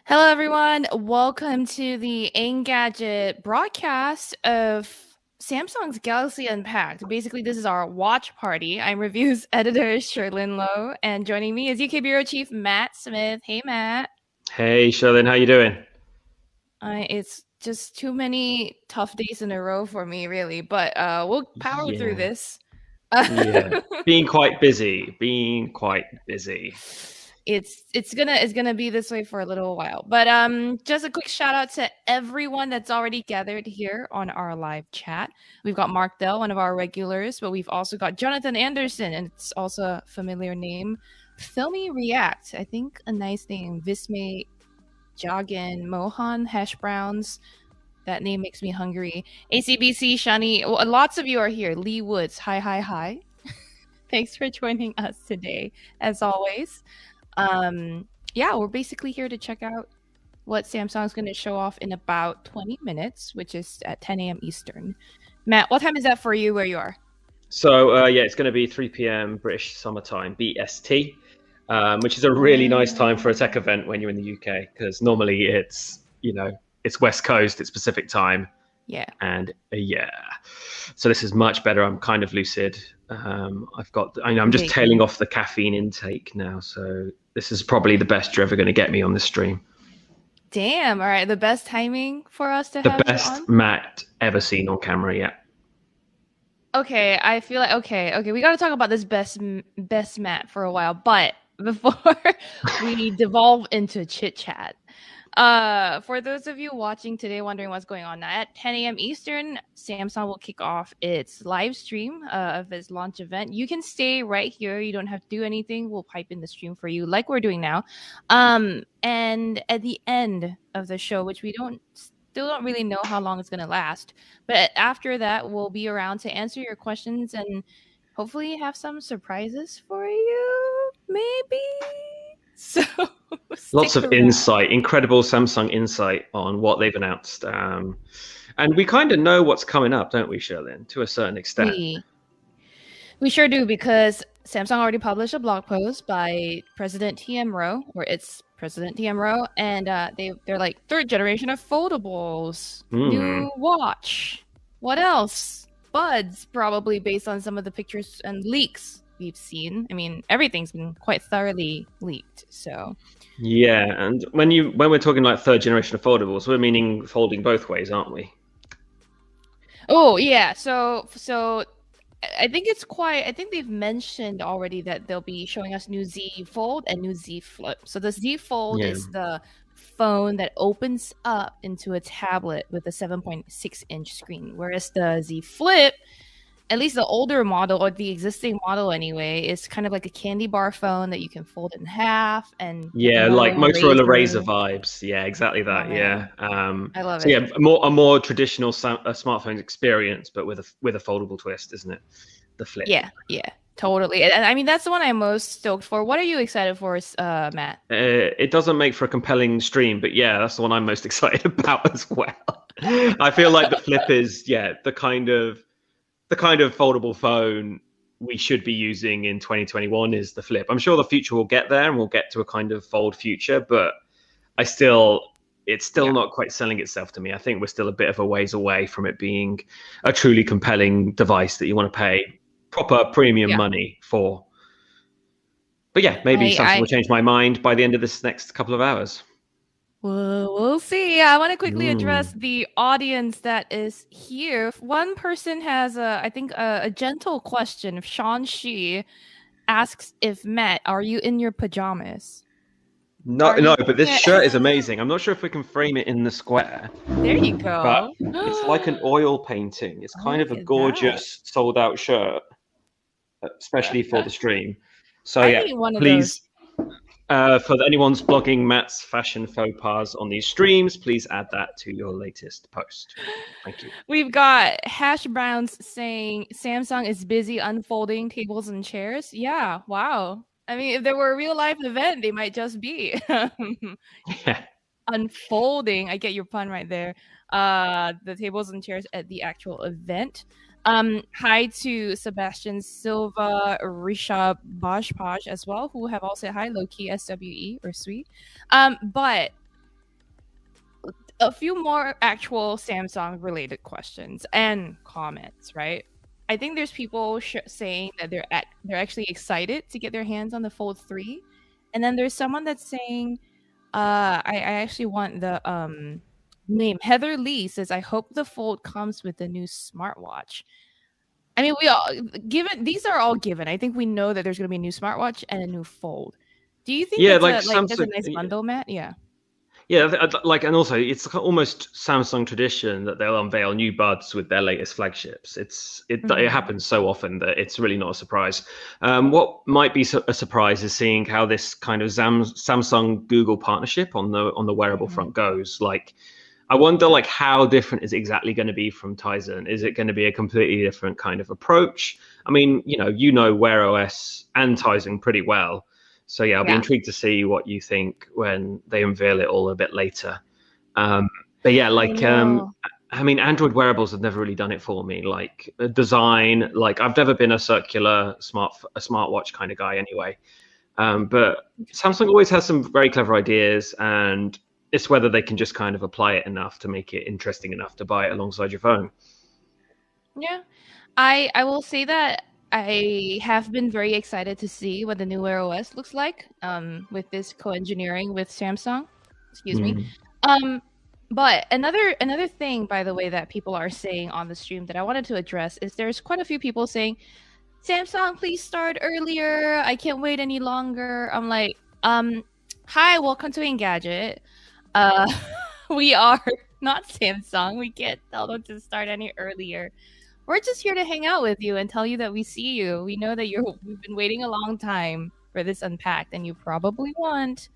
Hello, everyone. Welcome to the Engadget broadcast of Samsung's Galaxy Unpacked. Basically, this is our watch party. I'm reviews editor Sherlyn Lowe, and joining me is UK Bureau Chief Matt Smith. Hey, Matt. Hey, Sherlyn. How you doing? It's just too many tough days in a row for me, really, but we'll power through this. Yeah, being quite busy. It's gonna be this way for a little while, but just a quick shout out to everyone that's already gathered here on our live chat. We've got Mark Dell, one of our regulars, but we've also got Jonathan Anderson, and it's also a familiar name, Filmy React, I think a nice name, Vismay Joggin, Mohan Hash Browns. That name makes me hungry. ACBC, Shani, lots of you are here. Lee Woods, hi. Thanks for joining us today, as always. Yeah, we're basically here to check out what Samsung's going to show off in about 20 minutes, which is at 10 a.m. Eastern. Matt, what time is that for you where you are? So, yeah, it's going to be 3 p.m. British summertime, BST, which is a really nice time for a tech event when you're in the UK, because normally it's West Coast, it's Pacific time. Yeah. And yeah, so this is much better. I'm kind of lucid. I'm just tailing off the caffeine intake now, so this is probably the best you're ever going to get me on this stream. Damn. All right. The best timing for us to The have you best on? Matt ever seen on camera, yeah. Okay, I feel like okay, we got to talk about this best Matt for a while, but before we devolve into chit chat, for those of you watching today wondering what's going on, at 10 a.m. Eastern, Samsung will kick off its live stream of its launch event. You can stay right here. You don't have to do anything. We'll pipe in the stream for you like we're doing now. And at the end of the show, which we still don't really know how long it's going to last, but after that, we'll be around to answer your questions and hopefully have some surprises for you, maybe. So lots of insight, incredible Samsung insight on what they've announced. And we kind of know what's coming up, don't we, Sherlyn, to a certain extent? We sure do, because Samsung already published a blog post by President TM Rowe, or it's President TM Rowe, and they're like, third generation of foldables, new watch. What else? Buds, probably based on some of the pictures and leaks we've seen. I mean, everything's been quite thoroughly leaked, so yeah. And when we're talking like third generation of foldables, we're meaning folding both ways, aren't we? Oh yeah, so I think they've mentioned already that they'll be showing us new Z Fold and new Z Flip. So the Z Fold is the phone that opens up into a tablet with a 7.6-inch screen, whereas the Z Flip, at least the older model, or the existing model anyway, is kind of like a candy bar phone that you can fold in half. And like Motorola Razr vibes. Yeah, exactly that. Yeah, I love it. Yeah, a more traditional smartphone experience, but with a foldable twist, isn't it? The Flip. Yeah, totally. And I mean, that's the one I'm most stoked for. What are you excited for, Matt? It doesn't make for a compelling stream, but yeah, that's the one I'm most excited about as well. I feel like the Flip is the kind of foldable phone we should be using in 2021 is the Flip. I'm sure the future will get there and we'll get to a kind of fold future, but it's still not quite selling itself to me. I think we're still a bit of a ways away from it being a truly compelling device that you want to pay proper premium money for. But yeah, maybe Samsung will change my mind by the end of this next couple of hours. We'll see. I want to quickly address the audience that is here. One person has a gentle question. Sean Shi asks if Matt, are you in your pajamas? No, but this shirt is amazing. I'm not sure if we can frame it in the square. There you go. But it's like an oil painting. It's kind of a gorgeous sold out shirt, especially for the stream. So please. For anyone's blogging Matt's fashion faux pas on these streams, please add that to your latest post. Thank you. We've got Hash Browns saying Samsung is busy unfolding tables and chairs. Yeah, wow. I mean, if there were a real life event, they might just be unfolding. I get your pun right there. The tables and chairs at the actual event. Hi to Sebastian Silva, Rishabh Bajpaj as well, who have all said hi, low-key SWE or sweet. But a few more actual Samsung related questions and comments, right? I think there's people saying that they're actually excited to get their hands on the Fold 3. And then there's someone that's saying, I actually want the name. Heather Lee says, I hope the Fold comes with a new smartwatch. I mean, these are all given. I think we know that there's going to be a new smartwatch and a new Fold. Do you think that's a nice bundle, Matt? Yeah. Yeah, and also it's almost Samsung tradition that they'll unveil new buds with their latest flagships. It happens so often that it's really not a surprise. What might be a surprise is seeing how this kind of Samsung Google partnership on the wearable front goes. Like, I wonder how different is it exactly going to be from Tizen? Is it going to be a completely different kind of approach? I mean, Wear OS and Tizen pretty well. So yeah, I'll be intrigued to see what you think when they unveil it all a bit later. But yeah, I mean, Android wearables have never really done it for me. Like design, I've never been a circular smartwatch kind of guy anyway. But Samsung always has some very clever ideas, and it's whether they can just kind of apply it enough to make it interesting enough to buy it alongside your phone. Yeah. I will say that I have been very excited to see what the new Wear OS looks like with this co-engineering with Samsung. Excuse me. But another thing, by the way, that people are saying on the stream that I wanted to address is there's quite a few people saying, Samsung, please start earlier. I can't wait any longer. I'm like, hi, welcome to Engadget. We are not Samsung. We can't tell them to start any earlier. We're just here to hang out with you and tell you that we see you. We know that we've been waiting a long time for this Unpacked, and you probably want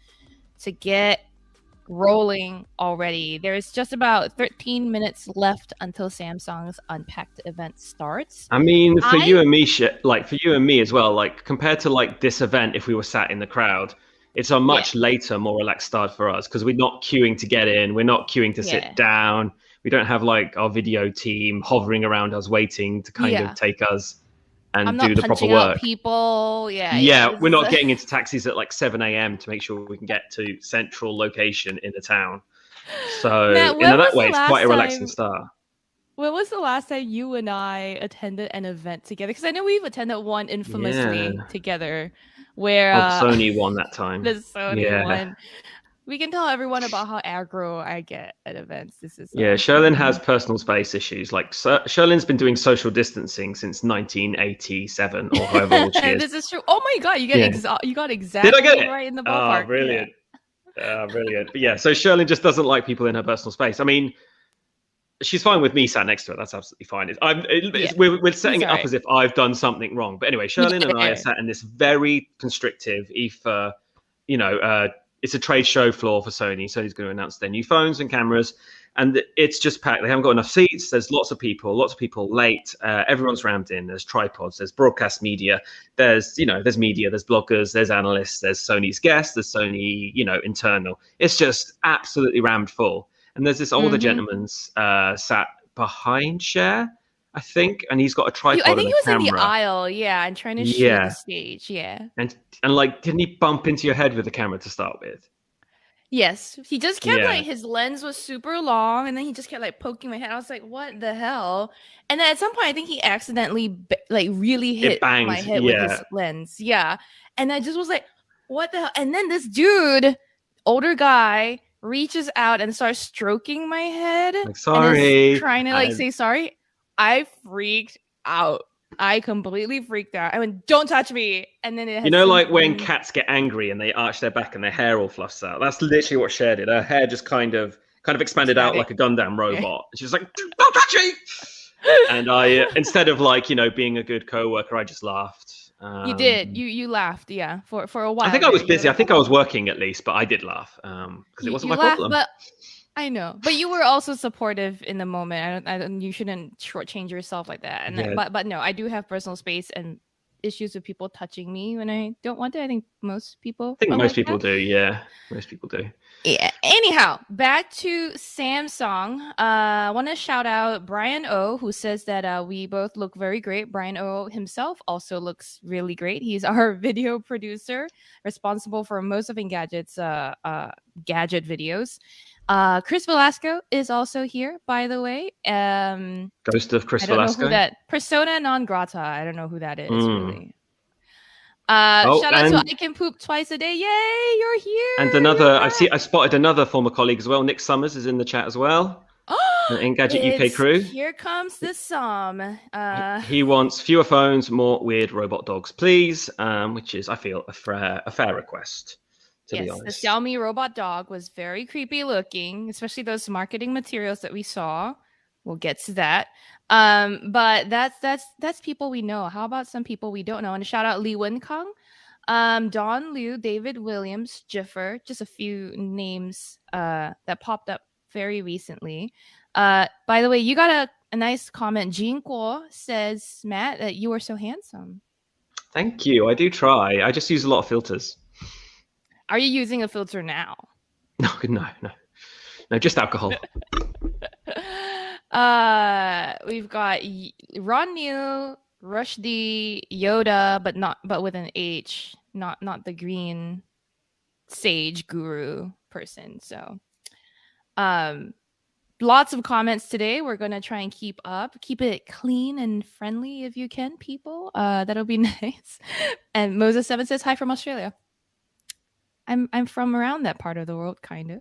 to get rolling already. There's just about 13 minutes left until Samsung's Unpacked event starts. I mean, for you and me, for you and me as well, like compared to like this event, if we were sat in the crowd, it's a much later, more relaxed start for us because we're not queuing to get in. We're not queuing to sit down. We don't have like our video team hovering around us waiting to kind of take us and do the proper work. People, we're not getting into taxis at like 7 a.m. to make sure we can get to central location in the town. So Matt, in that way, it's quite a relaxing start. When was the last time you and I attended an event together? Because I know we've attended one infamously together, where the Sony one that time. The Sony one. We can tell everyone about how aggro I get at events. This is Sherlyn has personal space issues. Like Sherlyn's been doing social distancing since 1987 or however old she is. This is true. Oh my god, you got exactly Did I get it? Right in the ballpark. Oh, brilliant. Brilliant. But so Sherlyn just doesn't like people in her personal space. I mean, she's fine with me sat next to her. That's absolutely fine. We're setting it up as if I've done something wrong. But anyway, Sherlyn and I are sat in this very constrictive EFA, it's a trade show floor for Sony. Sony's going to announce their new phones and cameras, and it's just packed. They haven't got enough seats. There's lots of people late. Everyone's rammed in. There's tripods. There's broadcast media. There's media. There's bloggers. There's analysts. There's Sony's guests. There's Sony, internal. It's just absolutely rammed full. And there's this older gentleman sat behind Cher, I think, and he's got a tripod. I think he was camera. in the aisle, and trying to shoot the stage, And like, didn't he bump into your head with the camera to start with? Yes, he just kept like his lens was super long, and then he just kept like poking my head. I was like, "What the hell?" And then at some point, I think he accidentally really hit my head with his lens. Yeah, and I just was like, "What the hell?" And then this dude, older guy, reaches out and starts stroking my head. Like, sorry, trying to say sorry. I freaked out. I completely freaked out. I went, "Don't touch me!" And then it like when cats get angry and they arch their back and their hair all fluffs out. That's literally what Cher did. Her hair just kind of expanded out like a Gundam robot. She was like, "Don't touch me!" And I, instead of being a good coworker, I just laughed. You did. You laughed, for a while. I think I was busy. I think I was working at least, but I did laugh because it wasn't my problem. But I know, but you were also supportive in the moment. You shouldn't shortchange yourself like that. And but no, I do have personal space and issues with people touching me when I don't want to. I think most people. Most people do. Yeah, most people do. Yeah. Anyhow, back to Samsung. I want to shout out Brian O, who says that we both look very great. Brian O himself also looks really great. He's our video producer, responsible for most of Engadget's gadget videos. Chris Velasco is also here, by the way. Ghost of Chris Velasco. Persona non grata. I don't know who that is, really. Shout out to I Can Poop Twice a Day. Yay, you're here. And I spotted another former colleague as well. Nick Summers is in the chat as well. Engadget UK crew. Here comes the song. He wants fewer phones, more weird robot dogs, please. Which is, I feel, a fair request. Yes, the Xiaomi robot dog was very creepy looking, especially those marketing materials that we saw. We'll get to that. But that's people we know. How about some people we don't know? And shout out Li Wenkang, Don Liu, David Williams, Jiffer, just a few names that popped up very recently. By the way, you got a nice comment. Jean Guo says, Matt, that you are so handsome. Thank you. I do try. I just use a lot of filters. Are you using a filter now? No, just alcohol. We've got Ron Neal, Rushdie, Yoda, but with an H, not the green sage guru person. So Lots of comments today. We're going to try and keep it clean and friendly if you can, people. That'll be nice. And Moses 7 says hi from Australia. I'm from around that part of the world, kind of.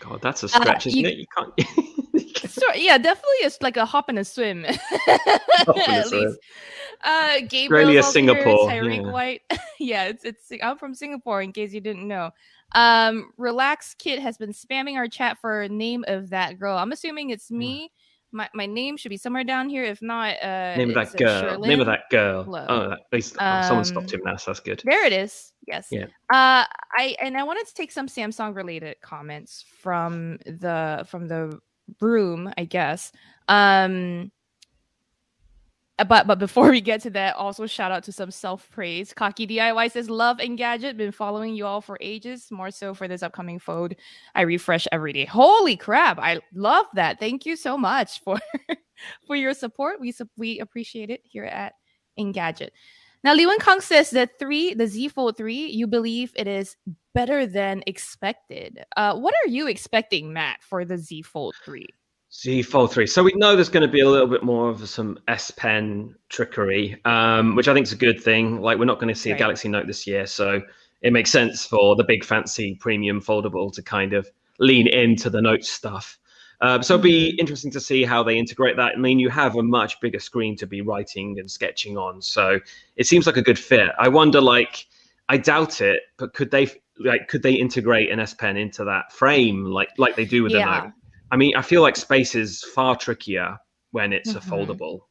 God, that's a stretch, isn't it? You can't. Yeah, definitely. It's like a hop and a swim. At least. Gabriel, Singapore. Tyreek White. Yeah, it's. I'm from Singapore. In case you didn't know. Relax Kid has been spamming our chat for a name of that girl. I'm assuming it's me. My name should be somewhere down here. If not, name of that girl. Name of that girl. Oh, at least someone stopped him now, so that's good. There it is. Yes. Yeah. I wanted to take some Samsung related comments from the room, I guess. But before we get to that, also shout out to some self-praise. Cocky DIY says, love Engadget. Been following you all for ages. More so for this upcoming fold. I refresh every day. Holy crap. I love that. Thank you so much for your support. We appreciate it here at Engadget. Now, Li Wenkang says that the Z Fold 3, you believe it is better than expected. What are you expecting, Matt, for the Z Fold 3? Z Fold 3. So we know there's going to be a little bit more of some S Pen trickery, which I think is a good thing. Like, we're not going to see a Galaxy Note this year, so it makes sense for the big fancy premium foldable to kind of lean into the Note stuff. So it'll be interesting to see how they integrate that. I mean, you have a much bigger screen to be writing and sketching on, so it seems like a good fit. I wonder, I doubt it, but could they integrate an S Pen into that frame like they do with the Note? I mean, I feel like space is far trickier when it's a foldable.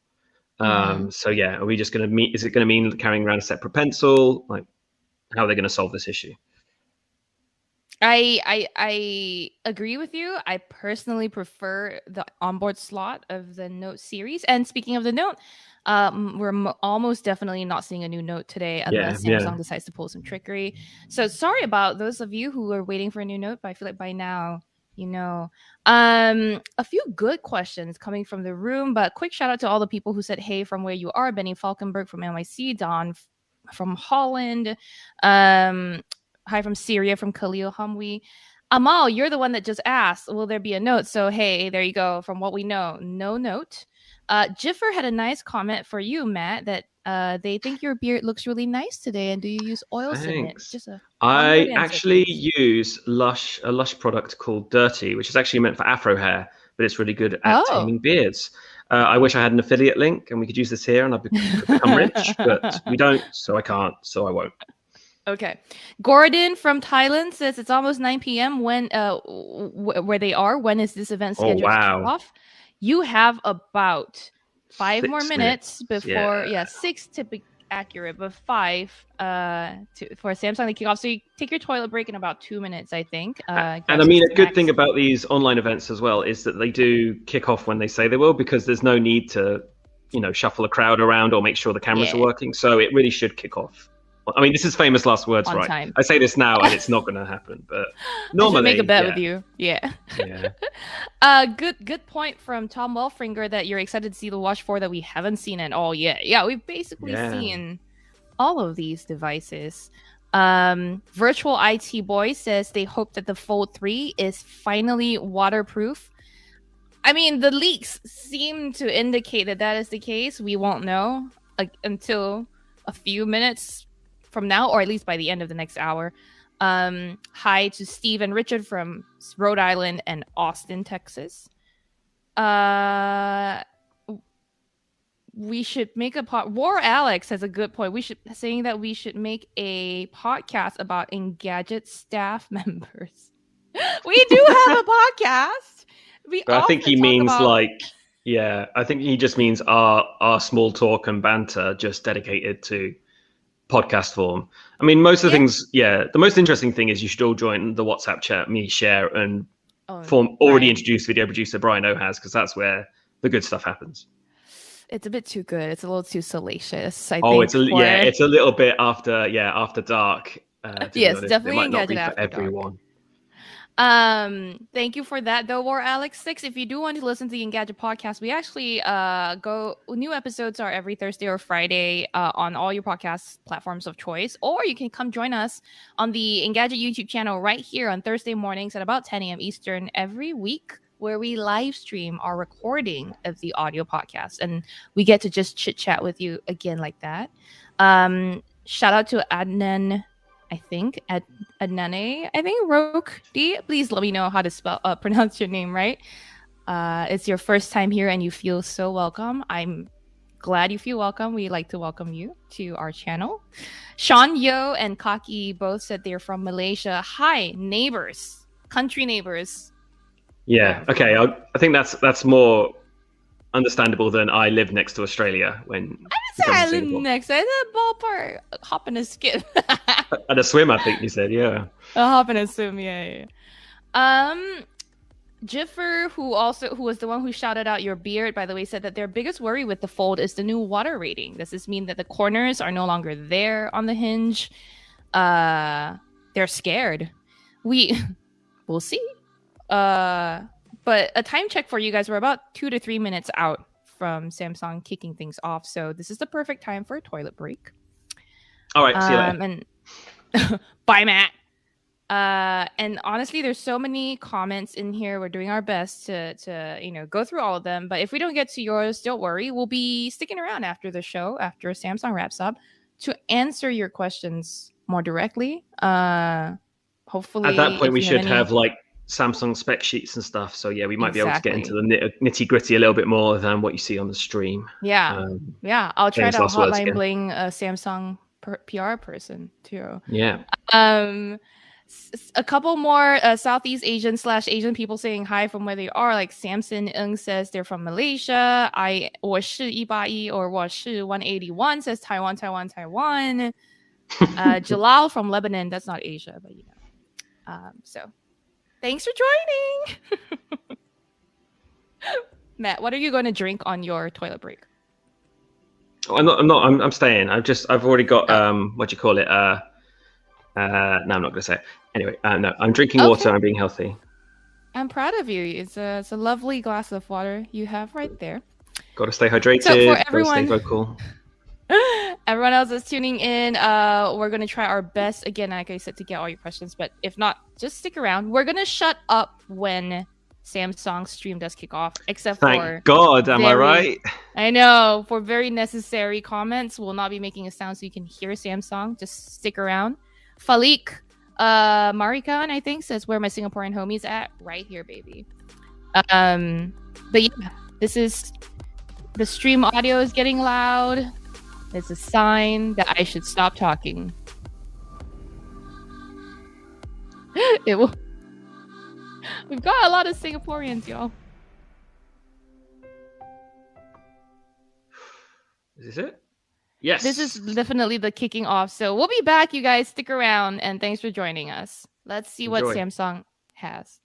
So yeah, are we just going to is it going to mean carrying around a separate pencil? Like, how are they going to solve this issue? I agree with you. I personally prefer the onboard slot of the Note series. And speaking of the Note, we're almost definitely not seeing a new Note today unless Samsung decides to pull some trickery. So sorry about those of you who are waiting for a new Note, but I feel like by now, you know. A few good questions coming from the room, but quick shout out to all the people who said hey from where you are. Benny Falkenberg from NYC, Don from Holland, hi from Syria from Khalil Humwi. Amal, you're the one that just asked, will there be a Note? So hey, there you go. From what we know, no Note. Jiffer had a nice comment for you, Matt, that they think your beard looks really nice today. And do you use oils in it? I actually use a Lush product called Dirty, which is actually meant for Afro hair, but it's really good at taming beards. I wish I had an affiliate link and we could use this here and I'd become rich, but we don't, so I can't, so I won't. Okay. Gordon from Thailand says it's almost 9 p.m. when where they are. When is this event scheduled to kick off? You have about 5 more minutes before, 6 to be accurate, but 5 for Samsung to kick off. So you take your toilet break in about 2 minutes, I think. And I mean, a good thing about these online events as well is that they do kick off when they say they will, because there's no need to, shuffle a crowd around or make sure the cameras are working. So it really should kick off. I mean, this is famous last words, right? Time. I say this now and it's not going to happen, but normally. I should make a bet with you. Yeah. Good point from Tom Welfringer that you're excited to see the Watch 4 that we haven't seen at all yet. Yeah, we've basically seen all of these devices. Virtual IT Boy says they hope that the Fold 3 is finally waterproof. I mean, the leaks seem to indicate that is the case. We won't know until a few minutes from now, or at least by the end of the next hour. Hi to Steve and Richard from Rhode Island and Austin, Texas. We should make War Alex has a good point. Saying that we should make a podcast about Engadget staff members. We do have a podcast. I think he means I think he just means our small talk and banter just dedicated to podcast form. I mean, most of the things, the most interesting thing is you should all join the WhatsApp chat, me, share, and already introduced video producer Brian O has, because that's where the good stuff happens. It's a bit too good. It's a little too salacious, I think. It's a little bit after dark. Yes, definitely it might not be for everyone. Thank you for that, though, War Alex 6. If you do want to listen to the Engadget podcast, we actually new episodes are every Thursday or Friday on all your podcast platforms of choice, or you can come join us on the Engadget YouTube channel right here on Thursday mornings at about 10 a.m. Eastern every week, where we live stream our recording of the audio podcast, and we get to just chit chat with you again like that. Shout out to Adnan. I think Adnane, Roke D. Please let me know how to pronounce your name right. It's your first time here and you feel so welcome. I'm glad you feel welcome. We like to welcome you to our channel. Sean Yo and Kaki both said they're from Malaysia. Hi, neighbors, country neighbors. Yeah. Okay. I think that's more understandable than I live next to Australia. When I live next. I said ballpark, hop and a skip. And a swim, I think you said, yeah. A hop and a swim, yeah. Jiffer, who was the one who shouted out your beard, by the way, said that their biggest worry with the Fold is the new water rating. Does this mean that the corners are no longer there on the hinge? They're scared. We'll see. But a time check for you guys, we're about 2 to 3 minutes out from Samsung kicking things off. So this is the perfect time for a toilet break. All right, see you later. And bye, Matt. And honestly, there's so many comments in here. We're doing our best to go through all of them. But if we don't get to yours, don't worry. We'll be sticking around after the show, after Samsung wraps up, to answer your questions more directly. Hopefully, at that point, we should have like Samsung spec sheets and stuff. So yeah, we might be able to get into the nitty gritty a little bit more than what you see on the stream. Yeah, I'll try to hotline bling a Samsung PR person too. Yeah. A couple more Southeast Asian / Asian people saying hi from where they are. Like Samson Ng says they're from Malaysia. 我是181 or 我是181 says Taiwan. Jalal from Lebanon. That's not Asia, but so thanks for joining. Matt, what are you going to drink on your toilet break? I'm staying. I've already got what do you call it? No, I'm not going to say it. Anyway, no, I'm drinking water. I'm being healthy. I'm proud of you. It's a lovely glass of water you have right there. Got to stay hydrated. So for everyone, stay vocal. Everyone else that's tuning in, we're going to try our best, again, like I said, to get all your questions. But if not, just stick around. We're going to shut up when Samsung's stream does kick off, except Thank God, am I right? I know. For very necessary comments, we'll not be making a sound so you can hear Samsung. Just stick around. Falik Marikan, I think, says where my Singaporean homies at. Right here, baby. But yeah, this is the stream audio is getting loud. It's a sign that I should stop talking. It will. We've got a lot of Singaporeans, y'all. Is this it? Yes. This is definitely the kicking off. So we'll be back, you guys. Stick around, and thanks for joining us. Let's see what Samsung has.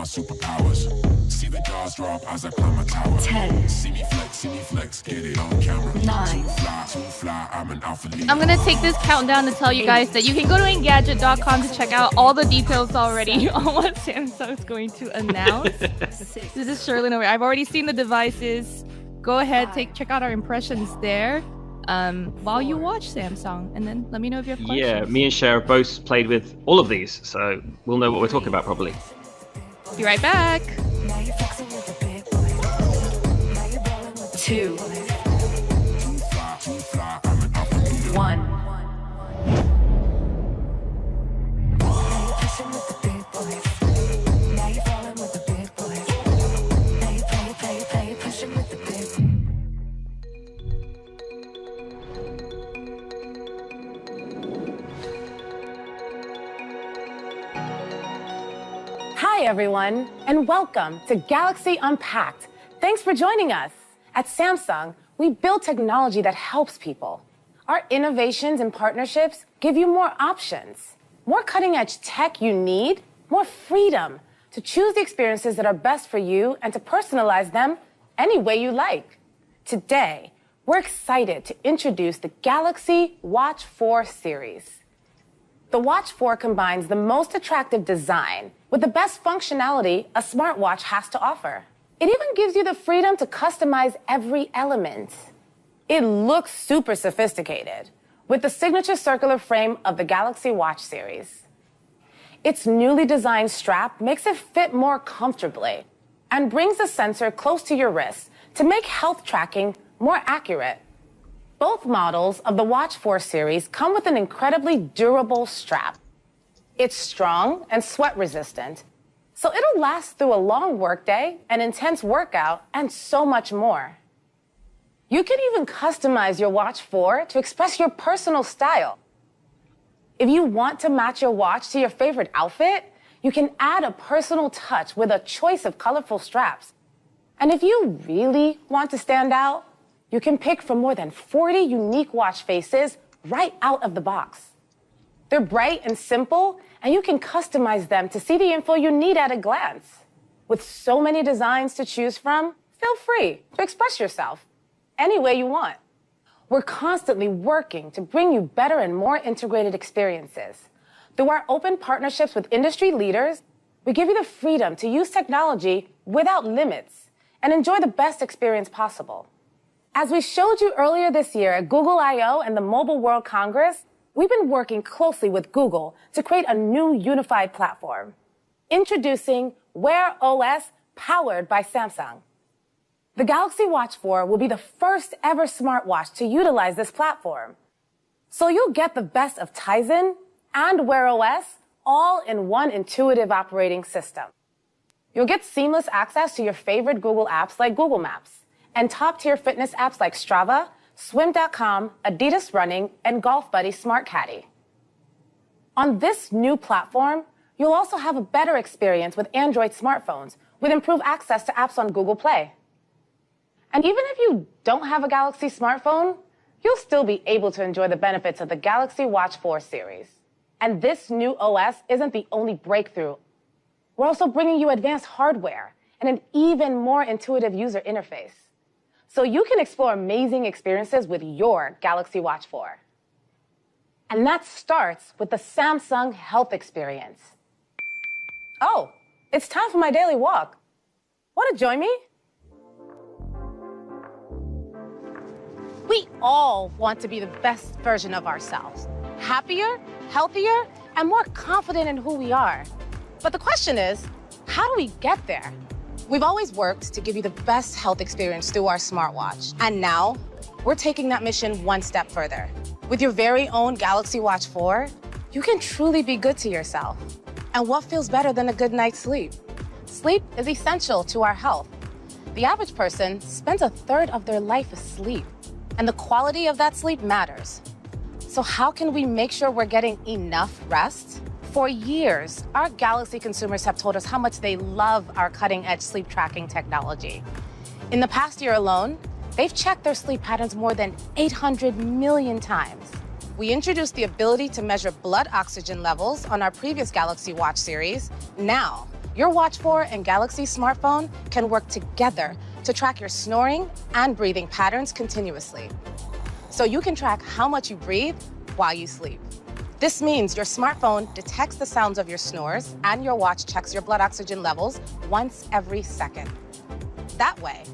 Superpowers. See the jaws drop as I climb a tower. 10. See me flex, get it on camera. 9. Too fly, I'm an alpha leader. I'm gonna take this countdown to tell you guys that you can go to Engadget.com to check out all the details already on what Samsung's going to announce. This is Sherlyn over. I've already seen the devices. Go ahead, check out our impressions there. While you watch Samsung, and then let me know if you have questions. Yeah, me and Cher have both played with all of these, so we'll know what we're talking about probably. Be right back. 2, 1. Hi, everyone, and welcome to Galaxy Unpacked. Thanks for joining us. At Samsung, we build technology that helps people. Our innovations and partnerships give you more options, more cutting-edge tech you need, more freedom to choose the experiences that are best for you and to personalize them any way you like. Today, we're excited to introduce the Galaxy Watch 4 series. The Watch 4 combines the most attractive design with the best functionality a smartwatch has to offer. It even gives you the freedom to customize every element. It looks super sophisticated with the signature circular frame of the Galaxy Watch series. Its newly designed strap makes it fit more comfortably and brings the sensor close to your wrist to make health tracking more accurate. Both models of the Watch 4 series come with an incredibly durable strap. It's strong and sweat resistant, so it'll last through a long workday, an intense workout, and so much more. You can even customize your Watch 4 to express your personal style. If you want to match your watch to your favorite outfit, you can add a personal touch with a choice of colorful straps. And if you really want to stand out, you can pick from more than 40 unique watch faces right out of the box. They're bright and simple, and you can customize them to see the info you need at a glance. With so many designs to choose from, feel free to express yourself any way you want. We're constantly working to bring you better and more integrated experiences. Through our open partnerships with industry leaders, we give you the freedom to use technology without limits and enjoy the best experience possible. As we showed you earlier this year at Google I/O and the Mobile World Congress, we've been working closely with Google to create a new unified platform. Introducing Wear OS powered by Samsung. The Galaxy Watch 4 will be the first ever smartwatch to utilize this platform. So you'll get the best of Tizen and Wear OS all in one intuitive operating system. You'll get seamless access to your favorite Google apps like Google Maps and top-tier fitness apps like Strava, Swim.com, Adidas Running, and Golf Buddy Smart Caddy. On this new platform, you'll also have a better experience with Android smartphones with improved access to apps on Google Play. And even if you don't have a Galaxy smartphone, you'll still be able to enjoy the benefits of the Galaxy Watch 4 series. And this new OS isn't the only breakthrough. We're also bringing you advanced hardware and an even more intuitive user interface, so you can explore amazing experiences with your Galaxy Watch 4. And that starts with the Samsung Health Experience. Oh, it's time for my daily walk. Want to join me? We all want to be the best version of ourselves. Happier, healthier, and more confident in who we are. But the question is, how do we get there? We've always worked to give you the best health experience through our smartwatch. And now, we're taking that mission one step further. With your very own Galaxy Watch 4, you can truly be good to yourself. And what feels better than a good night's sleep? Sleep is essential to our health. The average person spends a third of their life asleep, and the quality of that sleep matters. So how can we make sure we're getting enough rest? For years, our Galaxy consumers have told us how much they love our cutting-edge sleep tracking technology. In the past year alone, they've checked their sleep patterns more than 800 million times. We introduced the ability to measure blood oxygen levels on our previous Galaxy Watch series. Now, your Watch 4 and Galaxy smartphone can work together to track your snoring and breathing patterns continuously, so you can track how much you breathe while you sleep. This means your smartphone detects the sounds of your snores and your watch checks your blood oxygen levels once every second. That way,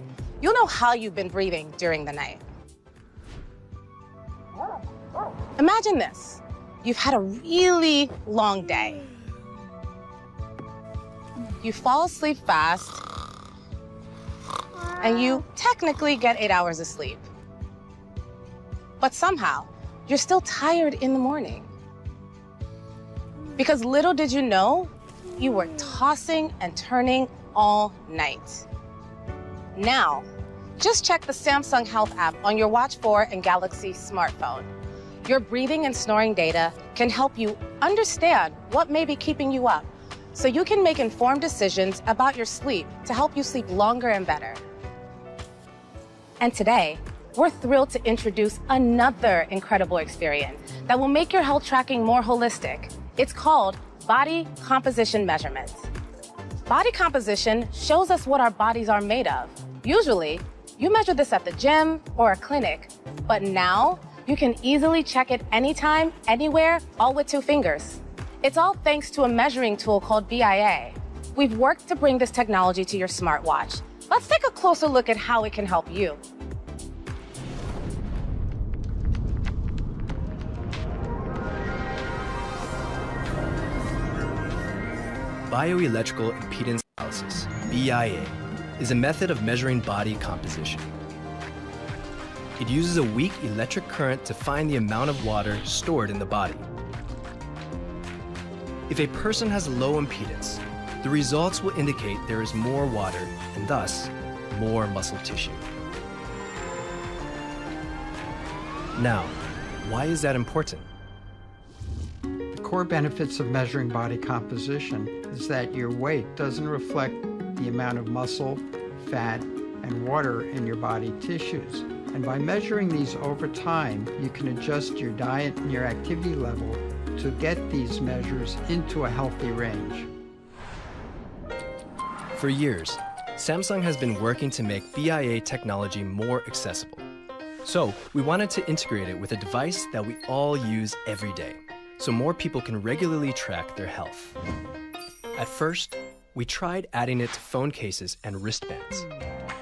you'll know how you've been breathing during the night. Imagine this. You've had a really long day. you fall asleep fast, and you technically get 8 hours of sleep. But somehow, you're still tired in the morning. Because little did you know, you were tossing and turning all night. Now, just check the Samsung Health app on your Watch 4 and Galaxy smartphone. Your breathing and snoring data can help you understand what may be keeping you up, so you can make informed decisions about your sleep to help you sleep longer and better. And today, we're thrilled to introduce another incredible experience that will make your health tracking more holistic. It's called Body Composition Measurements. Body composition shows us what our bodies are made of. Usually, you measure this at the gym or a clinic, but now you can easily check it anytime, anywhere, all with 2 fingers. It's all thanks to a measuring tool called BIA. We've worked to bring this technology to your smartwatch. Let's take a closer look at how it can help you. Bioelectrical impedance analysis, BIA, is a method of measuring body composition. It uses a weak electric current to find the amount of water stored in the body. If a person has low impedance, the results will indicate there is more water and thus more muscle tissue. Now, why is that important? The core benefits of measuring body composition is that your weight doesn't reflect the amount of muscle, fat, and water in your body tissues. And by measuring these over time, you can adjust your diet and your activity level to get these measures into a healthy range. For years, Samsung has been working to make BIA technology more accessible. So we wanted to integrate it with a device that we all use every day, so more people can regularly track their health. At first, we tried adding it to phone cases and wristbands.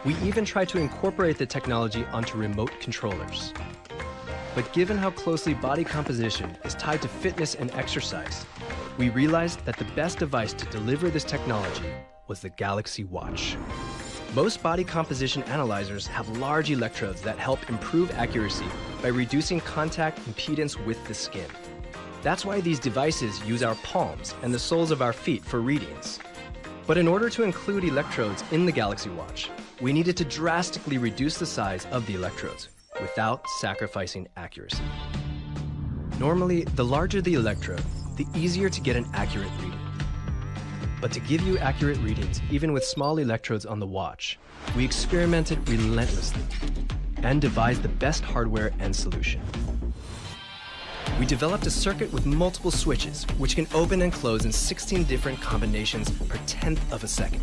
We even tried to incorporate the technology onto remote controllers. But given how closely body composition is tied to fitness and exercise, we realized that the best device to deliver this technology was the Galaxy Watch. Most body composition analyzers have large electrodes that help improve accuracy by reducing contact impedance with the skin. That's why these devices use our palms and the soles of our feet for readings. But in order to include electrodes in the Galaxy Watch, we needed to drastically reduce the size of the electrodes without sacrificing accuracy. Normally, the larger the electrode, the easier to get an accurate reading. But to give you accurate readings, even with small electrodes on the watch, we experimented relentlessly and devised the best hardware and solution. We developed a circuit with multiple switches, which can open and close in 16 different combinations per tenth of a second.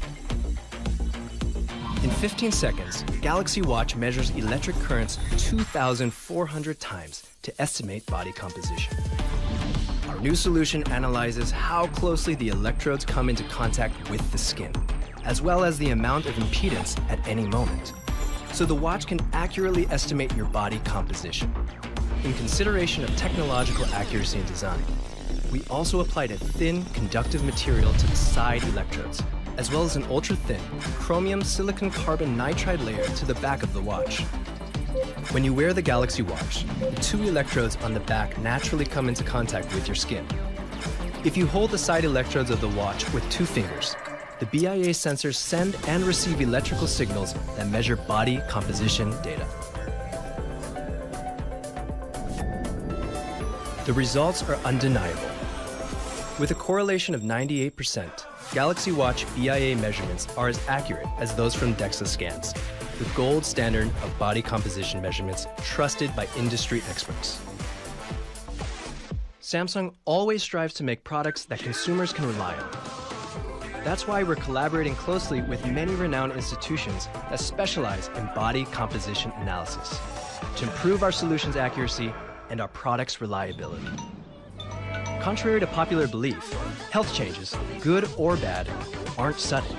In 15 seconds, Galaxy Watch measures electric currents 2,400 times to estimate body composition. Our new solution analyzes how closely the electrodes come into contact with the skin, as well as the amount of impedance at any moment, so the watch can accurately estimate your body composition. In consideration of technological accuracy and design, we also applied a thin, conductive material to the side electrodes, as well as an ultra-thin chromium silicon carbon nitride layer to the back of the watch. When you wear the Galaxy Watch, the 2 electrodes on the back naturally come into contact with your skin. If you hold the side electrodes of the watch with 2 fingers, the BIA sensors send and receive electrical signals that measure body composition data. The results are undeniable. With a correlation of 98%, Galaxy Watch BIA measurements are as accurate as those from DEXA scans, the gold standard of body composition measurements trusted by industry experts. Samsung always strives to make products that consumers can rely on. That's why we're collaborating closely with many renowned institutions that specialize in body composition analysis to improve our solutions' accuracy and our products' reliability. Contrary to popular belief, health changes, good or bad, aren't sudden.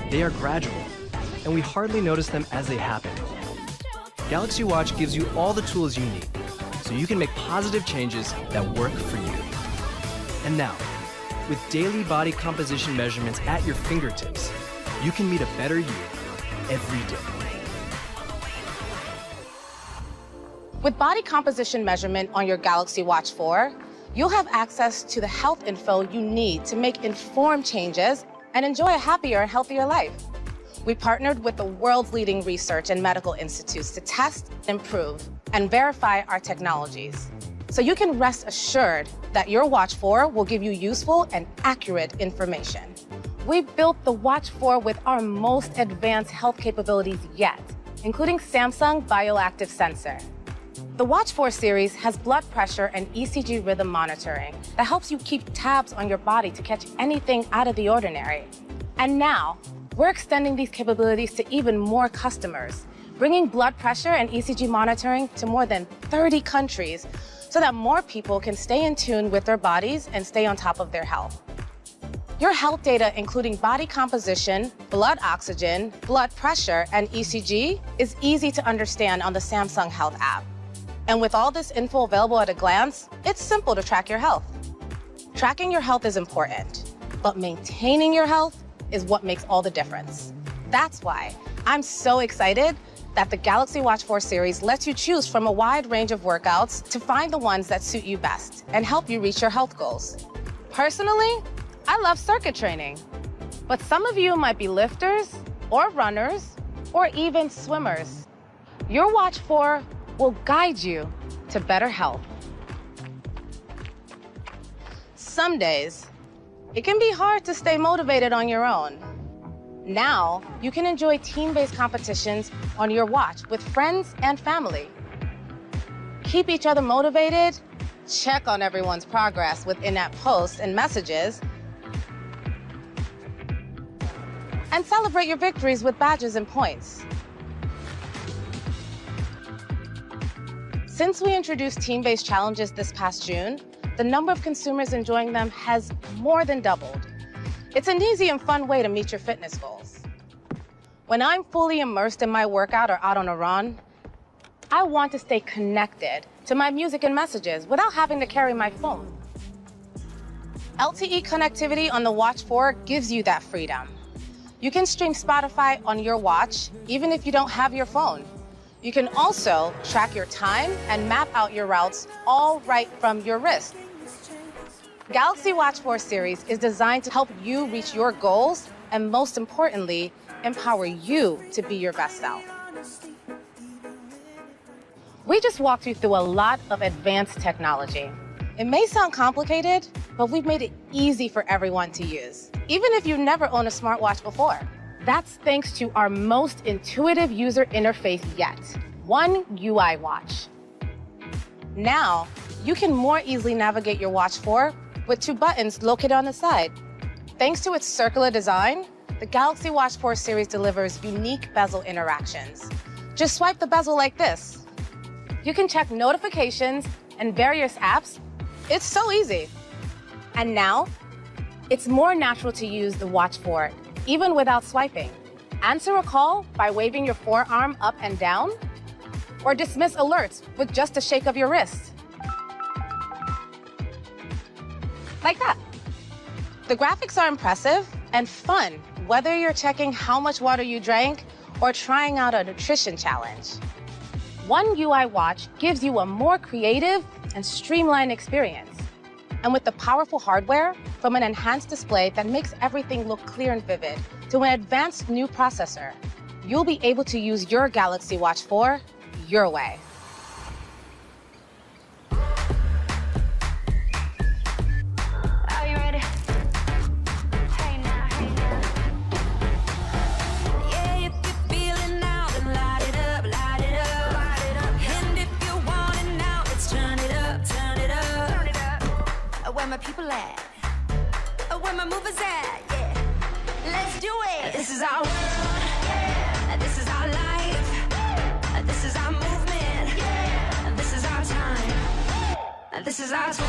They are gradual, and we hardly notice them as they happen. Galaxy Watch gives you all the tools you need, so you can make positive changes that work for you. And now, With daily body composition measurements at your fingertips, you can meet a better you every day. With body composition measurement on your Galaxy Watch 4, you'll have access to the health info you need to make informed changes and enjoy a happier and healthier life. We partnered with the world's leading research and medical institutes to test, improve, and verify our technologies. So you can rest assured that your Watch 4 will give you useful and accurate information. We built the Watch 4 with our most advanced health capabilities yet, including Samsung Bioactive Sensor. The Watch 4 series has blood pressure and ECG rhythm monitoring that helps you keep tabs on your body to catch anything out of the ordinary. And now, we're extending these capabilities to even more customers, bringing blood pressure and ECG monitoring to more than 30 countries so that more people can stay in tune with their bodies and stay on top of their health. Your health data, including body composition, blood oxygen, blood pressure, and ECG, is easy to understand on the Samsung Health app. And with all this info available at a glance, it's simple to track your health. Tracking your health is important, but maintaining your health is what makes all the difference. That's why I'm so excited that the Galaxy Watch 4 series lets you choose from a wide range of workouts to find the ones that suit you best and help you reach your health goals. Personally, I love circuit training, but some of you might be lifters or runners or even swimmers. Your Watch 4 will guide you to better health. Some days, it can be hard to stay motivated on your own. Now, you can enjoy team-based competitions on your watch with friends and family. Keep each other motivated, check on everyone's progress with in-app posts and messages, and celebrate your victories with badges and points. Since we introduced team-based challenges this past June, the number of consumers enjoying them has more than doubled. It's an easy and fun way to meet your fitness goals. When I'm fully immersed in my workout or out on a run, I want to stay connected to my music and messages without having to carry my phone. LTE connectivity on the Watch 4 gives you that freedom. You can stream Spotify on your watch, even if you don't have your phone. You can also track your time and map out your routes all right from your wrist. Galaxy Watch 4 series is designed to help you reach your goals and, most importantly, empower you to be your best self. We just walked you through a lot of advanced technology. It may sound complicated, but we've made it easy for everyone to use, even if you've never owned a smartwatch before. That's thanks to our most intuitive user interface yet, One UI Watch. Now, you can more easily navigate your Watch 4 with 2 buttons located on the side. Thanks to its circular design, the Galaxy Watch 4 series delivers unique bezel interactions. Just swipe the bezel like this. You can check notifications and various apps. It's so easy. And now, it's more natural to use the Watch 4, even without swiping. Answer a call by waving your forearm up and down, or dismiss alerts with just a shake of your wrist. Like that. The graphics are impressive and fun, whether you're checking how much water you drank or trying out a nutrition challenge. One UI Watch gives you a more creative and streamlined experience. And with the powerful hardware, from an enhanced display that makes everything look clear and vivid, to an advanced new processor, you'll be able to use your Galaxy Watch 4 your way. Are you ready? Hey now, hey now. Yeah, if you're feeling now, then light it up, light it up, light it up. And if you want it now, let's turn it up, turn it up, turn it up. Where my people at? Where my movers at? Yeah, let's do it. This is our world. Yeah. This is our life. This is our movement. Yeah. This is our time. This is our time.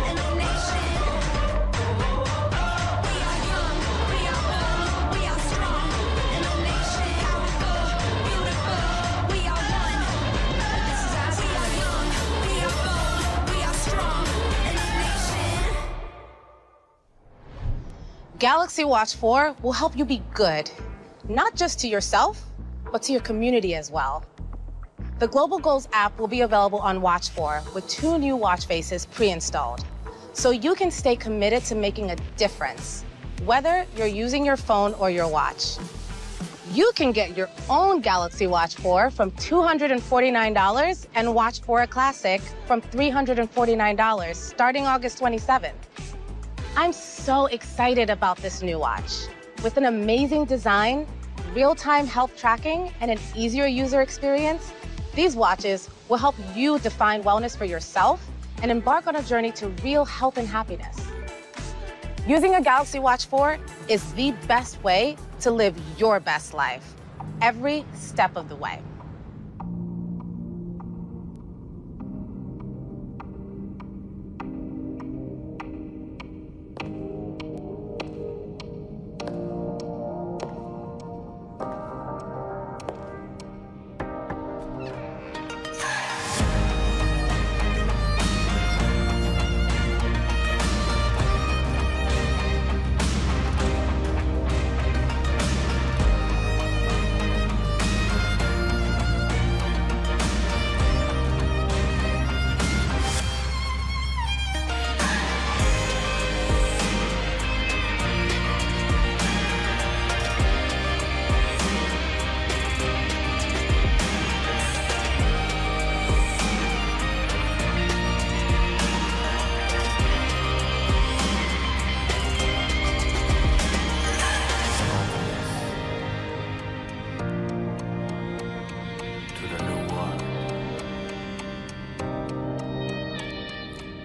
And the nation. We are young. We are bold. We are strong. And the nation. Powerful. Beautiful. We are one. This is our time. We are young. We are bold. We are strong. And the Galaxy Watch 4 will help you be good, not just to yourself, but to your community as well. The Global Goals app will be available on Watch 4 with 2 new watch faces pre-installed, so you can stay committed to making a difference, whether you're using your phone or your watch. You can get your own Galaxy Watch 4 from $249 and Watch 4 Classic from $349 starting August 27th. I'm so excited about this new watch. With an amazing design, real-time health tracking, and an easier user experience, these watches will help you define wellness for yourself and embark on a journey to real health and happiness. Using a Galaxy Watch 4 is the best way to live your best life, every step of the way.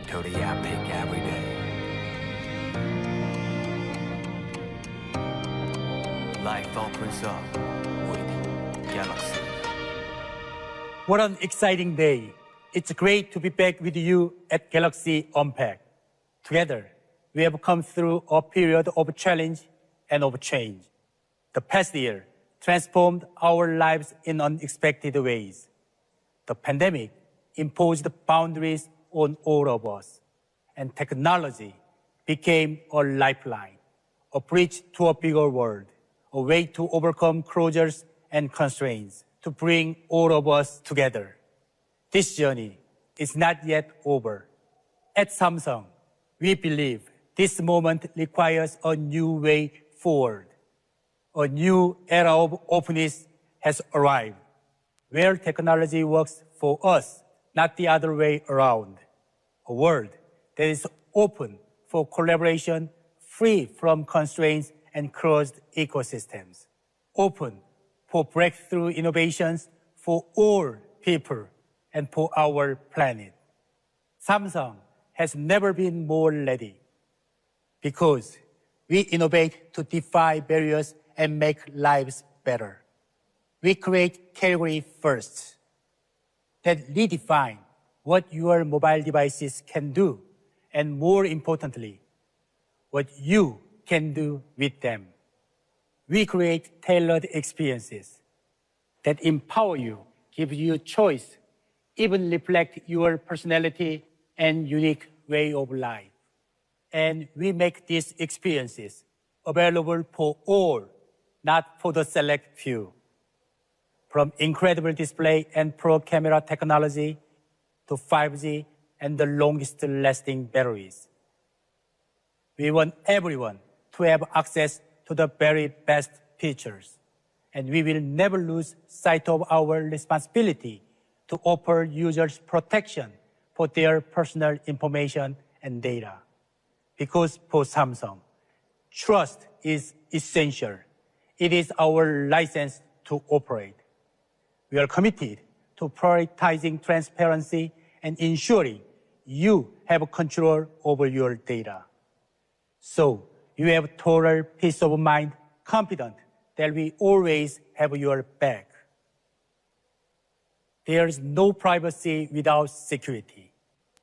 Cody, I pick every day. Life opens up with Galaxy. What an exciting day. It's great to be back with you at Galaxy Unpacked. Together, we have come through a period of challenge and of change. The past year transformed our lives in unexpected ways. The pandemic imposed boundaries on all of us, and technology became a lifeline, a bridge to a bigger world, a way to overcome closures and constraints, to bring all of us together. This journey is not yet over. At Samsung, we believe this moment requires a new way forward. A new era of openness has arrived, where technology works for us, not the other way around. A world that is open for collaboration, free from constraints and closed ecosystems. Open for breakthrough innovations for all people and for our planet. Samsung has never been more ready because we innovate to defy barriers and make lives better. We create category firsts that redefine what your mobile devices can do, and more importantly, what you can do with them. We create tailored experiences that empower you, give you choice, even reflect your personality and unique way of life. And we make these experiences available for all, not for the select few. From incredible display and pro camera technology to 5G and the longest lasting batteries. We want everyone to have access to the very best features, and we will never lose sight of our responsibility to offer users protection for their personal information and data. Because for Samsung, trust is essential. It is our license to operate. We are committed to prioritizing transparency and ensuring you have control over your data. So you have total peace of mind, confident that we always have your back. There is no privacy without security.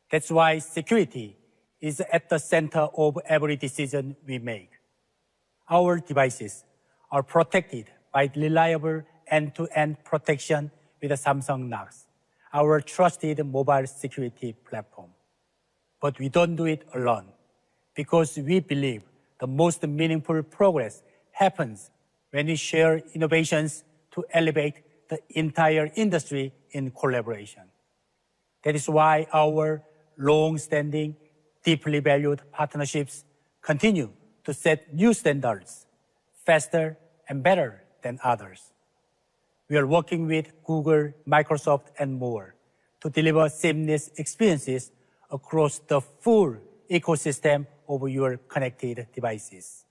That's why security is at the center of every decision we make. Our devices are protected by reliable end-to-end protection with the Samsung Knox, our trusted mobile security platform. But we don't do it alone, because we believe the most meaningful progress happens when we share innovations to elevate the entire industry in collaboration. That is why our long-standing, deeply valued partnerships continue to set new standards, faster and better than others. We are working with Google, Microsoft, and more to deliver seamless experiences across the full ecosystem of your connected devices.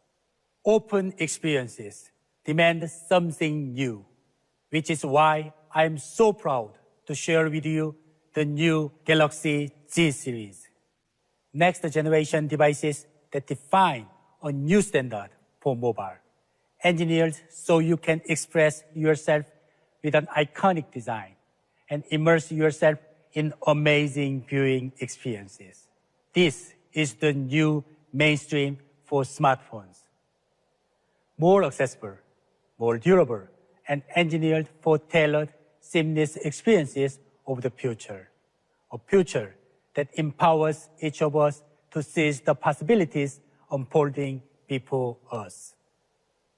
Open experiences demand something new, which is why I'm so proud to share with you the new Galaxy Z series, next generation devices that define a new standard for mobile, engineered so you can express yourself with an iconic design and immerse yourself in amazing viewing experiences. This is the new mainstream for smartphones. More accessible, more durable, and engineered for tailored, seamless experiences of the future. A future that empowers each of us to seize the possibilities unfolding before us.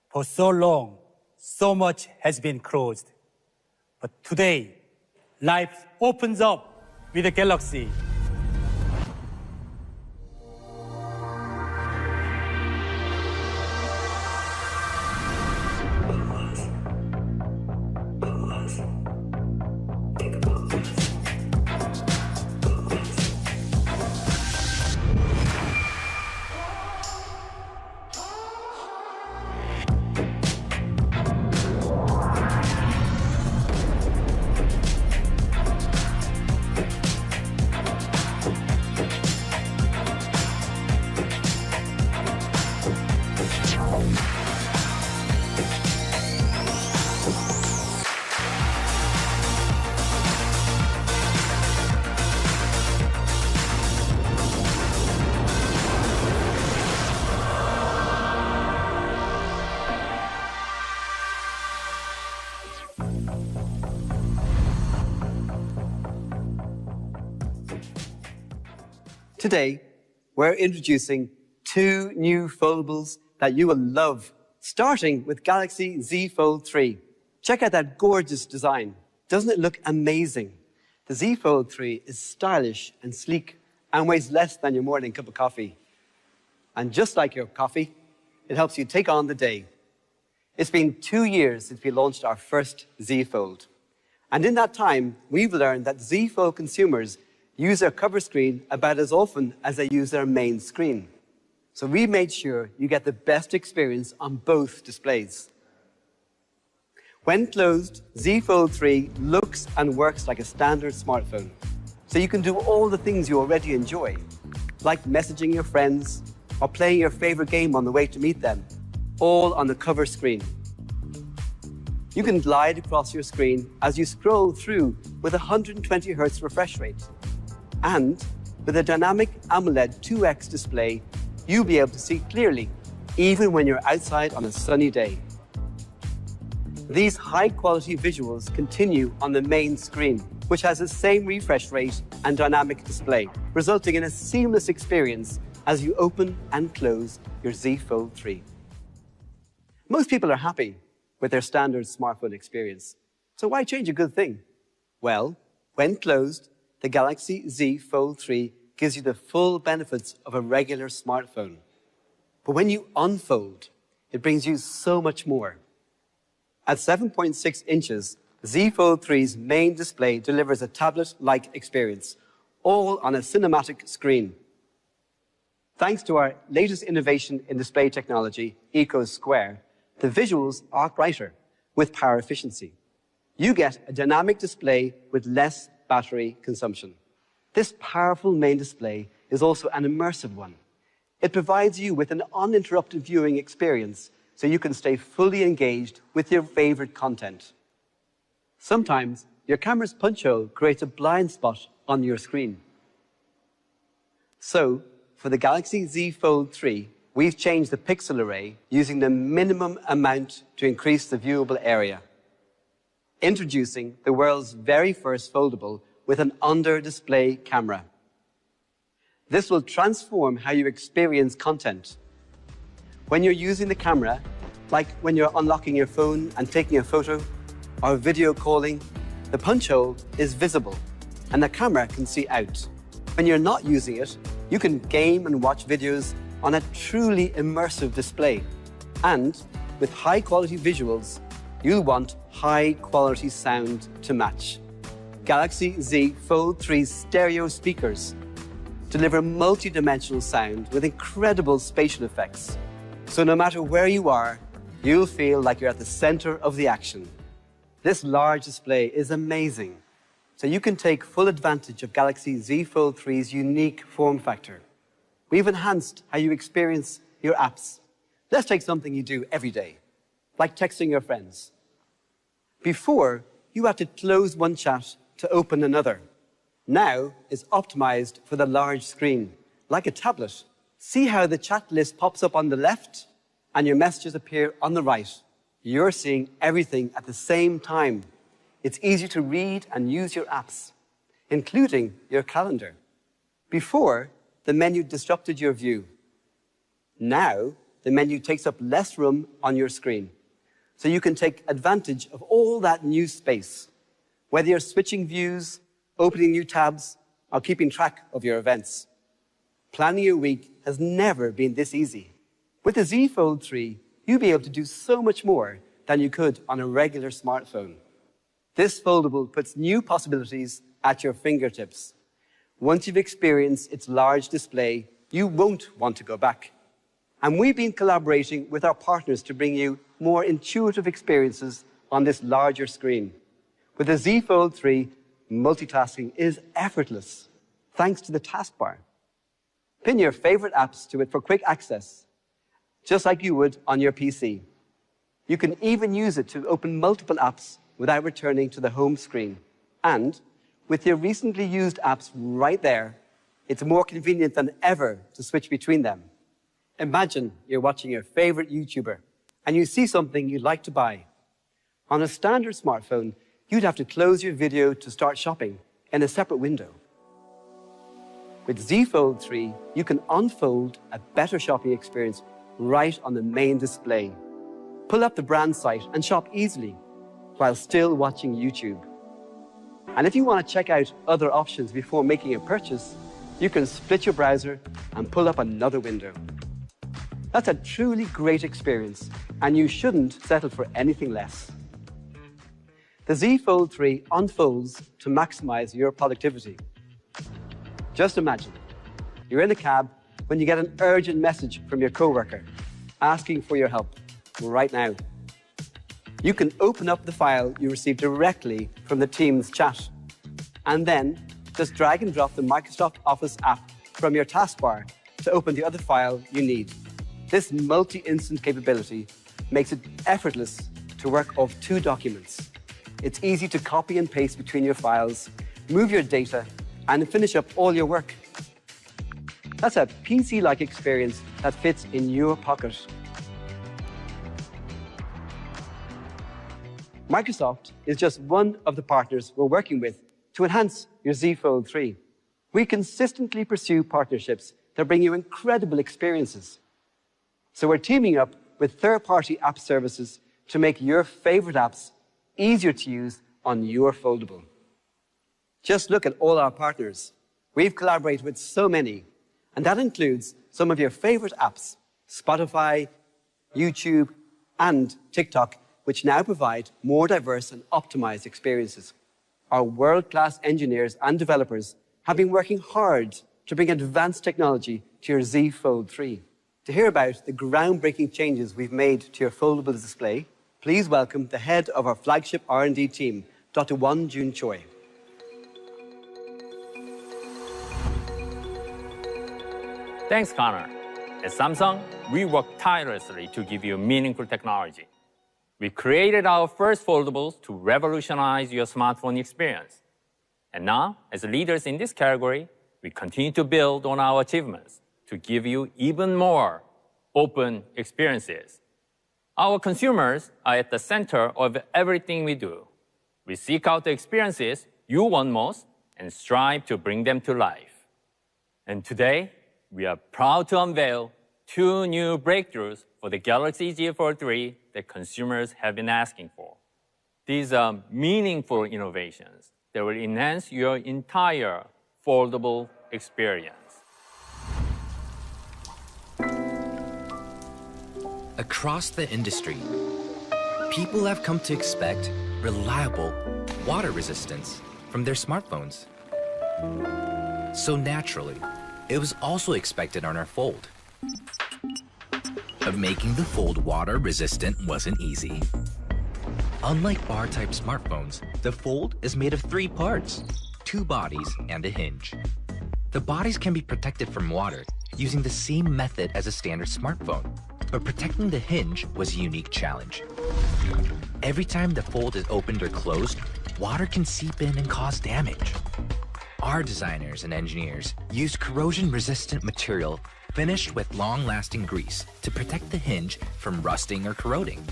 For so long, so much has been closed. But today, life opens up with the Galaxy. Today, we're introducing two new foldables that you will love, starting with Galaxy Z Fold 3. Check out that gorgeous design. Doesn't it look amazing? The Z Fold 3 is stylish and sleek and weighs less than your morning cup of coffee. And just like your coffee, it helps you take on the day. It's been 2 years since we launched our first Z Fold. And in that time, we've learned that Z Fold consumers use their cover screen about as often as they use their main screen. So we made sure you get the best experience on both displays. When closed, Z Fold 3 looks and works like a standard smartphone. So you can do all the things you already enjoy, like messaging your friends or playing your favorite game on the way to meet them, all on the cover screen. You can glide across your screen as you scroll through with a 120 Hz refresh rate. And with a dynamic AMOLED 2X display, you'll be able to see clearly, even when you're outside on a sunny day. These high-quality visuals continue on the main screen, which has the same refresh rate and dynamic display, resulting in a seamless experience as you open and close your Z Fold 3. Most people are happy with their standard smartphone experience. So why change a good thing? Well, when closed, the Galaxy Z Fold 3 gives you the full benefits of a regular smartphone. But when you unfold, it brings you so much more. At 7.6 inches, Z Fold 3's main display delivers a tablet-like experience, all on a cinematic screen. Thanks to our latest innovation in display technology, EcoSquare, the visuals are brighter with power efficiency. You get a dynamic display with less battery consumption. This powerful main display is also an immersive one. It provides you with an uninterrupted viewing experience so you can stay fully engaged with your favorite content. Sometimes your camera's punch hole creates a blind spot on your screen. So, for the Galaxy Z Fold 3, we've changed the pixel array using the minimum amount to increase the viewable area. Introducing the world's very first foldable with an under-display camera. This will transform how you experience content. When you're using the camera, like when you're unlocking your phone and taking a photo, or video calling, the punch hole is visible and the camera can see out. When you're not using it, you can game and watch videos on a truly immersive display. And with high-quality visuals, you'll want high-quality sound to match. Galaxy Z Fold 3 stereo speakers deliver multi-dimensional sound with incredible spatial effects. So no matter where you are, you'll feel like you're at the center of the action. This large display is amazing, so you can take full advantage of Galaxy Z Fold 3's unique form factor. We've enhanced how you experience your apps. Let's take something you do every day, like texting your friends. Before, you had to close one chat to open another. Now, it's optimized for the large screen, like a tablet. See how the chat list pops up on the left and your messages appear on the right. You're seeing everything at the same time. It's easy to read and use your apps, including your calendar. Before, the menu disrupted your view. Now, the menu takes up less room on your screen, so you can take advantage of all that new space, whether you're switching views, opening new tabs, or keeping track of your events. Planning your week has never been this easy. With the Z Fold 3, you'll be able to do so much more than you could on a regular smartphone. This foldable puts new possibilities at your fingertips. Once you've experienced its large display, you won't want to go back. And we've been collaborating with our partners to bring you more intuitive experiences on this larger screen. With the Z Fold 3, multitasking is effortless, thanks to the taskbar. Pin your favorite apps to it for quick access, just like you would on your PC. You can even use it to open multiple apps without returning to the home screen. And with your recently used apps right there, it's more convenient than ever to switch between them. Imagine you're watching your favorite YouTuber and you see something you'd like to buy. On a standard smartphone, you'd have to close your video to start shopping in a separate window. With Z Fold 3, you can unfold a better shopping experience right on the main display. Pull up the brand site and shop easily while still watching YouTube. And if you want to check out other options before making a purchase, you can split your browser and pull up another window. That's a truly great experience, and you shouldn't settle for anything less. The Z Fold 3 unfolds to maximize your productivity. Just imagine, you're in a cab when you get an urgent message from your coworker asking for your help right now. You can open up the file you received directly from the Teams chat, and then just drag and drop the Microsoft Office app from your taskbar to open the other file you need. This multi-instant capability makes it effortless to work off 2 documents. It's easy to copy and paste between your files, move your data, and finish up all your work. That's a PC-like experience that fits in your pocket. Microsoft is just one of the partners we're working with to enhance your Z Fold 3. We consistently pursue partnerships that bring you incredible experiences. So we're teaming up with third-party app services to make your favorite apps easier to use on your foldable. Just look at all our partners. We've collaborated with so many, and that includes some of your favorite apps, Spotify, YouTube, and TikTok, which now provide more diverse and optimized experiences. Our world-class engineers and developers have been working hard to bring advanced technology to your Z Fold 3. To hear about the groundbreaking changes we've made to your foldable display, please welcome the head of our flagship R&D team, Dr. Won Jun Choi. Thanks, Connor. At Samsung, we work tirelessly to give you meaningful technology. We created our first foldables to revolutionize your smartphone experience. And now, as leaders in this category, we continue to build on our achievements to give you even more open experiences. Our consumers are at the center of everything we do. We seek out the experiences you want most and strive to bring them to life. And today, we are proud to unveil 2 new breakthroughs for the Galaxy Z Fold 3 that consumers have been asking for. These are meaningful innovations that will enhance your entire foldable experience. Across the industry, people have come to expect reliable water resistance from their smartphones. So naturally, it was also expected on our Fold. But making the Fold water resistant wasn't easy. Unlike bar-type smartphones, the Fold is made of 3 parts, 2 bodies and a hinge. The bodies can be protected from water using the same method as a standard smartphone, but protecting the hinge was a unique challenge. Every time the Fold is opened or closed, water can seep in and cause damage. Our designers and engineers used corrosion-resistant material finished with long-lasting grease to protect the hinge from rusting or corroding.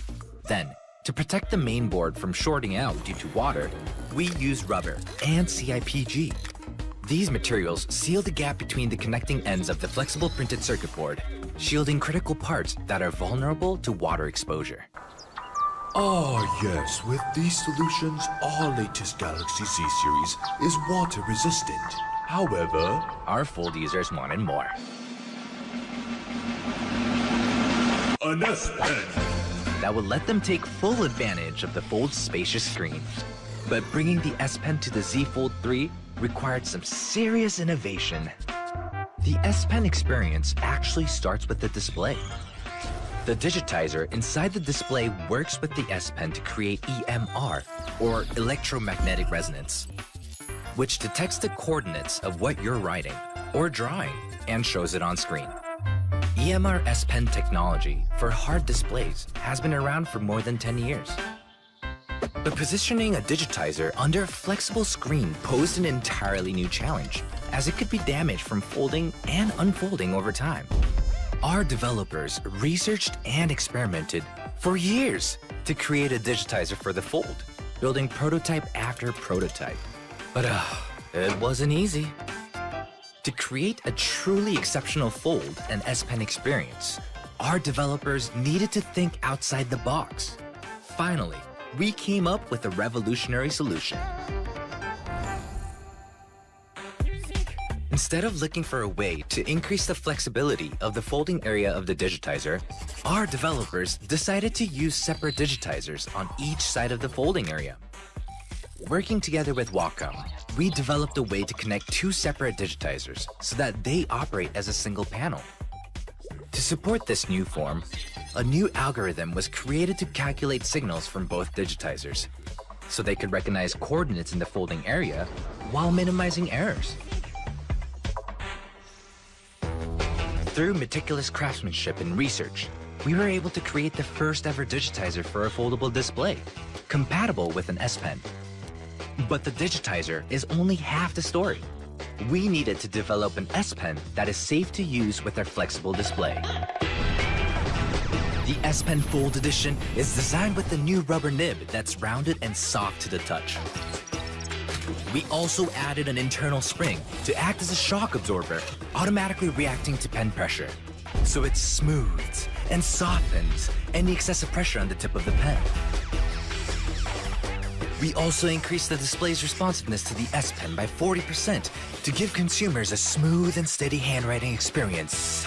Then, to protect the main board from shorting out due to water, we used rubber and CIPG. These materials seal the gap between the connecting ends of the flexible printed circuit board, shielding critical parts that are vulnerable to water exposure. Ah, yes, with these solutions, our latest Galaxy Z series is water resistant. However, our Fold users wanted more. An S Pen that would let them take full advantage of the Fold's spacious screen. But bringing the S Pen to the Z Fold 3 required some serious innovation. The S Pen experience actually starts with the display. The digitizer inside the display works with the S Pen to create EMR, or electromagnetic resonance, which detects the coordinates of what you're writing or drawing and shows it on screen. EMR S Pen technology for hard displays has been around for more than 10 years. But positioning a digitizer under a flexible screen posed an entirely new challenge, as it could be damaged from folding and unfolding over time. Our developers researched and experimented for years to create a digitizer for the Fold, building prototype after prototype. But it wasn't easy. To create a truly exceptional Fold and S Pen experience, our developers needed to think outside the box. Finally, we came up with a revolutionary solution. Instead of looking for a way to increase the flexibility of the folding area of the digitizer, our developers decided to use separate digitizers on each side of the folding area. Working together with Wacom, we developed a way to connect 2 separate digitizers so that they operate as a single panel. To support this new form, a new algorithm was created to calculate signals from both digitizers, so they could recognize coordinates in the folding area while minimizing errors. Through meticulous craftsmanship and research, we were able to create the first ever digitizer for a foldable display, compatible with an S Pen. But the digitizer is only half the story. We needed to develop an S Pen that is safe to use with our flexible display. The S Pen Fold Edition is designed with a new rubber nib that's rounded and soft to the touch. We also added an internal spring to act as a shock absorber, automatically reacting to pen pressure. So it smooths and softens any excessive pressure on the tip of the pen. We also increased the display's responsiveness to the S Pen by 40% to give consumers a smooth and steady handwriting experience.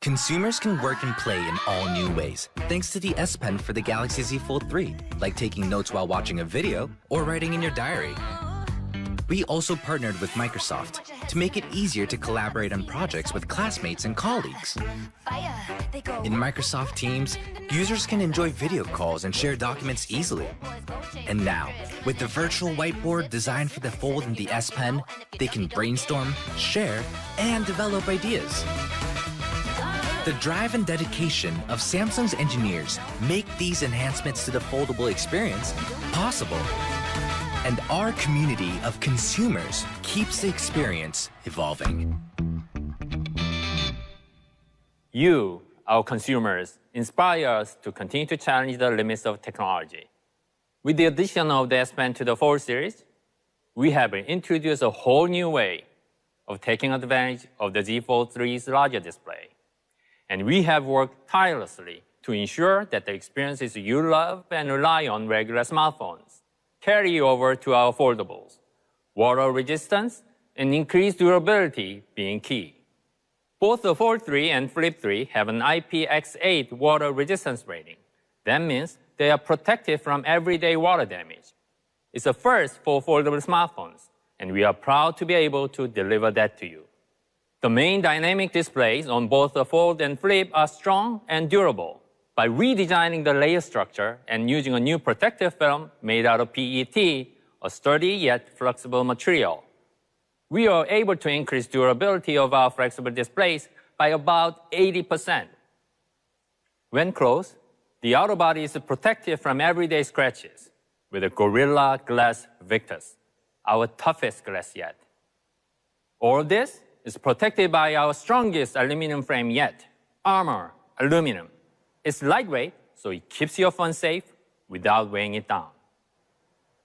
Consumers can work and play in all new ways, thanks to the S Pen for the Galaxy Z Fold 3, like taking notes while watching a video or writing in your diary. We also partnered with Microsoft to make it easier to collaborate on projects with classmates and colleagues. In Microsoft Teams, users can enjoy video calls and share documents easily. And now, with the virtual whiteboard designed for the Fold and the S Pen, they can brainstorm, share, and develop ideas. The drive and dedication of Samsung's engineers make these enhancements to the foldable experience possible. And our community of consumers keeps the experience evolving. You, our consumers, inspire us to continue to challenge the limits of technology. With the addition of the S Pen to the Fold series, we have introduced a whole new way of taking advantage of the Z Fold 3's larger display. And we have worked tirelessly to ensure that the experiences you love and rely on regular smartphones carry over to our foldables, water resistance and increased durability being key. Both the Fold 3 and Flip 3 have an IPX8 water resistance rating. That means they are protected from everyday water damage. It's a first for foldable smartphones, and we are proud to be able to deliver that to you. The main dynamic displays on both the Fold and Flip are strong and durable. By redesigning the layer structure and using a new protective film made out of PET, a sturdy yet flexible material, we are able to increase durability of our flexible displays by about 80%. When closed, the outer body is protected from everyday scratches with a Gorilla Glass Victus, our toughest glass yet. All of this is protected by our strongest aluminum frame yet, Armor Aluminum. It's lightweight, so it keeps your phone safe without weighing it down.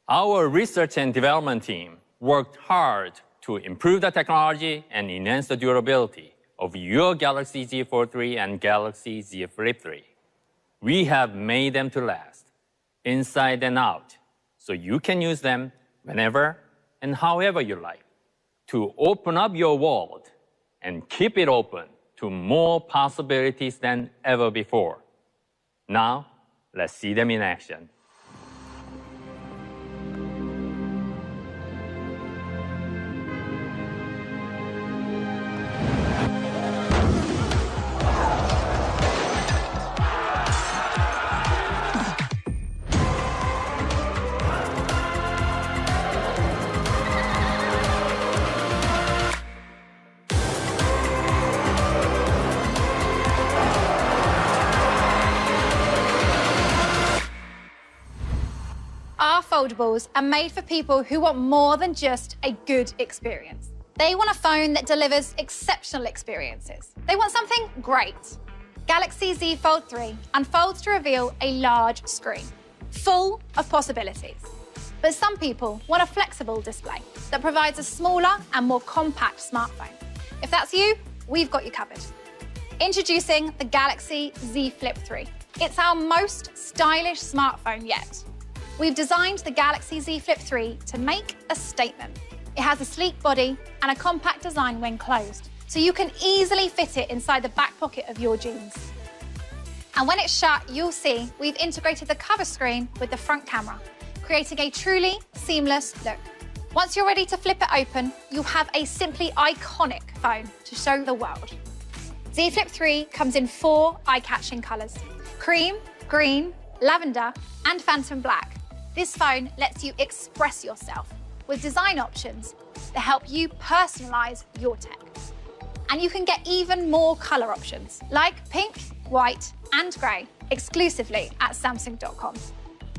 Our research and development team worked hard to improve the technology and enhance the durability of your Galaxy Z Fold 3 and Galaxy Z Flip 3. We have made them to last, inside and out, so you can use them whenever and however you like, to open up your world and keep it open to more possibilities than ever before. Now, let's see them in action. Foldables are made for people who want more than just a good experience. They want a phone that delivers exceptional experiences. They want something great. Galaxy Z Fold 3 unfolds to reveal a large screen, full of possibilities. But some people want a flexible display that provides a smaller and more compact smartphone. If that's you, we've got you covered. Introducing the Galaxy Z Flip 3. It's our most stylish smartphone yet. We've designed the Galaxy Z Flip 3 to make a statement. It has a sleek body and a compact design when closed, so you can easily fit it inside the back pocket of your jeans. And when it's shut, you'll see we've integrated the cover screen with the front camera, creating a truly seamless look. Once you're ready to flip it open, you'll have a simply iconic phone to show the world. Z Flip 3 comes in 4 eye-catching colours: cream, green, lavender, and phantom black. This phone lets you express yourself with design options that help you personalize your tech. And you can get even more color options like pink, white, and gray exclusively at Samsung.com.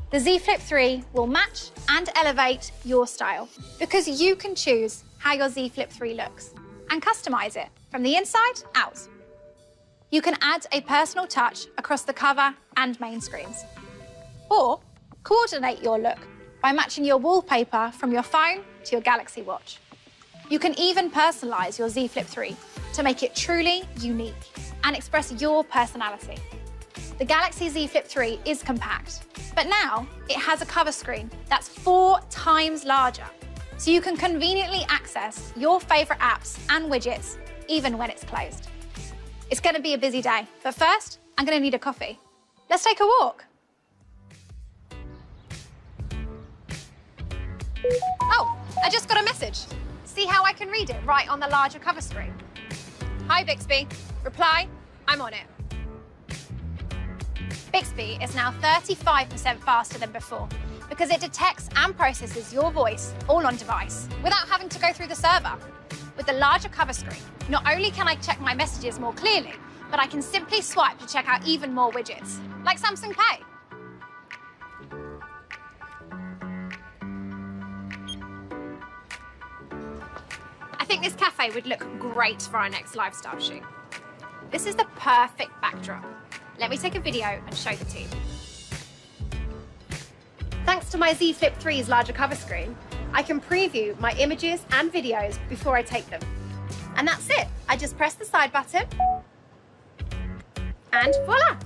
The Z Flip 3 will match and elevate your style because you can choose how your Z Flip 3 looks and customize it from the inside out. You can add a personal touch across the cover and main screens, or coordinate your look by matching your wallpaper from your phone to your Galaxy Watch. You can even personalize your Z Flip 3 to make it truly unique and express your personality. The Galaxy Z Flip 3 is compact, but now it has a cover screen that's 4 times larger, so you can conveniently access your favorite apps and widgets even when it's closed. It's going to be a busy day, but first, I'm going to need a coffee. Let's take a walk. Oh, I just got a message. See how I can read it right on the larger cover screen? Hi, Bixby. Reply, I'm on it. Bixby is now 35% faster than before because it detects and processes your voice all on device without having to go through the server. With the larger cover screen, not only can I check my messages more clearly, but I can simply swipe to check out even more widgets, like Samsung Pay. I think this cafe would look great for our next lifestyle shoot. This is the perfect backdrop. Let me take a video and show the team. Thanks to my Z Flip 3's larger cover screen, I can preview my images and videos before I take them, And that's it. I just press the side button and voila.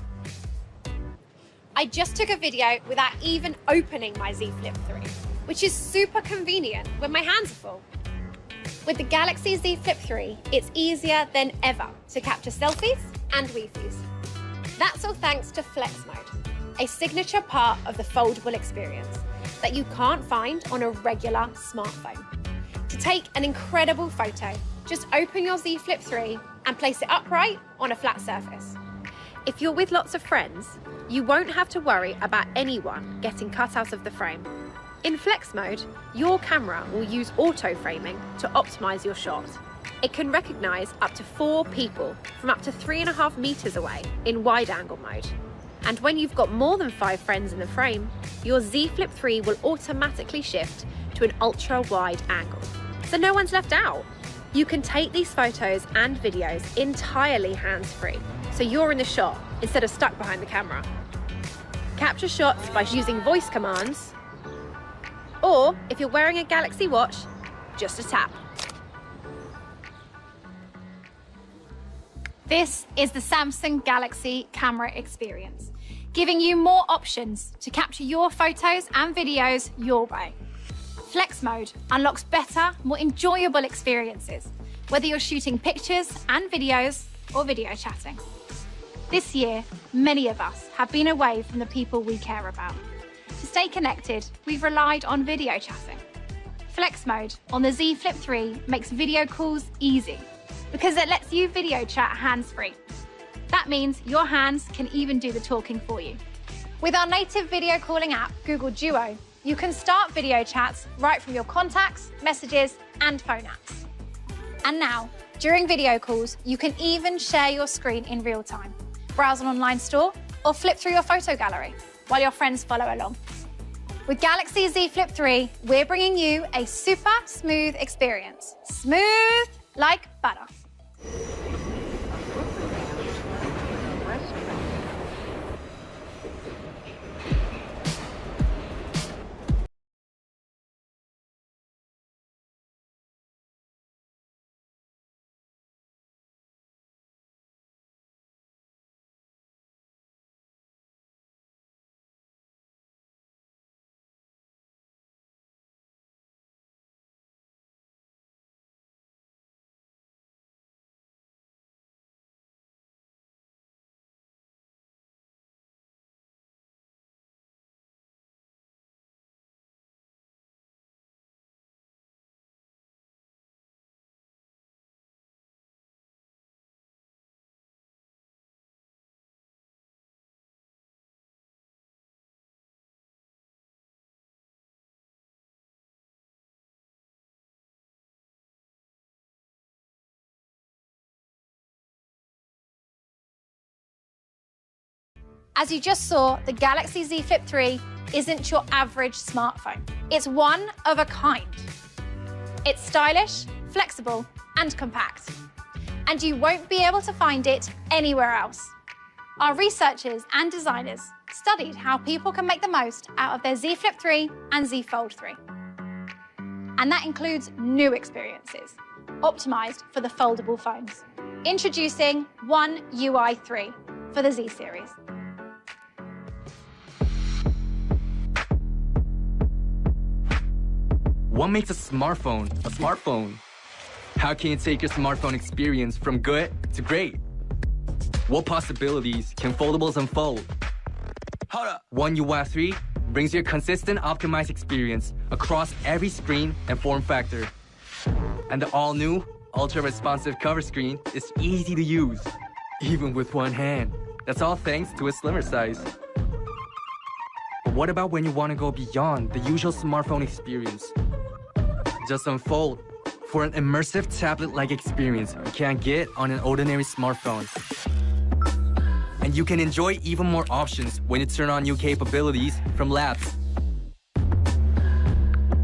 I just took a video without even opening my Z Flip 3, which is super convenient when my hands are full. With the Galaxy Z Flip 3, it's easier than ever to capture selfies and Wi-Fi's. That's all thanks to Flex Mode, a signature part of the foldable experience that you can't find on a regular smartphone. To take an incredible photo, just open your Z Flip 3 and place it upright on a flat surface. If you're with lots of friends, you won't have to worry about anyone getting cut out of the frame. In Flex Mode, your camera will use auto framing to optimize your shot. It can recognize up to 4 people from up to 3.5 meters away in wide angle mode. And when you've got more than 5 friends in the frame, your Z Flip 3 will automatically shift to an ultra wide angle. So no one's left out. You can take these photos and videos entirely hands-free, so you're in the shot instead of stuck behind the camera. Capture shots by using voice commands, or if you're wearing a Galaxy Watch, just a tap. This is the Samsung Galaxy camera experience, giving you more options to capture your photos and videos your way. Flex Mode unlocks better, more enjoyable experiences, whether you're shooting pictures and videos or video chatting. This year, many of us have been away from the people we care about. To stay connected, we've relied on video chatting. Flex Mode on the Z Flip 3 makes video calls easy because it lets you video chat hands-free. That means your hands can even do the talking for you. With our native video calling app, Google Duo, you can start video chats right from your contacts, messages, and phone apps. And now, during video calls, you can even share your screen in real time, browse an online store, or flip through your photo gallery while your friends follow along. With Galaxy Z Flip 3, we're bringing you a super smooth experience. Smooth like butter. As you just saw, the Galaxy Z Flip 3 isn't your average smartphone. It's one of a kind. It's stylish, flexible, and compact. And you won't be able to find it anywhere else. Our researchers and designers studied how people can make the most out of their Z Flip 3 and Z Fold 3. And that includes new experiences, optimized for the foldable phones. Introducing One UI 3 for the Z series. What makes a smartphone a smartphone? How can you take your smartphone experience from good to great? What possibilities can foldables unfold? Hold up. One UI 3 brings you a consistent optimized experience across every screen and form factor. And the all-new, ultra-responsive cover screen is easy to use, even with one hand. That's all thanks to its slimmer size. But what about when you want to go beyond the usual smartphone experience? Just unfold for an immersive tablet-like experience you can't get on an ordinary smartphone. And you can enjoy even more options when you turn on new capabilities from Labs.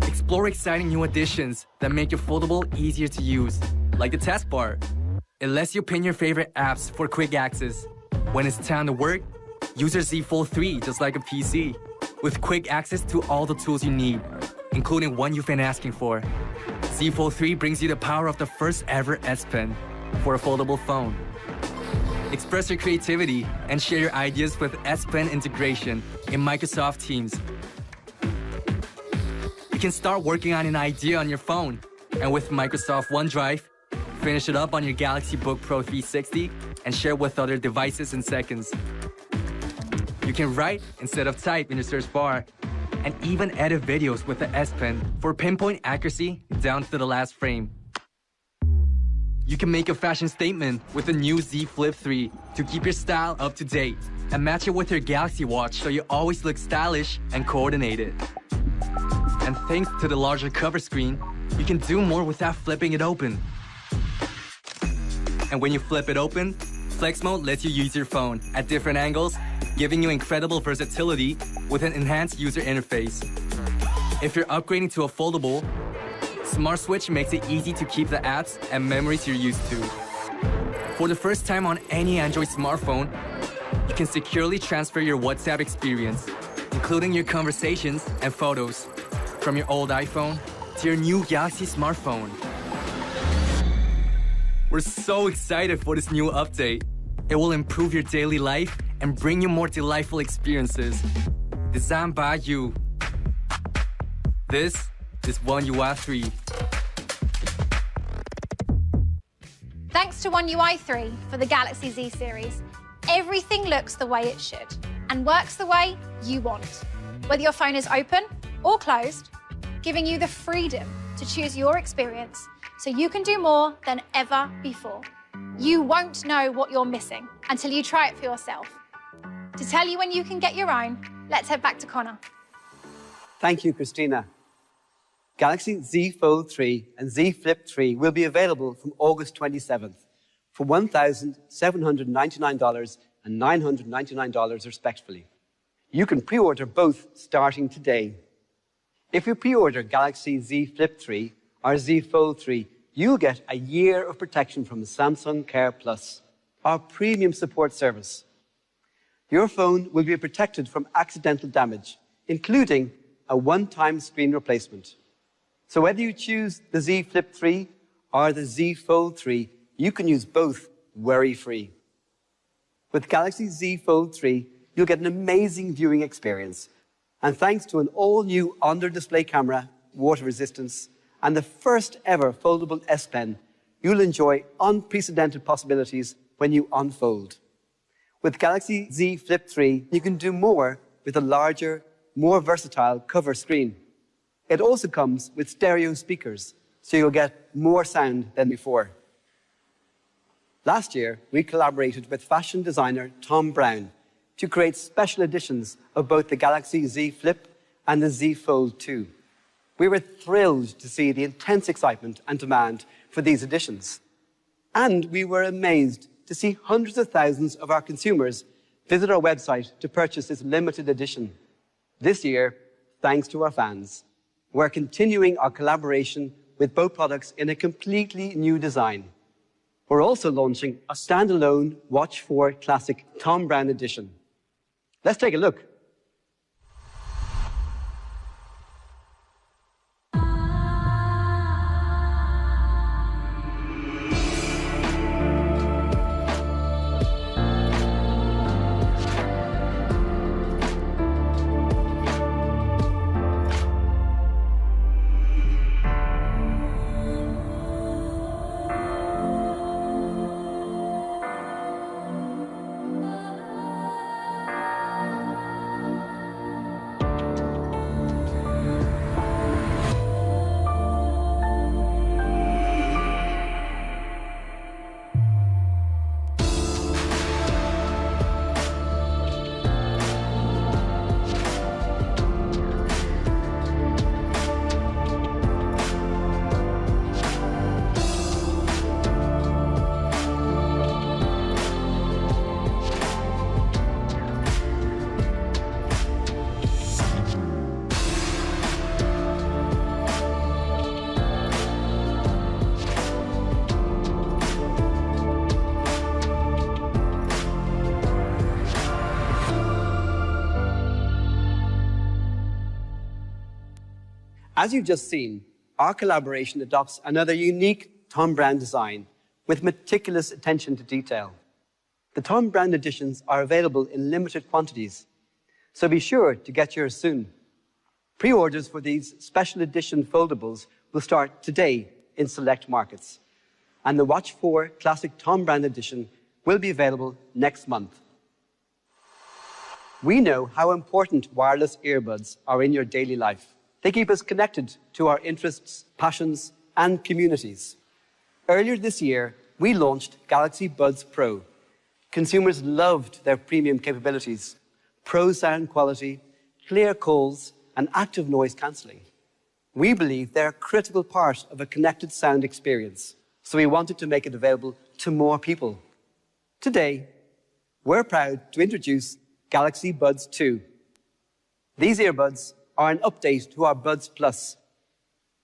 Explore exciting new additions that make your foldable easier to use, like the taskbar. It lets you pin your favorite apps for quick access. When it's time to work, use your Z Fold 3 just like a PC, with quick access to all the tools you need, including one you've been asking for. Z Fold 3 brings you the power of the first ever S Pen for a foldable phone. Express your creativity and share your ideas with S Pen integration in Microsoft Teams. You can start working on an idea on your phone, and with Microsoft OneDrive, finish it up on your Galaxy Book Pro 360 and share with other devices in seconds. You can write instead of type in your search bar, and even edit videos with the S Pen for pinpoint accuracy down to the last frame. You can make a fashion statement with the new Z Flip 3 to keep your style up to date and match it with your Galaxy Watch so you always look stylish and coordinated. And thanks to the larger cover screen, you can do more without flipping it open. And when you flip it open, Flex Mode lets you use your phone at different angles, giving you incredible versatility with an enhanced user interface. If you're upgrading to a foldable, Smart Switch makes it easy to keep the apps and memories you're used to. For the first time on any Android smartphone, you can securely transfer your WhatsApp experience, including your conversations and photos, from your old iPhone to your new Galaxy smartphone. We're so excited for this new update. It will improve your daily life and bring you more delightful experiences. Designed by you. This is One UI 3. Thanks to One UI 3 for the Galaxy Z series, everything looks the way it should and works the way you want. Whether your phone is open or closed, giving you the freedom to choose your experience so you can do more than ever before. You won't know what you're missing until you try it for yourself. To tell you when you can get your own, let's head back to Connor. Thank you, Christina. Galaxy Z Fold 3 and Z Flip 3 will be available from August 27th for $1,799 and $999 respectively. You can pre-order both starting today. If you pre-order Galaxy Z Flip 3 or Z Fold 3, you'll get a year of protection from Samsung Care Plus, our premium support service. Your phone will be protected from accidental damage, including a one-time screen replacement. So whether you choose the Z Flip 3 or the Z Fold 3, you can use both worry-free. With Galaxy Z Fold 3, you'll get an amazing viewing experience. And thanks to an all-new under-display camera, water resistance, and the first ever foldable S Pen, you'll enjoy unprecedented possibilities when you unfold. With Galaxy Z Flip 3, you can do more with a larger, more versatile cover screen. It also comes with stereo speakers, so you'll get more sound than before. Last year, we collaborated with fashion designer Thom Browne to create special editions of both the Galaxy Z Flip and the Z Fold 2. We were thrilled to see the intense excitement and demand for these editions. And we were amazed to see hundreds of thousands of our consumers visit our website to purchase this limited edition. This year, thanks to our fans, we're continuing our collaboration with both products in a completely new design. We're also launching a standalone Watch 4 Classic Thom Browne edition. Let's take a look. As you've just seen, our collaboration adopts another unique Thom Browne design with meticulous attention to detail. The Thom Browne editions are available in limited quantities, so be sure to get yours soon. Pre-orders for these special edition foldables will start today in select markets, and the Watch 4 Classic Thom Browne edition will be available next month. We know how important wireless earbuds are in your daily life. They keep us connected to our interests, passions, and communities. Earlier this year, we launched Galaxy Buds Pro. Consumers loved their premium capabilities, pro sound quality, clear calls, and active noise cancelling. We believe they're a critical part of a connected sound experience, so we wanted to make it available to more people. Today, we're proud to introduce Galaxy Buds 2. These earbuds are an update to our Buds Plus,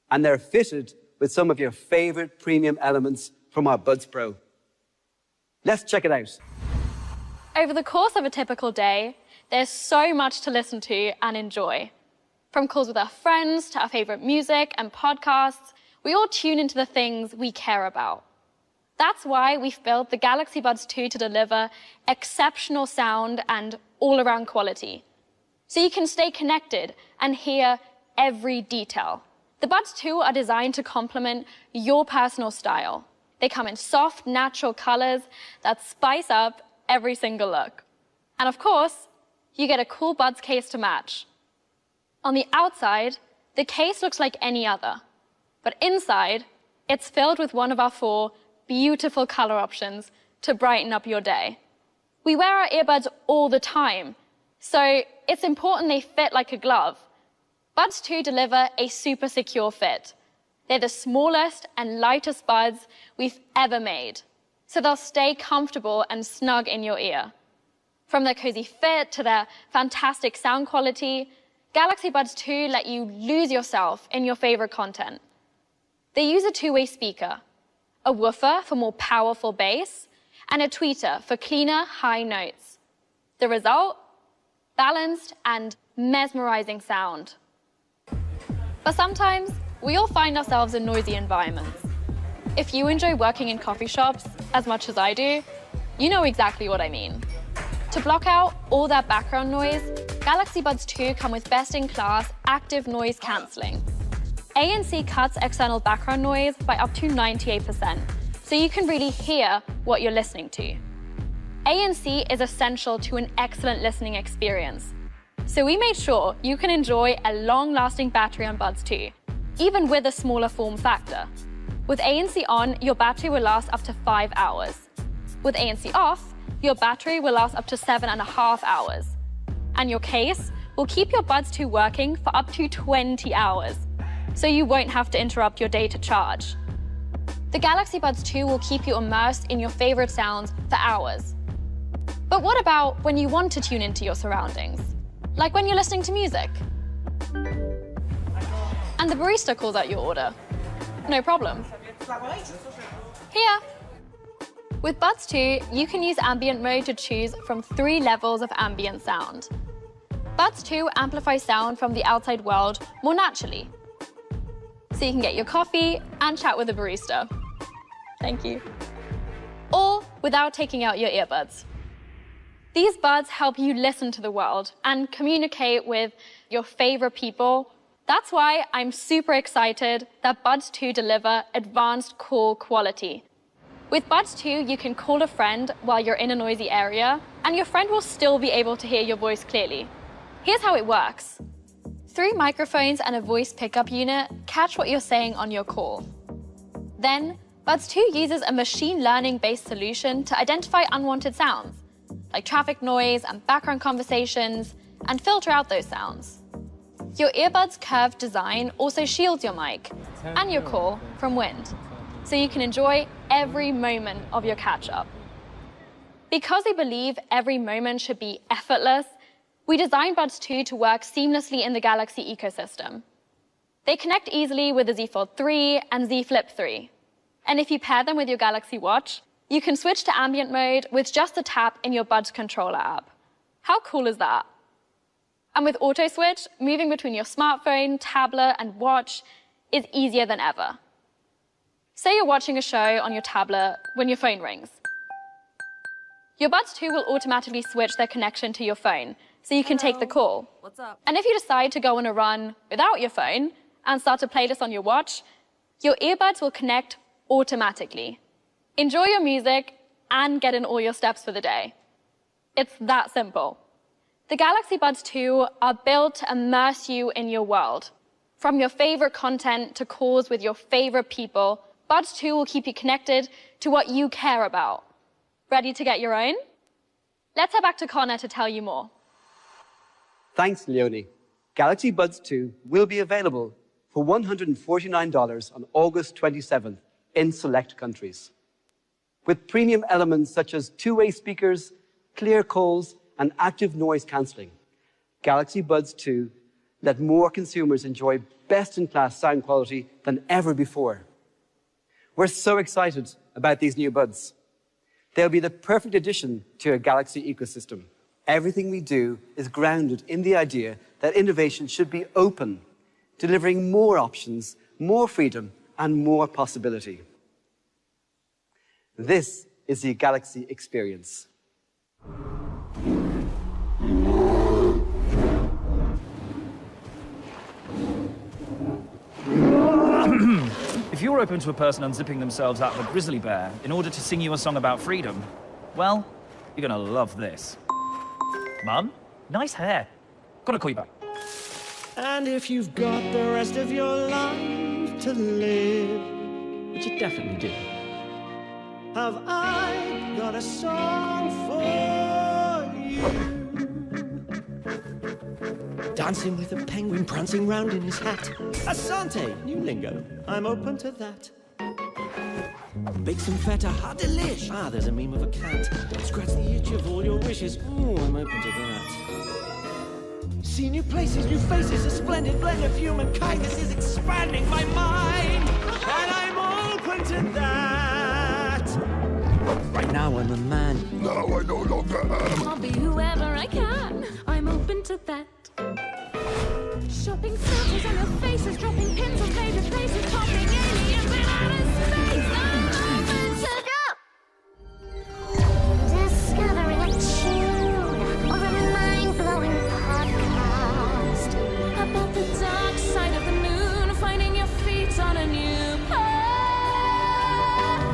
and they're fitted with some of your favorite premium elements from our Buds Pro. Let's check it out. Over the course of a typical day, there's so much to listen to and enjoy. From calls with our friends to our favorite music and podcasts, we all tune into the things we care about. That's why we've built the Galaxy Buds 2 to deliver exceptional sound and all-around quality, so you can stay connected and hear every detail. The Buds 2 are designed to complement your personal style. They come in soft, natural colors that spice up every single look. And of course, you get a cool Buds case to match. On the outside, the case looks like any other, but inside, it's filled with one of our 4 beautiful color options to brighten up your day. We wear our earbuds all the time, so it's important they fit like a glove. Buds 2 deliver a super secure fit. They're the smallest and lightest buds we've ever made, so they'll stay comfortable and snug in your ear. From their cozy fit to their fantastic sound quality, Galaxy Buds 2 let you lose yourself in your favorite content. They use a 2-way speaker, a woofer for more powerful bass, and a tweeter for cleaner, high notes. The result? Balanced and mesmerizing sound. But sometimes, we all find ourselves in noisy environments. If you enjoy working in coffee shops as much as I do, you know exactly what I mean. To block out all that background noise, Galaxy Buds 2 come with best-in-class active noise cancelling. ANC cuts external background noise by up to 98%, so you can really hear what you're listening to. ANC is essential to an excellent listening experience, so we made sure you can enjoy a long-lasting battery on Buds 2, even with a smaller form factor. With ANC on, your battery will last up to 5 hours. With ANC off, your battery will last up to 7.5 hours. And your case will keep your Buds 2 working for up to 20 hours, so you won't have to interrupt your day to charge. The Galaxy Buds 2 will keep you immersed in your favorite sounds for hours. But what about when you want to tune into your surroundings? Like when you're listening to music? And the barista calls out your order. No problem. Here. With Buds 2, you can use ambient mode to choose from 3 levels of ambient sound. Buds 2 amplifies sound from the outside world more naturally, so you can get your coffee and chat with a barista. Thank you. All without taking out your earbuds. These buds help you listen to the world and communicate with your favorite people. That's why I'm super excited that Buds 2 deliver advanced call quality. With Buds 2, you can call a friend while you're in a noisy area, and your friend will still be able to hear your voice clearly. Here's how it works. 3 microphones and a voice pickup unit catch what you're saying on your call. Then, Buds 2 uses a machine learning-based solution to identify unwanted sounds, like traffic noise and background conversations, and filter out those sounds. Your earbuds' curved design also shields your mic and your call from wind, so you can enjoy every moment of your catch-up. Because we believe every moment should be effortless, we designed Buds 2 to work seamlessly in the Galaxy ecosystem. They connect easily with the Z Fold 3 and Z Flip 3. And if you pair them with your Galaxy Watch, you can switch to ambient mode with just a tap in your Buds controller app. How cool is that? And with Auto Switch, moving between your smartphone, tablet, and watch is easier than ever. Say you're watching a show on your tablet when your phone rings. Your Buds 2 will automatically switch their connection to your phone so you can take the call. What's up? And if you decide to go on a run without your phone and start a playlist on your watch, your earbuds will connect automatically. Enjoy your music and get in all your steps for the day. It's that simple. The Galaxy Buds 2 are built to immerse you in your world. From your favorite content to calls with your favorite people, Buds 2 will keep you connected to what you care about. Ready to get your own? Let's head back to Connor to tell you more. Thanks, Leonie. Galaxy Buds 2 will be available for $149 on August 27th in select countries. With premium elements such as two-way speakers, clear calls, and active noise cancelling, Galaxy Buds 2 let more consumers enjoy best-in-class sound quality than ever before. We're so excited about these new buds. They'll be the perfect addition to a Galaxy ecosystem. Everything we do is grounded in the idea that innovation should be open, delivering more options, more freedom, and more possibility. This is the Galaxy experience. If you're open to a person unzipping themselves out of a grizzly bear in order to sing you a song about freedom, well, you're gonna love this. Mum, nice hair. Gotta call you back. And if you've got the rest of your life to live, which you definitely do, have I got a song for you? Dancing with a penguin, prancing round in his hat. Asante, new lingo, I'm open to that. Bake some feta, how delish. Ah, there's a meme of a cat. Scratch the itch of all your wishes. Ooh, I'm open to that. See new places, new faces, a splendid blend of human kindness is expanding my mind. And I'm open to that. Right now I'm a man. Now I no longer am. I'll be whoever I can. I'm open to that. Shopping filters on your faces, dropping pins on favorite places, popping aliens in outer space. I'm open to that. Discovering a tune or a mind-blowing podcast about the dark side of the moon, finding your feet on a new path.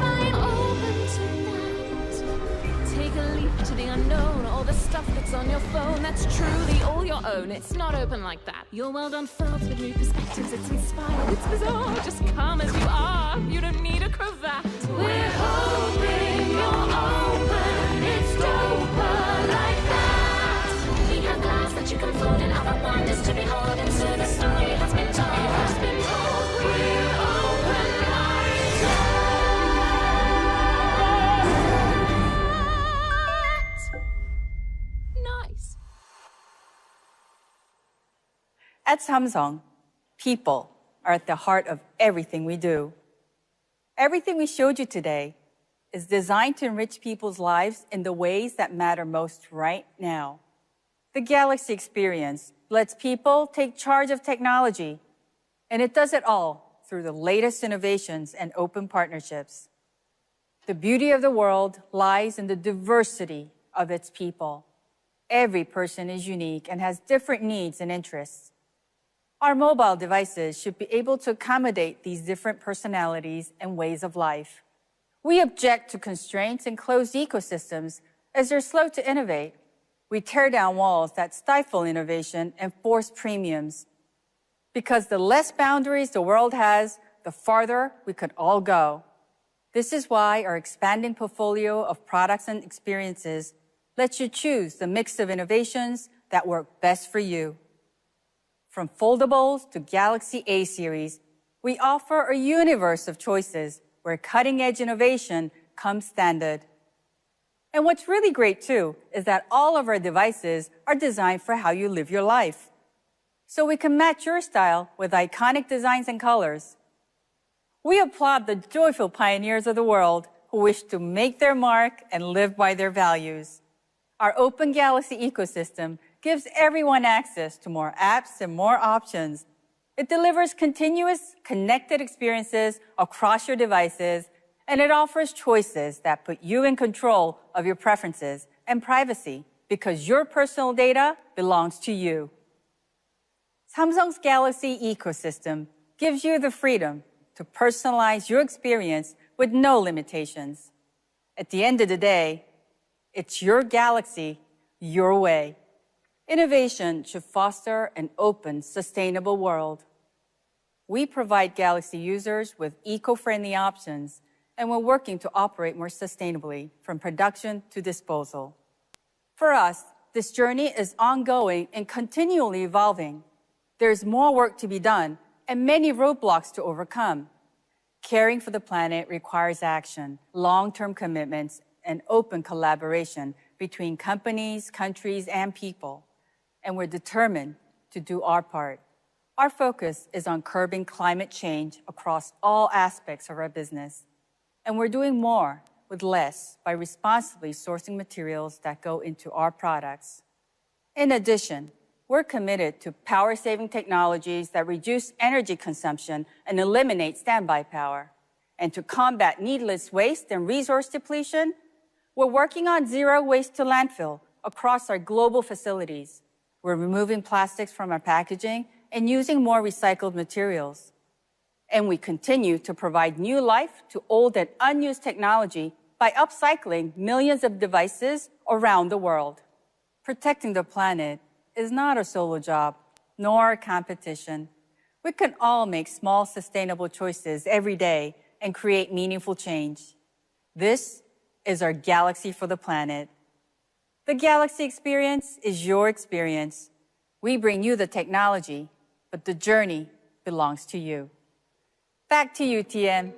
I'm open to that. Take a leap to the unknown, all the stuff that's on your phone that's truly all your own. It's not open like that. Your world unfolds with new perspectives. It's inspired, it's bizarre. Just come as you are. You don't need a cravat. We're hoping you're open. It's doper like that. We have glass that you can fold and other wonders to behold. And so the story has been told. We're open like that. Nice. At Samsung, people are at the heart of everything we do. Everything we showed you today is designed to enrich people's lives in the ways that matter most right now. The Galaxy experience lets people take charge of technology, and it does it all through the latest innovations and open partnerships. The beauty of the world lies in the diversity of its people. Every person is unique and has different needs and interests. Our mobile devices should be able to accommodate these different personalities and ways of life. We object to constraints and closed ecosystems as they're slow to innovate. We tear down walls that stifle innovation and force premiums. Because the less boundaries the world has, the farther we could all go. This is why our expanding portfolio of products and experiences lets you choose the mix of innovations that work best for you. From foldables to Galaxy A series, we offer a universe of choices where cutting-edge innovation comes standard. And what's really great, too, is that all of our devices are designed for how you live your life. So we can match your style with iconic designs and colors. We applaud the joyful pioneers of the world who wish to make their mark and live by their values. Our open Galaxy ecosystem gives everyone access to more apps and more options, It delivers continuous, connected experiences across your devices, and it offers choices that put you in control of your preferences and privacy because your personal data belongs to you. Samsung's Galaxy ecosystem gives you the freedom to personalize your experience with no limitations. At the end of the day, it's your Galaxy, your way. Innovation should foster an open, sustainable world. We provide Galaxy users with eco-friendly options, and we're working to operate more sustainably from production to disposal. For us, this journey is ongoing and continually evolving. There's more work to be done and many roadblocks to overcome. Caring for the planet requires action, long-term commitments, and open collaboration between companies, countries, and people. And we're determined to do our part. Our focus is on curbing climate change across all aspects of our business. And we're doing more with less by responsibly sourcing materials that go into our products. In addition, we're committed to power-saving technologies that reduce energy consumption and eliminate standby power. And to combat needless waste and resource depletion, we're working on zero waste to landfill across our global facilities. We're removing plastics from our packaging and using more recycled materials. And we continue to provide new life to old and unused technology by upcycling millions of devices around the world. Protecting the planet is not a solo job, nor a competition. We can all make small, sustainable choices every day and create meaningful change. This is our Galaxy for the planet. The Galaxy experience is your experience. We bring you the technology, but the journey belongs to you. Back to you, TM.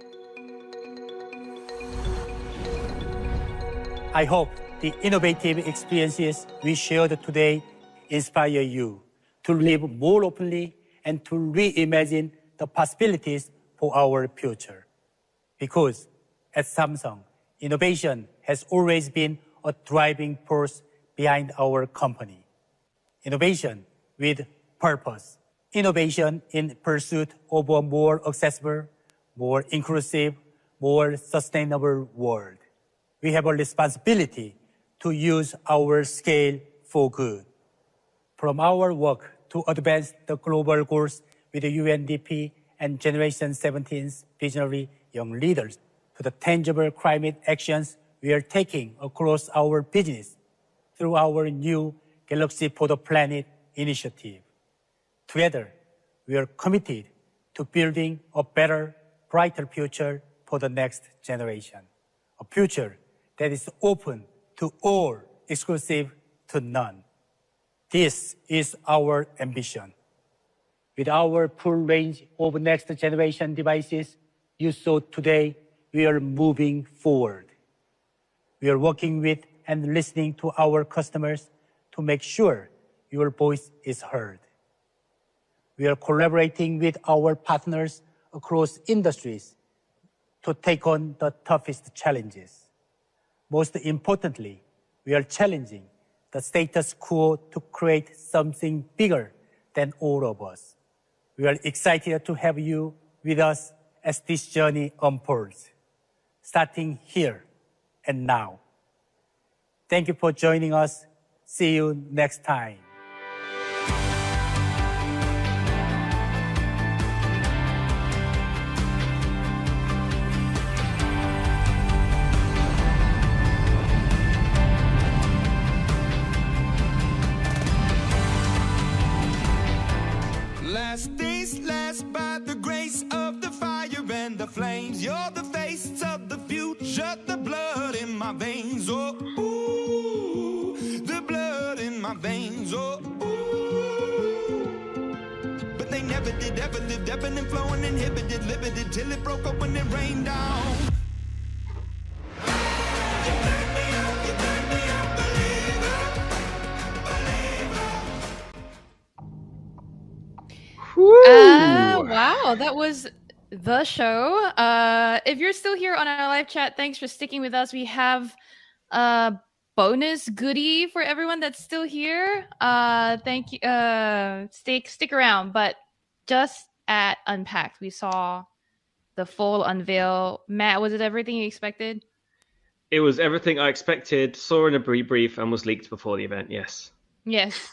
I hope the innovative experiences we shared today inspire you to live more openly and to reimagine the possibilities for our future. Because at Samsung, innovation has always been a driving force behind our company. Innovation with purpose. Innovation in pursuit of a more accessible, more inclusive, more sustainable world. We have a responsibility to use our scale for good. From our work to advance the global goals with the UNDP and Generation 17's visionary young leaders, to the tangible climate actions we are taking across our business through our new Galaxy for the Planet initiative. Together, we are committed to building a better, brighter future for the next generation. A future that is open to all, exclusive to none. This is our ambition. With our full range of next generation devices you saw today, we are moving forward. We are working with and listening to our customers to make sure your voice is heard. We are collaborating with our partners across industries to take on the toughest challenges. Most importantly, we are challenging the status quo to create something bigger than all of us. We are excited to have you with us as this journey unfolds, starting here and now. Thank you for joining us. See you next time. Last days last by the grace of the fire and the flames. You're the face of the future, the blood in my veins. Oh, ooh, the blood in my veins. Oh, ooh. But they never did ever live, ebbing and flowing, inhibited, limited, till it broke up when it rained down. Wow, that was the show. If you're still here on our live chat, thanks for sticking with us. We have a bonus goodie for everyone that's still here. Thank you. Stick around, but just at Unpacked, we saw the full unveil. Matt, was it everything you expected? It was everything I expected, saw in a brief, and was leaked before the event, yes. Yes.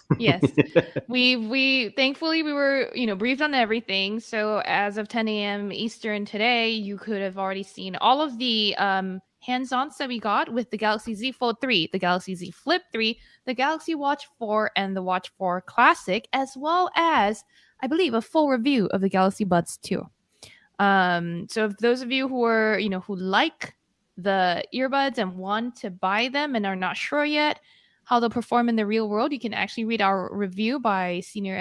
we thankfully we were, briefed on everything. So as of 10 a.m. Eastern today, you could have already seen all of the hands-ons that we got with the Galaxy Z Fold 3, the Galaxy Z Flip 3, the Galaxy Watch 4, and the Watch 4 Classic, as well as, I believe, a full review of the Galaxy Buds 2. So if those of you who are, who like the earbuds and want to buy them and are not sure yet how they'll perform in the real world, you can actually read our review by senior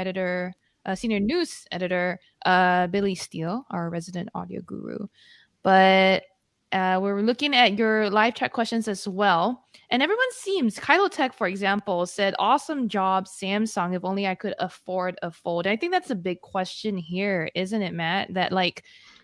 news editor Billy Steele, our resident audio guru. But we're looking at your live chat questions as well. And everyone seems, Kylo Tech, for example, said, awesome job, Samsung, if only I could afford a Fold. I think that's a big question here, isn't it, Matt? That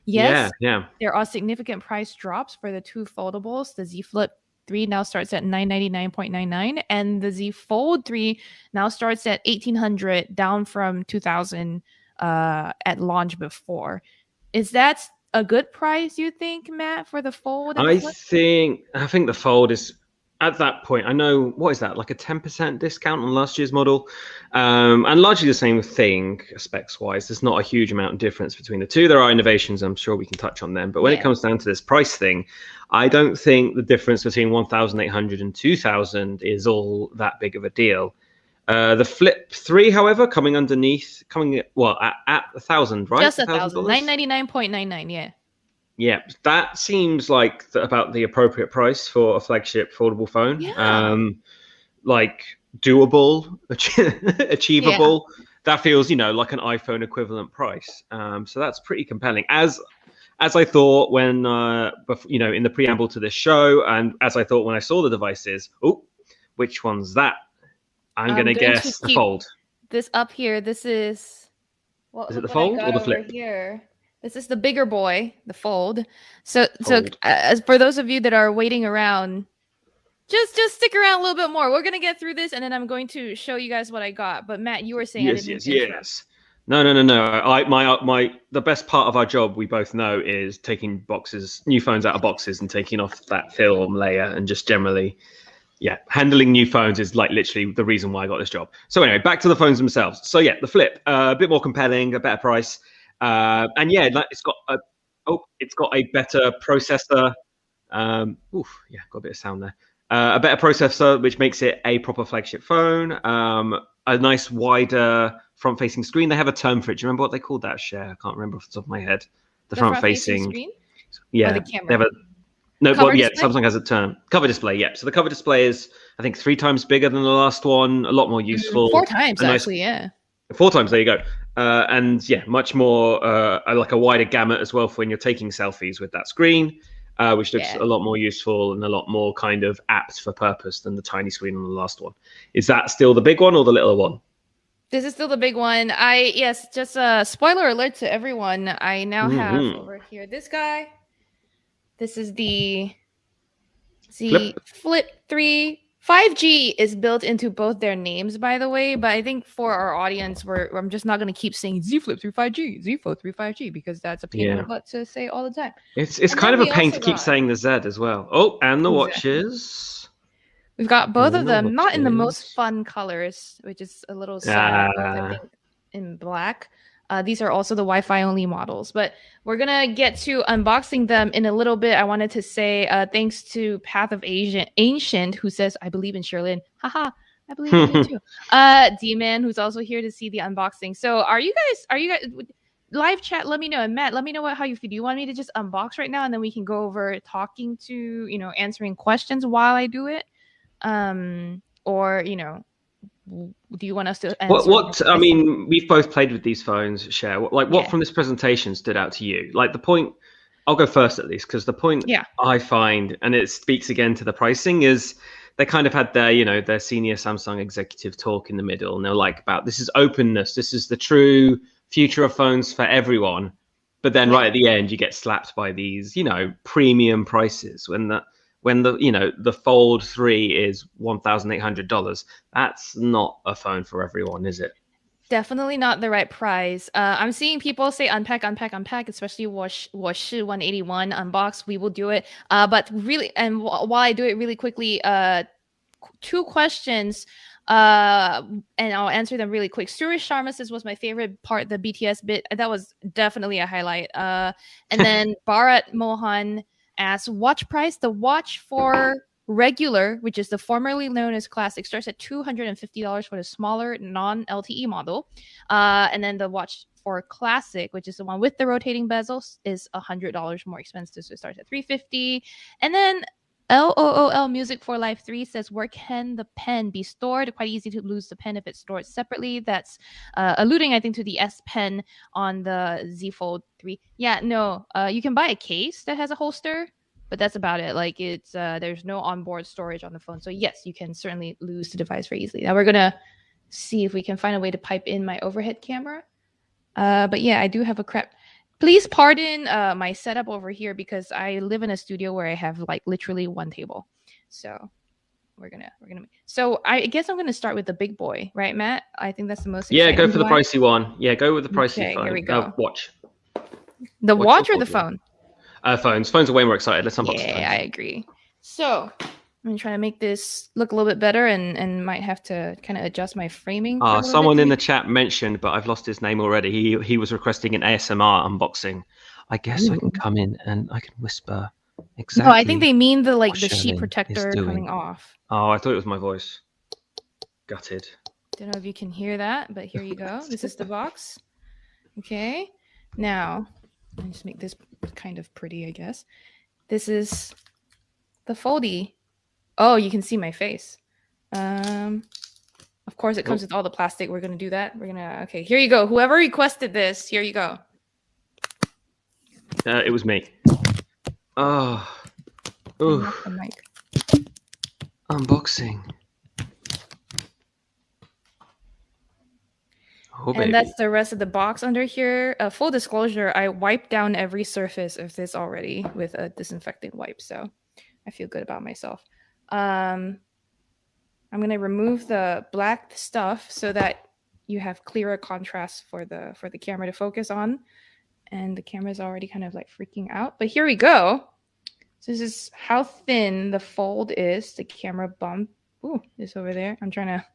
yes, there are significant price drops for the two foldables. The Z Flip 3 now starts at $999.99, and the Z Fold 3 now starts at $1,800, down from $2,000 at launch before. Is that a good price, you think, Matt, for the Fold? I think the Fold is at that point. I know, what is that, like a 10% discount on last year's model, and largely the same thing specs wise. There's not a huge amount of difference between the two. There are innovations, I'm sure we can touch on them, but when it comes down to this price thing, I don't think the difference between 1,800 and 2,000 is all that big of a deal. The Flip 3, however, coming at 1,000, right? Just 1,000, $999.99, yeah. Yeah, that seems like about the appropriate price for a flagship foldable phone. Yeah. Like doable, achievable. Yeah. That feels, like an iPhone equivalent price. So that's pretty compelling. As I thought when, in the preamble to this show, and as I thought when I saw the devices, which one's that? I'm going to guess the Fold. This up here, this is... Is it the Fold or the Flip? Here. This is the bigger boy, the Fold. So as for those of you that are waiting around, just stick around a little bit more. We're going to get through this, and then I'm going to show you guys what I got. But Matt, you were saying... Yes. No. The best part of our job, we both know, is taking new phones out of boxes and taking off that film layer, and just generally, handling new phones is like literally the reason why I got this job. So anyway, back to the phones themselves. So the Flip, a bit more compelling, a better price, and it's got a better processor. Got a bit of sound there. A better processor, which makes it a proper flagship phone. A nice wider front-facing screen. They have a term for it. Do you remember what they called that, Cher? I can't remember off the top of my head. The front-facing screen? Yeah. Or the camera? Samsung has a term. Cover display, yeah. So the cover display is, I think, 3 times bigger than the last one. A lot more useful. 4 times, actually, yeah. 4 times, there you go. Much more, like a wider gamut as well for when you're taking selfies with that screen, which looks a lot more useful and a lot more kind of apt for purpose than the tiny screen on the last one. Is that still the big one or the little one? This is still the big one. Just a spoiler alert to everyone. I now have over here this guy. This is the Z Flip 3. 5G is built into both their names, by the way. But I think for our audience, I'm just not going to keep saying Z Flip 3 5G, Z Fold 3 5G, because that's a pain in the butt to say all the time. It's kind of a pain to keep saying the Z as well. Oh, and the watches. We've got both of them, not in the most fun colors, which is a little sad. I think in black. These are also the Wi-Fi only models, but we're gonna get to unboxing them in a little bit. I wanted to say thanks to Path of Ancient, who says, "I believe in Sherlyn." Haha, I believe in you too. D-Man, who's also here to see the unboxing. So, are you guys live chat? Let me know, and Matt, let me know how you feel. Do you want me to just unbox right now, and then we can go over talking to answering questions while I do it, or do you want us to answer? I mean, we've both played with these phones, Cher. What from this presentation stood out to you? Like the point, I'll go first at least, because the point I find, and it speaks again to the pricing, is they kind of had their, their senior Samsung executive talk in the middle, and they're like, about this is openness, this is the true future of phones for everyone. But then right at the end, you get slapped by these, premium prices when the Fold 3 is $1,800. That's not a phone for everyone, is it? Definitely not the right price. I'm seeing people say unpack, especially 我是181 unbox. We will do it. But really, and while I do it really quickly, 2 questions. And I'll answer them really quick. Suresh Sharma says was my favorite part, the BTS bit. That was definitely a highlight. And then Bharat Mohan asks, watch price. The watch for regular, which is the formerly known as classic, starts at $250 for the smaller non-LTE model. And then the watch for classic, which is the one with the rotating bezels, is $100 more expensive. So it starts at $350. And then LOOL Music for Life 3 says, where can the pen be stored? Quite easy to lose the pen if it's stored separately. That's alluding, I think, to the S Pen on the Z Fold 3. Yeah, no, you can buy a case that has a holster, but that's about it. Like, it's there's no onboard storage on the phone. So yes, you can certainly lose the device very easily. Now we're gonna see if we can find a way to pipe in my overhead camera. But yeah, I do have a crap. Please pardon my setup over here because I live in a studio where I have like literally one table. So we're gonna. So I guess I'm gonna start with the big boy, right, Matt? I think that's the most. Yeah, go for the one. pricey one. Yeah, go with the pricey Okay, phone. here we go. Watch. The watch or your the phone? Phones. Phones are way more excited. Let's unbox the phone. Yeah, I agree. So I'm trying to make this look a little bit better and might have to kind of adjust my framing. Someone in the chat mentioned, but I've lost his name already. He was requesting an ASMR unboxing. I guess I can come in and I can whisper exactly. No, I think they mean the what sheet Sherlyn protector is doing. coming off. Oh, I thought it was my voice. Gutted. Don't know if you can hear that, but here you go. This is the box. Okay. Now, let me just make this kind of pretty, I guess. This is the foldy. Oh, you can see my face. Of course, it comes with all the plastic. We're going to do that. Okay, here you go. Whoever requested this, here you go. It was me. Oh. Ooh. Unboxing. Oh, baby. And that's the rest of the box under here. Full disclosure, I wiped down every surface of this already with a disinfectant wipe, so I feel good about myself. I'm going to remove the black stuff so that you have clearer contrast for the camera to focus on. And the camera's already kind of like freaking out. But here we go. So this is how thin the fold is. The camera bump is over there. I'm trying to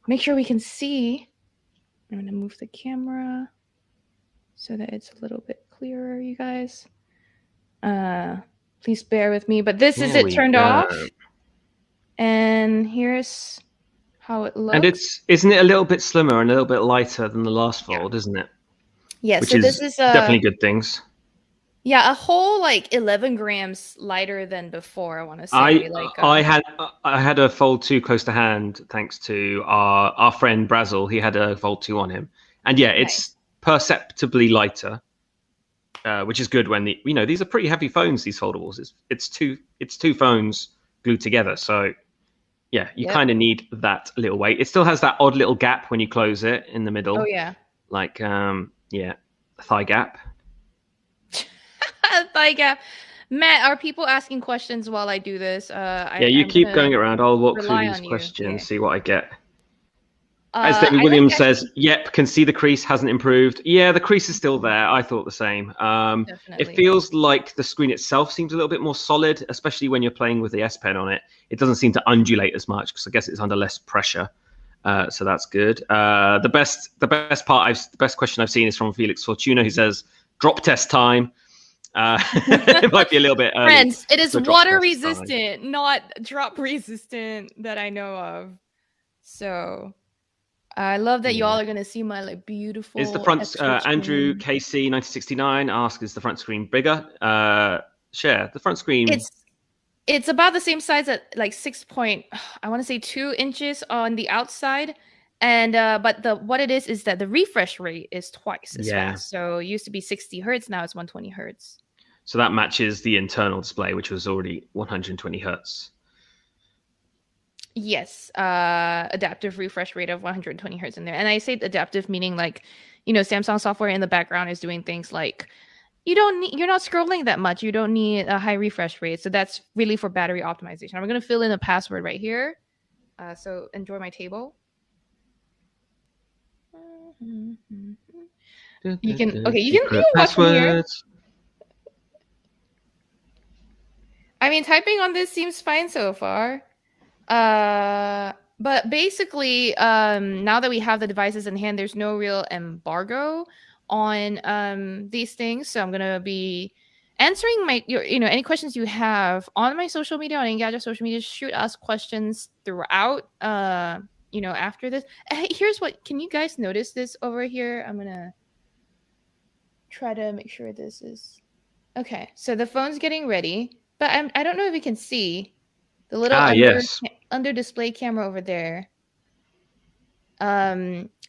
make sure we can see. I'm going to move the camera so that it's a little bit clearer, you guys. Please bear with me. But this is it turned off. And here's how it looks. And isn't it a little bit slimmer and a little bit lighter than the last fold, isn't it? Yeah, Which so is this is definitely good things. Yeah, a whole like 11 grams lighter than before, I want to say. I had a Fold 2 close to hand thanks to our friend Brazel. He had a Fold 2 on him. And yeah, it's perceptibly lighter. Which is good when these are pretty heavy phones, these foldables. It's two phones glued together. So yeah, you kind of need that little weight. It still has that odd little gap when you close it in the middle. Oh yeah. Like thigh gap. Thigh gap. Matt, are people asking questions while I do this? You keep going around. I'll walk through these questions, see what I get. As David Williams says, yep, can see the crease hasn't improved. Yeah, the crease is still there. I thought the same. It feels like the screen itself seems a little bit more solid, especially when you're playing with the S Pen on it. It doesn't seem to undulate as much because I guess it's under less pressure. So that's good. The best question I've seen is from Felix Fortuna, who says, drop test time. It might be a little bit early. Friends, it is water resistant, not drop resistant that I know of. So I love that you all are going to see my like beautiful. Is the front Andrew KC 1969 asks, is the front screen bigger? Share the front screen. It's about the same size at like 2 inches on the outside. And but what it is that the refresh rate is twice as fast. So it used to be 60 hertz, now it's 120 hertz. So that matches the internal display, which was already 120 hertz. Yes, adaptive refresh rate of 120 hertz in there. And I say adaptive meaning like, Samsung software in the background is doing things like you're not scrolling that much. You don't need a high refresh rate. So that's really for battery optimization. I'm going to fill in a password right here. So enjoy my table. You can you can watch from here. Passwords. I mean, typing on this seems fine so far. But basically, now that we have the devices in hand, there's no real embargo on these things. So I'm gonna be answering any questions you have on my social media, on Engadget social media. Shoot us questions throughout. After this. Here's what. Can you guys notice this over here? I'm gonna try to make sure this is okay. So the phone's getting ready. But I don't know if you can see the little under display camera over there.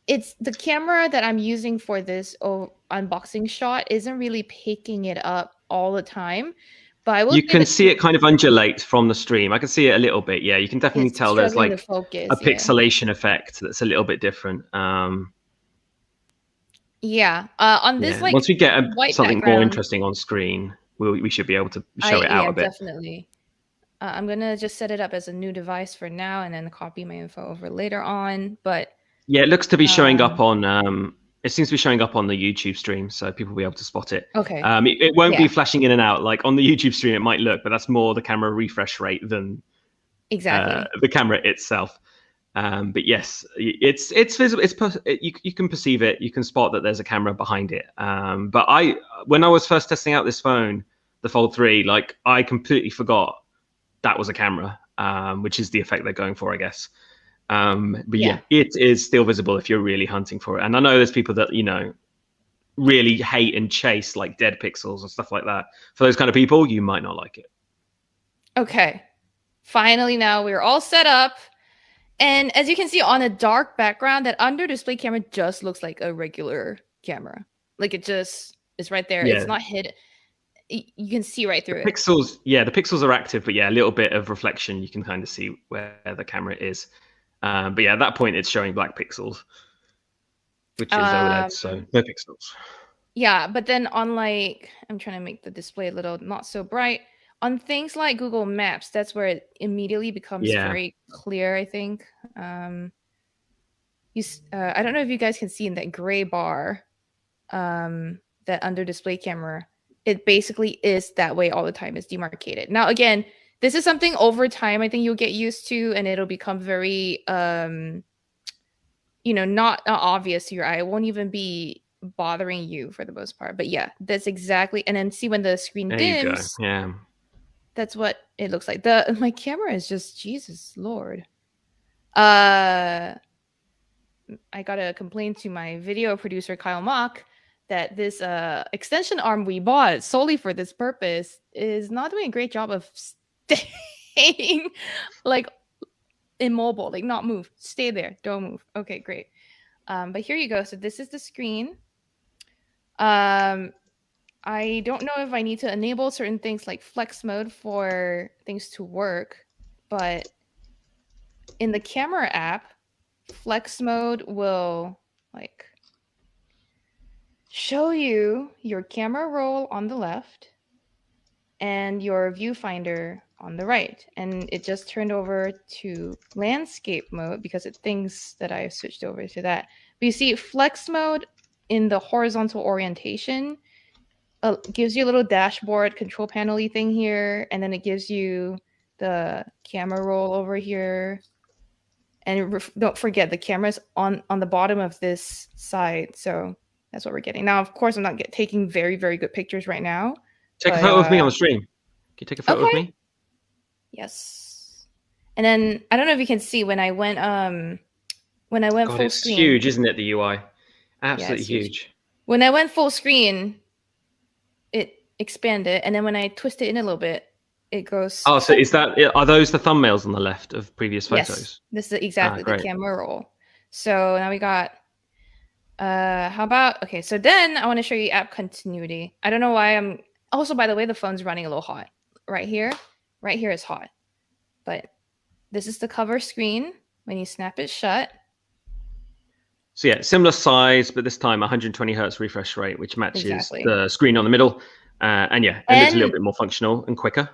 It's the camera that I'm using for this unboxing shot isn't really picking it up all the time. But you can see it kind of undulate from the stream. I can see it a little bit. Yeah, you can definitely tell there's like focus, a pixelation effect that's a little bit different. On this once we get something background, more interesting on screen, we should be able to show it out a bit. Definitely. I'm gonna just set it up as a new device for now, and then copy my info over later on. But yeah, it looks to be showing up on. It seems to be showing up on the YouTube stream, so people will be able to spot it. Okay. It won't be flashing in and out like on the YouTube stream. It might look, but that's more the camera refresh rate than exactly the camera itself. But yes, it's visible. You can perceive it. You can spot that there's a camera behind it. But when I was first testing out this phone, the Fold 3, like I completely forgot that was a camera, which is the effect they're going for, I guess. But yeah, it is still visible if you're really hunting for it. And I know there's people that really hate and chase like dead pixels and stuff like that. For those kind of people, you might not like it. Okay, finally now we're all set up. And as you can see on a dark background, that under display camera just looks like a regular camera. Like it just is right there. Yeah. It's not hidden. You can see right through it. The pixels are active, but yeah, a little bit of reflection. You can kind of see where the camera is. But yeah, at that point, it's showing black pixels, which is OLED, so no pixels. Yeah, but then on I'm trying to make the display a little not so bright. On things like Google Maps, that's where it immediately becomes very clear, I think. I don't know if you guys can see in that gray bar, that under display camera, it basically is that way all the time. It's demarcated. Now, again, this is something over time I think you'll get used to, and it'll become very, not obvious to your eye. It won't even be bothering you for the most part. But yeah, that's exactly. And then see when the screen dims. Yeah. That's what it looks like. My camera is just Jesus Lord. I gotta complain to my video producer Kyle Mock that this extension arm we bought solely for this purpose is not doing a great job of staying immobile, not move. Stay there, don't move. Okay, great. But here you go. So this is the screen. I don't know if I need to enable certain things like flex mode for things to work, but in the camera app, flex mode will show you your camera roll on the left and your viewfinder on the right. And it just turned over to landscape mode because it thinks that I switched over to that. But you see flex mode in the horizontal orientation gives you a little dashboard control panel-y thing here, and then it gives you the camera roll over here. And don't forget, the camera's on the bottom of this side, so that's what we're getting. Now, of course, I'm not taking very, very good pictures right now. Take a photo of me on the stream. Can you take a photo of me? Yes. And then I don't know if you can see when I went God, full it's screen. huge, isn't it? The UI, absolutely huge. When I went full screen, it expanded, and then when I twist it in a little bit, it goes. Oh, so are those the thumbnails on the left of previous photos? Yes, this is exactly the camera roll. So now we got. How about okay? So then I want to show you app continuity. I don't know why I'm. Also, by the way, the phone's running a little hot. Right here is hot, but this is the cover screen when you snap it shut. So yeah, similar size, but this time 120 hertz refresh rate, which matches the screen on the middle. And yeah, it looks a little bit more functional and quicker.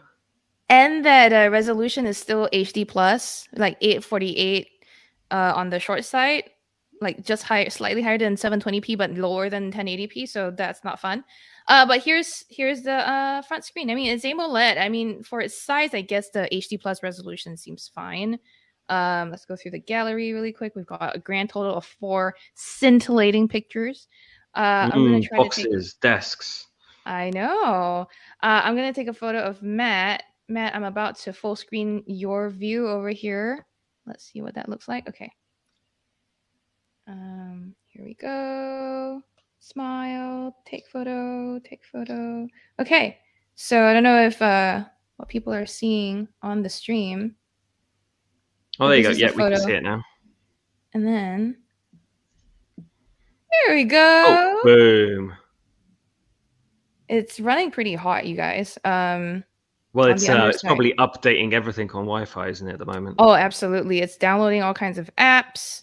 And that resolution is still HD plus, like 848 on the short side. like just higher, slightly higher than 720p, but lower than 1080p. So that's not fun. But here's the front screen. I mean, it's AMOLED. I mean, for its size, I guess the HD plus resolution seems fine. Let's go through the gallery really quick. We've got a grand total of 4 scintillating pictures. I'm gonna try boxes, desks. I know. I'm gonna take a photo of Matt. Matt, I'm about to full screen your view over here. Let's see what that looks like. Okay. Here we go. Smile. Take photo. Take photo. Okay. So I don't know if what people are seeing on the stream. Oh, there you go. Yeah, we can see it now. And then here we go. Oh, boom. It's running pretty hot, you guys. Well, it's probably updating everything on Wi-Fi, isn't it, at the moment? Oh, absolutely. It's downloading all kinds of apps.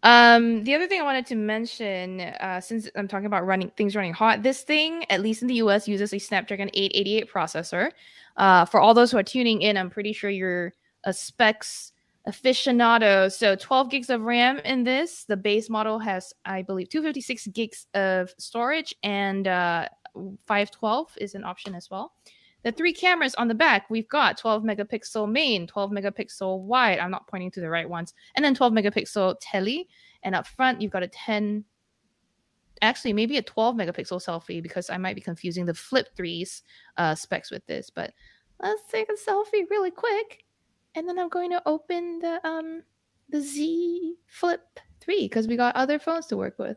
The other thing I wanted to mention, since I'm talking about things running hot, this thing, at least in the US, uses a Snapdragon 888 processor. For all those who are tuning in, I'm pretty sure you're a specs aficionado. So 12 gigs of RAM in this. The base model has, I believe, 256 gigs of storage, and 512 is an option as well. The 3 cameras on the back, we've got 12 megapixel main, 12 megapixel wide. I'm not pointing to the right ones. And then 12 megapixel tele. And up front, you've got actually maybe a 12 megapixel selfie, because I might be confusing the Flip 3's specs with this. But let's take a selfie really quick. And then I'm going to open the Z Flip 3, because we got other phones to work with.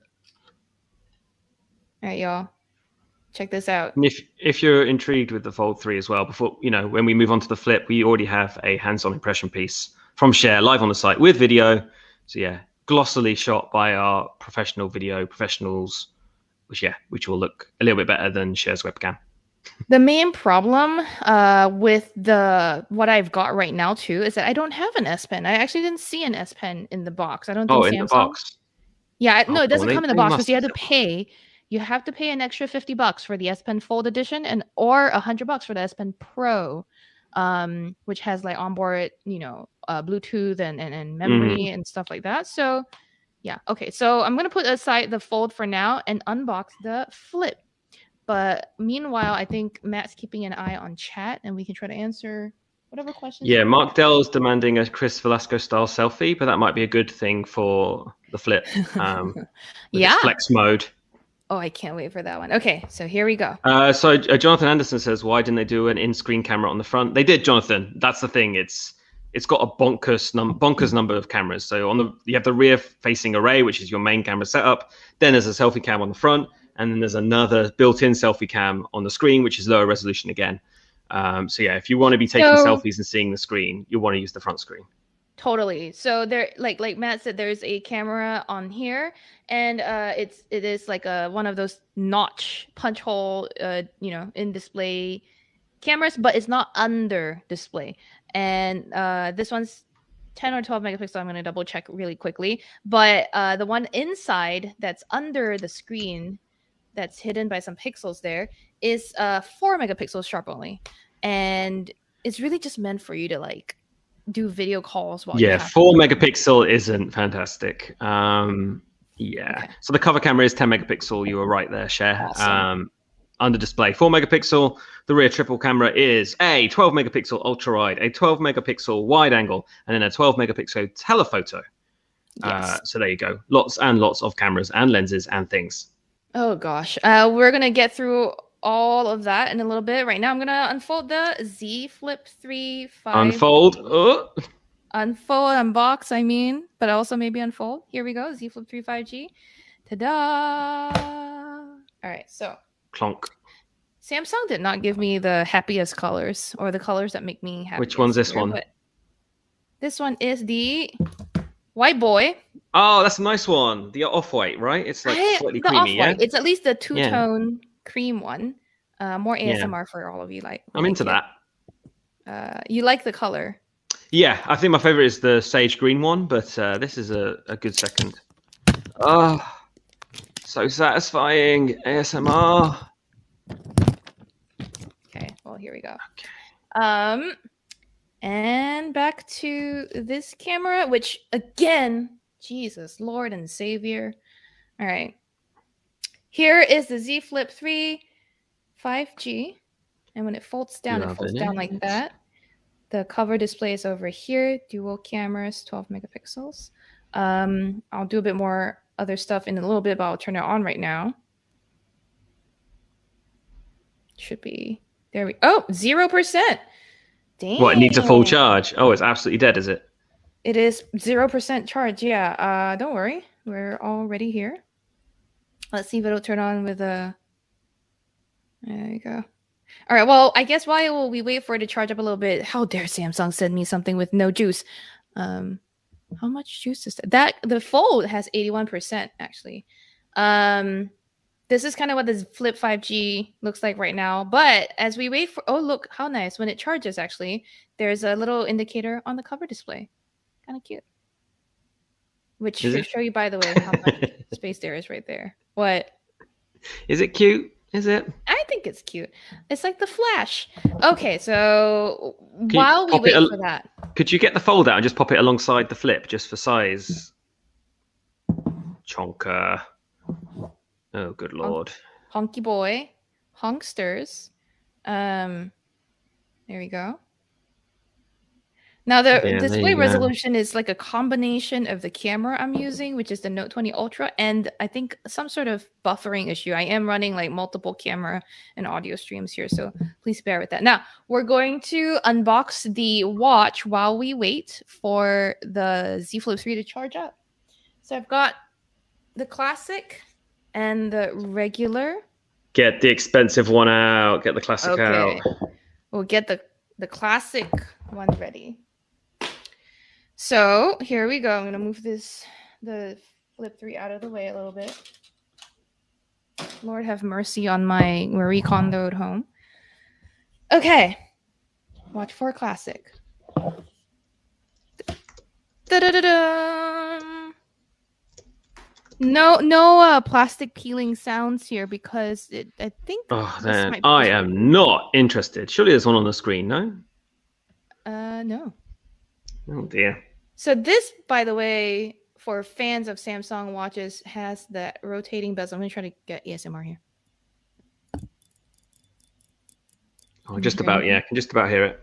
All right, y'all. Check this out. And if you're intrigued with the Fold 3 as well, before when we move on to the Flip, we already have a hands-on impression piece from Cher live on the site with video. So yeah, glossily shot by our professional video professionals, which will look a little bit better than Cher's webcam. The main problem with what I've got right now too is that I don't have an S Pen. I actually didn't see an S Pen in the box. I don't think in the box. Yeah, no, it doesn't well, come in the box because you had to pay. You have to pay an extra $50 for the S Pen Fold Edition, or $100 for the S Pen Pro, which has like onboard, Bluetooth and memory and stuff like that. So, yeah, okay. So I'm gonna put aside the Fold for now and unbox the Flip. But meanwhile, I think Matt's keeping an eye on chat, and we can try to answer whatever questions. Yeah, Mark Dell's demanding a Chris Velasco style selfie, but that might be a good thing for the Flip. Yeah, flex mode. Oh, I can't wait for that one. Okay, so here we go. So Jonathan Anderson says, why didn't they do an in-screen camera on the front? They did, Jonathan. That's the thing. It's got a bonkers number of cameras. So you have the rear-facing array, which is your main camera setup. Then there's a selfie cam on the front, and then there's another built-in selfie cam on the screen, which is lower resolution again. So yeah, if you want to be taking selfies and seeing the screen, you want to use the front screen. Totally. So there, like Matt said, there's a camera on here, and it is like one of those notch punch hole, in display cameras, but it's not under display. And this one's 10 or 12 megapixel. I'm going to double check really quickly. But the one inside that's under the screen, that's hidden by some pixels there, is 4 megapixels sharp only, and it's really just meant for you to do video calls while 4 megapixel isn't fantastic. Okay. So the cover camera is 10 megapixel. You were right there, Cher. Awesome. Under display 4 megapixel. The rear triple camera is a 12 megapixel ultra wide, a 12 megapixel wide angle, and then a 12 megapixel telephoto. Yes. So there you go. Lots and lots of cameras and lenses and things. Oh gosh, we're gonna get through all of that in a little bit. Right now, I'm gonna unfold the Z Flip 3 5. Unfold. Unfold, unbox. I mean, but also maybe unfold. Here we go. Z Flip 3 5G. Ta-da! All right, so. Clonk. Samsung did not give me the happiest colors, or the colors that make me happy. Which one's this one? This one is the White Boy. Oh, that's a nice one. The off-white, right? It's like slightly creamy, yeah? It's at least the two-tone cream one. More ASMR for all of you. I'm into that. You like the color? Yeah, I think my favorite is the sage green one, but this is a good second. Oh, so satisfying. ASMR. Okay, well, here we go. Okay. And back to this camera, which again, Jesus, Lord and Savior. All right. Here is the Z Flip 3 5G. And when it folds down, it folds down like that. The cover display is over here. Dual cameras, 12 megapixels. I'll do a bit more other stuff in a little bit, but I'll turn it on right now. Should be there. 0%. Dang. What, it needs a full charge? Oh, it's absolutely dead, is it? It is 0% charge. Yeah. Don't worry. We're already here. Let's see if it'll turn on with a. There you go. All right. Well, I guess while we wait for it to charge up a little bit, how dare Samsung send me something with no juice? How much juice is that? The Fold has 81% actually. This is kind of what this Flip 5G looks like right now. But as we wait for, oh look how nice when it charges. Actually, there's a little indicator on the cover display. Kind of cute. Which should show you, by the way, how much space there is right there. What? Is it cute? Is it? I think it's cute. It's like the Flash. Okay, so while we wait for that. Could you get the Fold out and just pop it alongside the Flip just for size? Chonker. Oh, good Lord. Honky boy. Honksters. There we go. Now the display resolution is like a combination of the camera I'm using, which is the Note 20 Ultra, and I think some sort of buffering issue. I am running like multiple camera and audio streams here, so please bear with that. Now, we're going to unbox the watch while we wait for the Z Flip 3 to charge up. So I've got the classic and the regular. Get the expensive one out. Get the classic out. We'll get the classic one ready. So here we go. I'm gonna move the Flip 3 out of the way a little bit. Lord have mercy on my Marie Kondoed home. Okay, watch for classic. Da-da-da-da. No plastic peeling sounds here because I think. Oh man, I am not interested. Surely there's one on the screen, no? No. Oh dear. So this, by the way, for fans of Samsung watches, has that rotating bezel. I'm gonna try to get ASMR here. Oh, just about, yeah. I can just about hear it.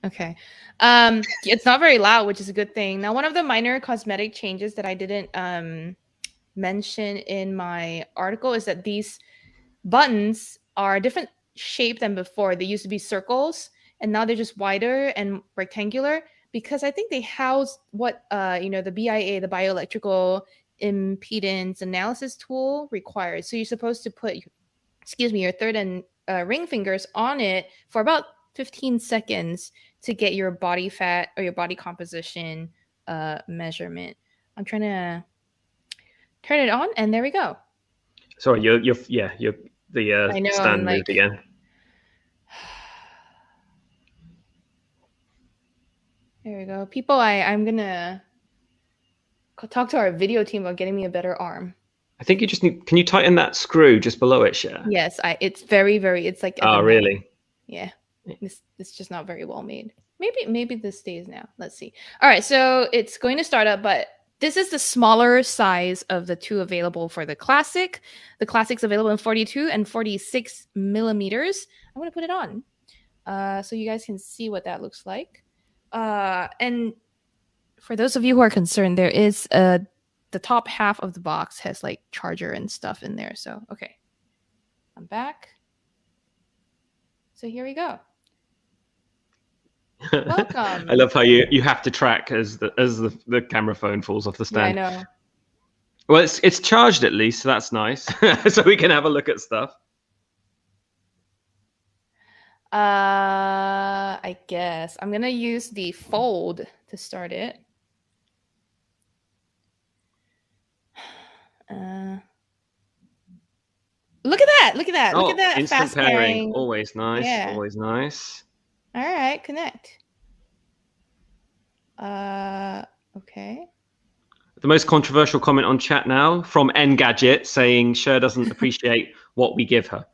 Okay. It's not very loud, which is a good thing. Now, one of the minor cosmetic changes that I didn't mention in my article is that these buttons are a different shape than before. They used to be circles, and now they're just wider and rectangular because I think they house what the BIA, the bioelectrical impedance analysis tool, requires. So you're supposed to put, your third and ring fingers on it for about 15 seconds to get your body fat or your body composition measurement. I'm trying to turn it on, and there we go. Sorry, the stand moved again. There we go. People, I'm gonna talk to our video team about getting me a better arm. I think you just need. Can you tighten that screw just below it, Cher? Yes, it's very, very. It's like. Oh, really? Yeah. It's just not very well made. Maybe this stays now. Let's see. All right, so it's going to start up, but this is the smaller size of the two available for the Classic. The Classic's available in 42 and 46 millimeters. I'm going to put it on so you guys can see what that looks like. And for those of you who are concerned, there is the top half of the box has like charger and stuff in there. So, okay. I'm back. So here we go. Welcome. I love how you have to track as the camera phone falls off the stand. Yeah, I know. Well, it's charged at least, so that's nice. So we can have a look at stuff. I guess I'm gonna use the Fold to start it. Look at that! Look at that! Oh, look at that! Instant Fast pairing. pairing. Always nice. Yeah. Always nice. All right, connect. Okay. The most controversial comment on chat now from Engadget saying Cher doesn't appreciate what we give her.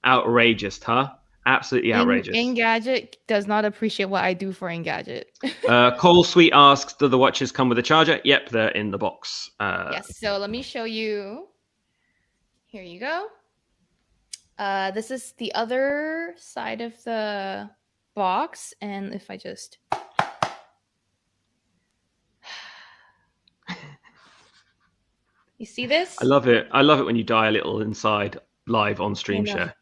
Outrageous, huh? Absolutely outrageous. Engadget does not appreciate what I do for Engadget. Cole Sweet asks, do the watches come with a charger? Yep, they're in the box. Yes, so let me show you. Here you go. This is the other side of the box. And if I just... You see this? I love it. I love it when you die a little inside live on stream share.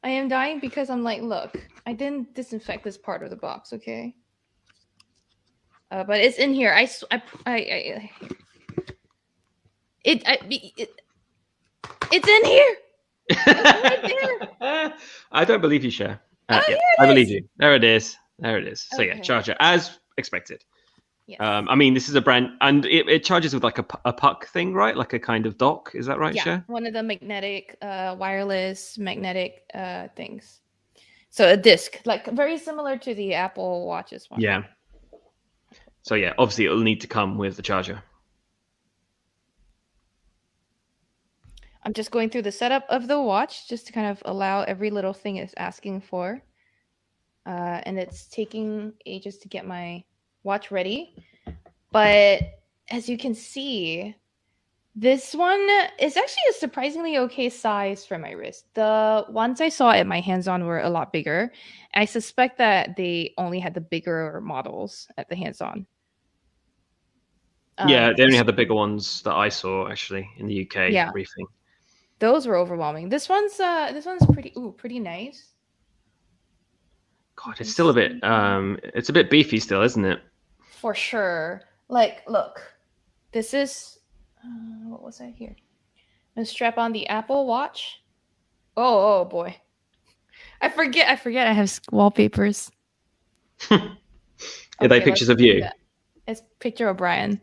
I am dying because I'm like, look, I didn't disinfect this part of the box, okay? But it's in here. It's in here. It's right there. I don't believe you, Cher. Oh, Yeah, here I it believe is. you. There it is. There it is. So yeah, Okay. charger as expected. Yes. I mean, this is a brand, and it charges with like a puck thing, right? Like a kind of dock. Is that right, Yeah, Cher? one of the magnetic, wireless magnetic things. So a disc, like very similar to the Apple Watches one. Yeah. So yeah, obviously it'll need to come with the charger. I'm just going through the setup of the watch just to kind of allow every little thing it's asking for. And it's taking ages to get my watch ready. But as you can see, this one is actually a surprisingly okay size for my wrist. The ones I saw at my hands-on were a lot bigger. I suspect that they only had the bigger models at the hands-on. Yeah, they only had the bigger ones that I saw actually in the UK Yeah. briefing. Those were overwhelming. This one's pretty nice. God, it's still a bit it's a bit beefy still, isn't it? For sure. Like, look, this is what was that here? I'm gonna strap on the Apple Watch. Oh boy, I forget I have wallpapers. Are they Okay, pictures let's of do you? that. It's picture of Brian.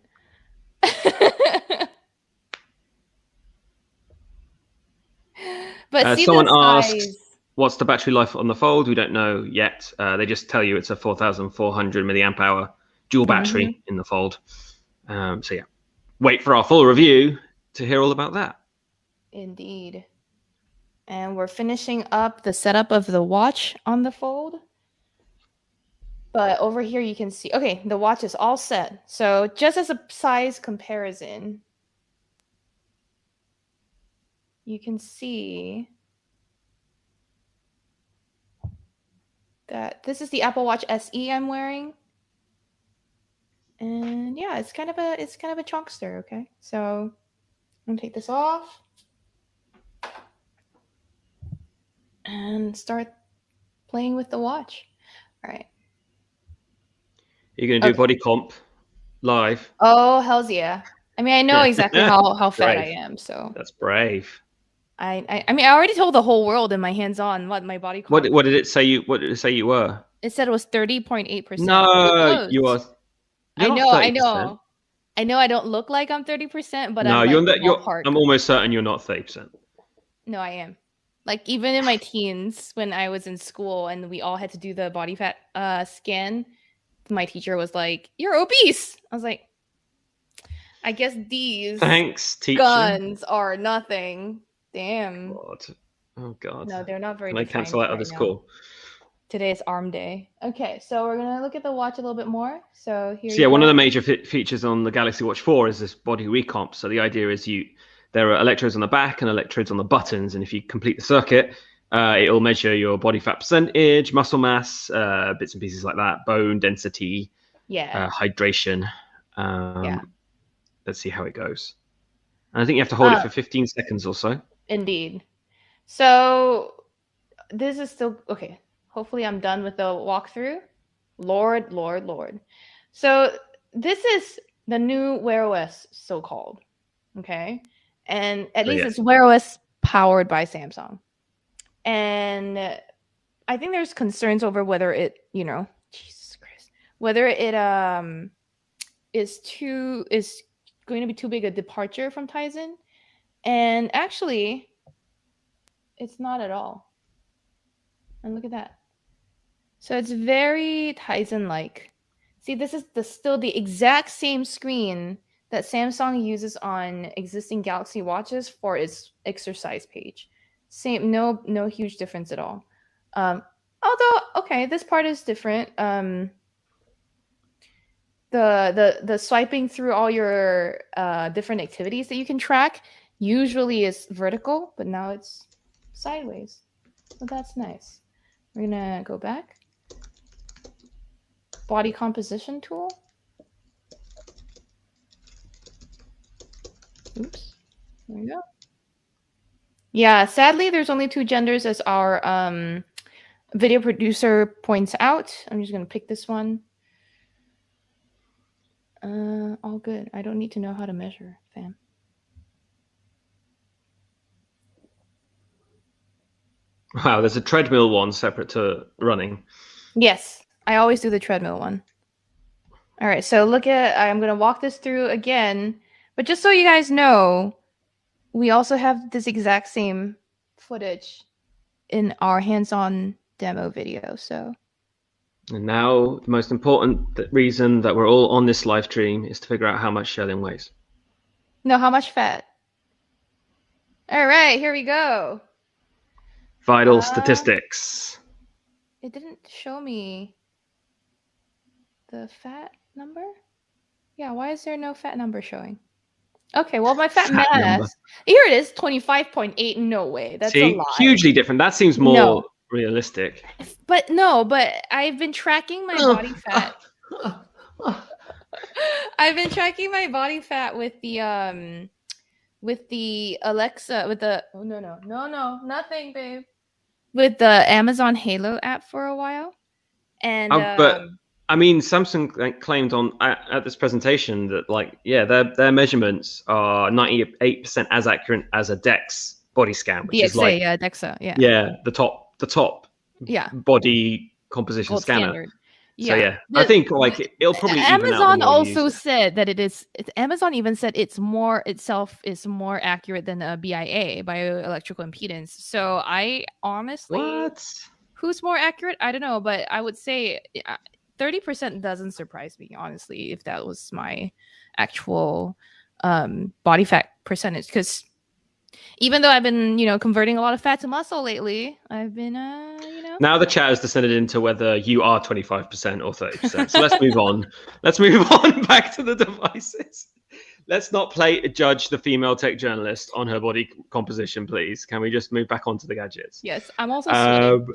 But see Someone the asks, size. what's the battery life on the Fold? We don't know yet. They just tell you it's a 4,400 milliamp hour dual battery Mhm. in the Fold. So yeah, wait for our full review to hear all about that. Indeed. And we're finishing up the setup of the watch on the Fold. But over here you can see, okay, the watch is all set. So just as a size comparison, you can see that this is the Apple Watch SE I'm wearing. And yeah, it's kind of a chunkster, okay? So I'm gonna take this off and start playing with the watch. All right. You're going to do Okay. body comp live. Oh, hells yeah. I mean, I know exactly how fat I Brave. am, so That's brave. I mean, I already told the whole world in my hands-on what my body What comp. did it say you were? It said it was 30.8%. No, you are. I you're not know, I 30%. know. I know I don't look like I'm 30%, but No, I'm you're like not. You're. ballpark. I'm almost certain you're not 30%. No, I am. Like even in my teens when I was in school and we all had to do the body fat scan, my teacher was like, "You're obese." I was like, "I guess these Thanks, teacher. guns are nothing." Damn. God. Oh God. No, they're not very Can I defined cancel out right of this now. call? Today is arm day. Okay, so we're gonna look at the watch a little bit more. So here. So you yeah, one go. of the major features on the Galaxy Watch 4 is this body recomp. So the idea is there are electrodes on the back and electrodes on the buttons, and if you complete the circuit, it'll measure your body fat percentage, muscle mass, bits and pieces like that, bone density, Yeah. hydration. Yeah. Let's see how it goes. And I think you have to hold it Uh, for 15 seconds or so. Indeed. So this is still okay. Hopefully I'm done with the walkthrough. Lord. So this is the new Wear OS, so-called. Okay. And at So, least yeah. it's Wear OS powered by Samsung. And I think there's concerns over whether it, Jesus Christ, whether it is going to be too big a departure from Tizen. And actually, it's not at all. And look at that. So it's very Tizen-like. See, this is still the exact same screen that Samsung uses on existing Galaxy watches for its exercise page. Same, no huge difference at all. Although, okay, this part is different. The swiping through all your different activities that you can track usually is vertical, but now it's sideways. So that's nice. We're gonna go back. Body composition tool. Oops. There we go. Yeah, sadly, there's only 2 genders, as our video producer points out. I'm just gonna pick this one. All good. I don't need to know how to measure, fam. Wow, there's a treadmill one separate to running. Yes, I always do the treadmill one. All right, so look at, I'm going to walk this through again, but just so you guys know, we also have this exact same footage in our hands-on demo video, so. And now the most important reason that we're all on this live stream is to figure out how much Shelin weighs. No, how much fat? All right, here we go. Vital statistics. It didn't show me the fat number. Yeah, why is there no fat number showing? Okay, well, my fat mass. Here it is, 25.8. No way. That's a lie. Hugely different. That seems more realistic. But no, but I've been tracking my body fat. I've been tracking my body fat with the Alexa, with the no, nothing, babe. With the Amazon Halo app for a while. And but I mean, Samsung claimed on at this presentation that their measurements are 98% as accurate as a DEX body scan, which is like DEXA, the top body composition Gold scanner. standard. So I think it'll probably Amazon even out also said that Amazon even said it's more accurate than a BIA, bioelectrical impedance. So I honestly, who's more accurate? I don't know, but I would say 30% doesn't surprise me, honestly, if that was my actual body fat percentage. Because even though I've been, converting a lot of fat to muscle lately, I've been, Now the chat has descended into whether you are 25% or 30%. So let's move on. Let's move on back to the devices. Let's not judge the female tech journalist on her body composition, please. Can we just move back onto the gadgets? Yes, I'm also sweating.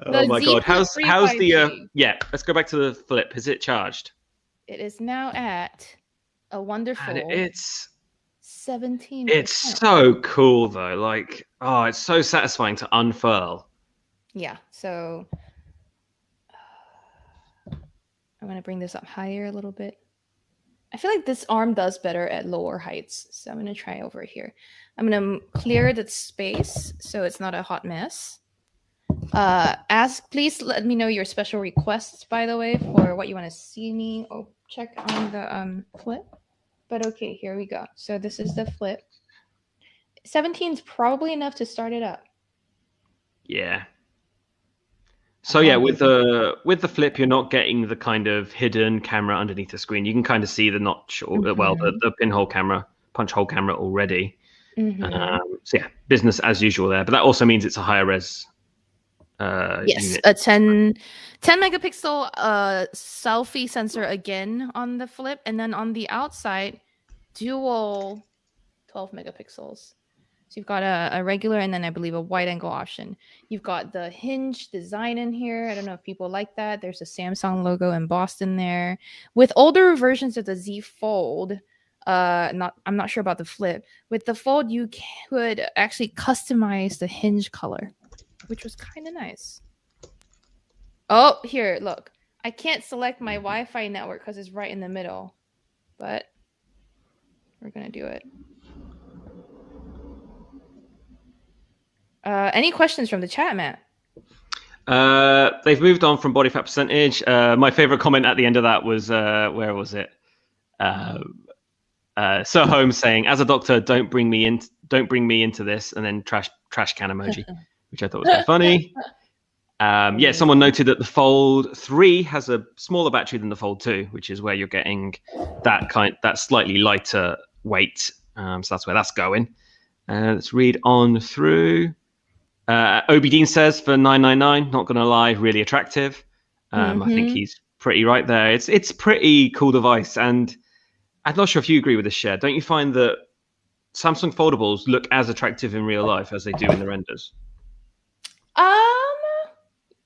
Oh my god, how's the let's go back to the Flip. Is it charged? It is now at a wonderful and it's 17%. It's so cool though, it's so satisfying to unfurl. Yeah, so I'm gonna bring this up higher a little bit. I feel like this arm does better at lower heights, so I'm gonna try over here. I'm gonna clear the space so it's not a hot mess. Please let me know your special requests, by the way, for what you want to see me check on the Flip. But okay, here we go. So this is the Flip. 17 is probably enough to start it up. Yeah. So yeah, with the Flip, you're not getting the kind of hidden camera underneath the screen. You can kind of see the notch, or the pinhole camera, punch hole camera already. So yeah, business as usual there. But that also means it's a higher res. Yes, unit. a 10 megapixel selfie sensor again on the Flip, and then on the outside, dual 12 megapixels. So you've got a regular and then I believe a wide angle option. You've got the hinge design in here. I don't know if people like that. There's a Samsung logo embossed in there. With older versions of the Z Fold, I'm not sure about the Flip. With the Fold, you could actually customize the hinge color, which was kind of nice. Oh, here, look. I can't select my Wi-Fi network because it's right in the middle, but we're going to do it. Any questions from the chat, Matt? They've moved on from body fat percentage. My favorite comment at the end of that was, where was it? Sir Holmes saying, "As a doctor, don't bring me into this," and then trash can emoji, which I thought was quite funny. Yeah, someone noted that the Fold 3 has a smaller battery than the Fold 2, which is where you're getting that slightly lighter weight. So that's where that's going. Let's read on through. Obi Dean says for $999, not gonna lie, really attractive. I think he's pretty right there. It's pretty cool device, and I'm not sure if you agree with this, Cher. Don't you find that Samsung foldables look as attractive in real life as they do in the renders?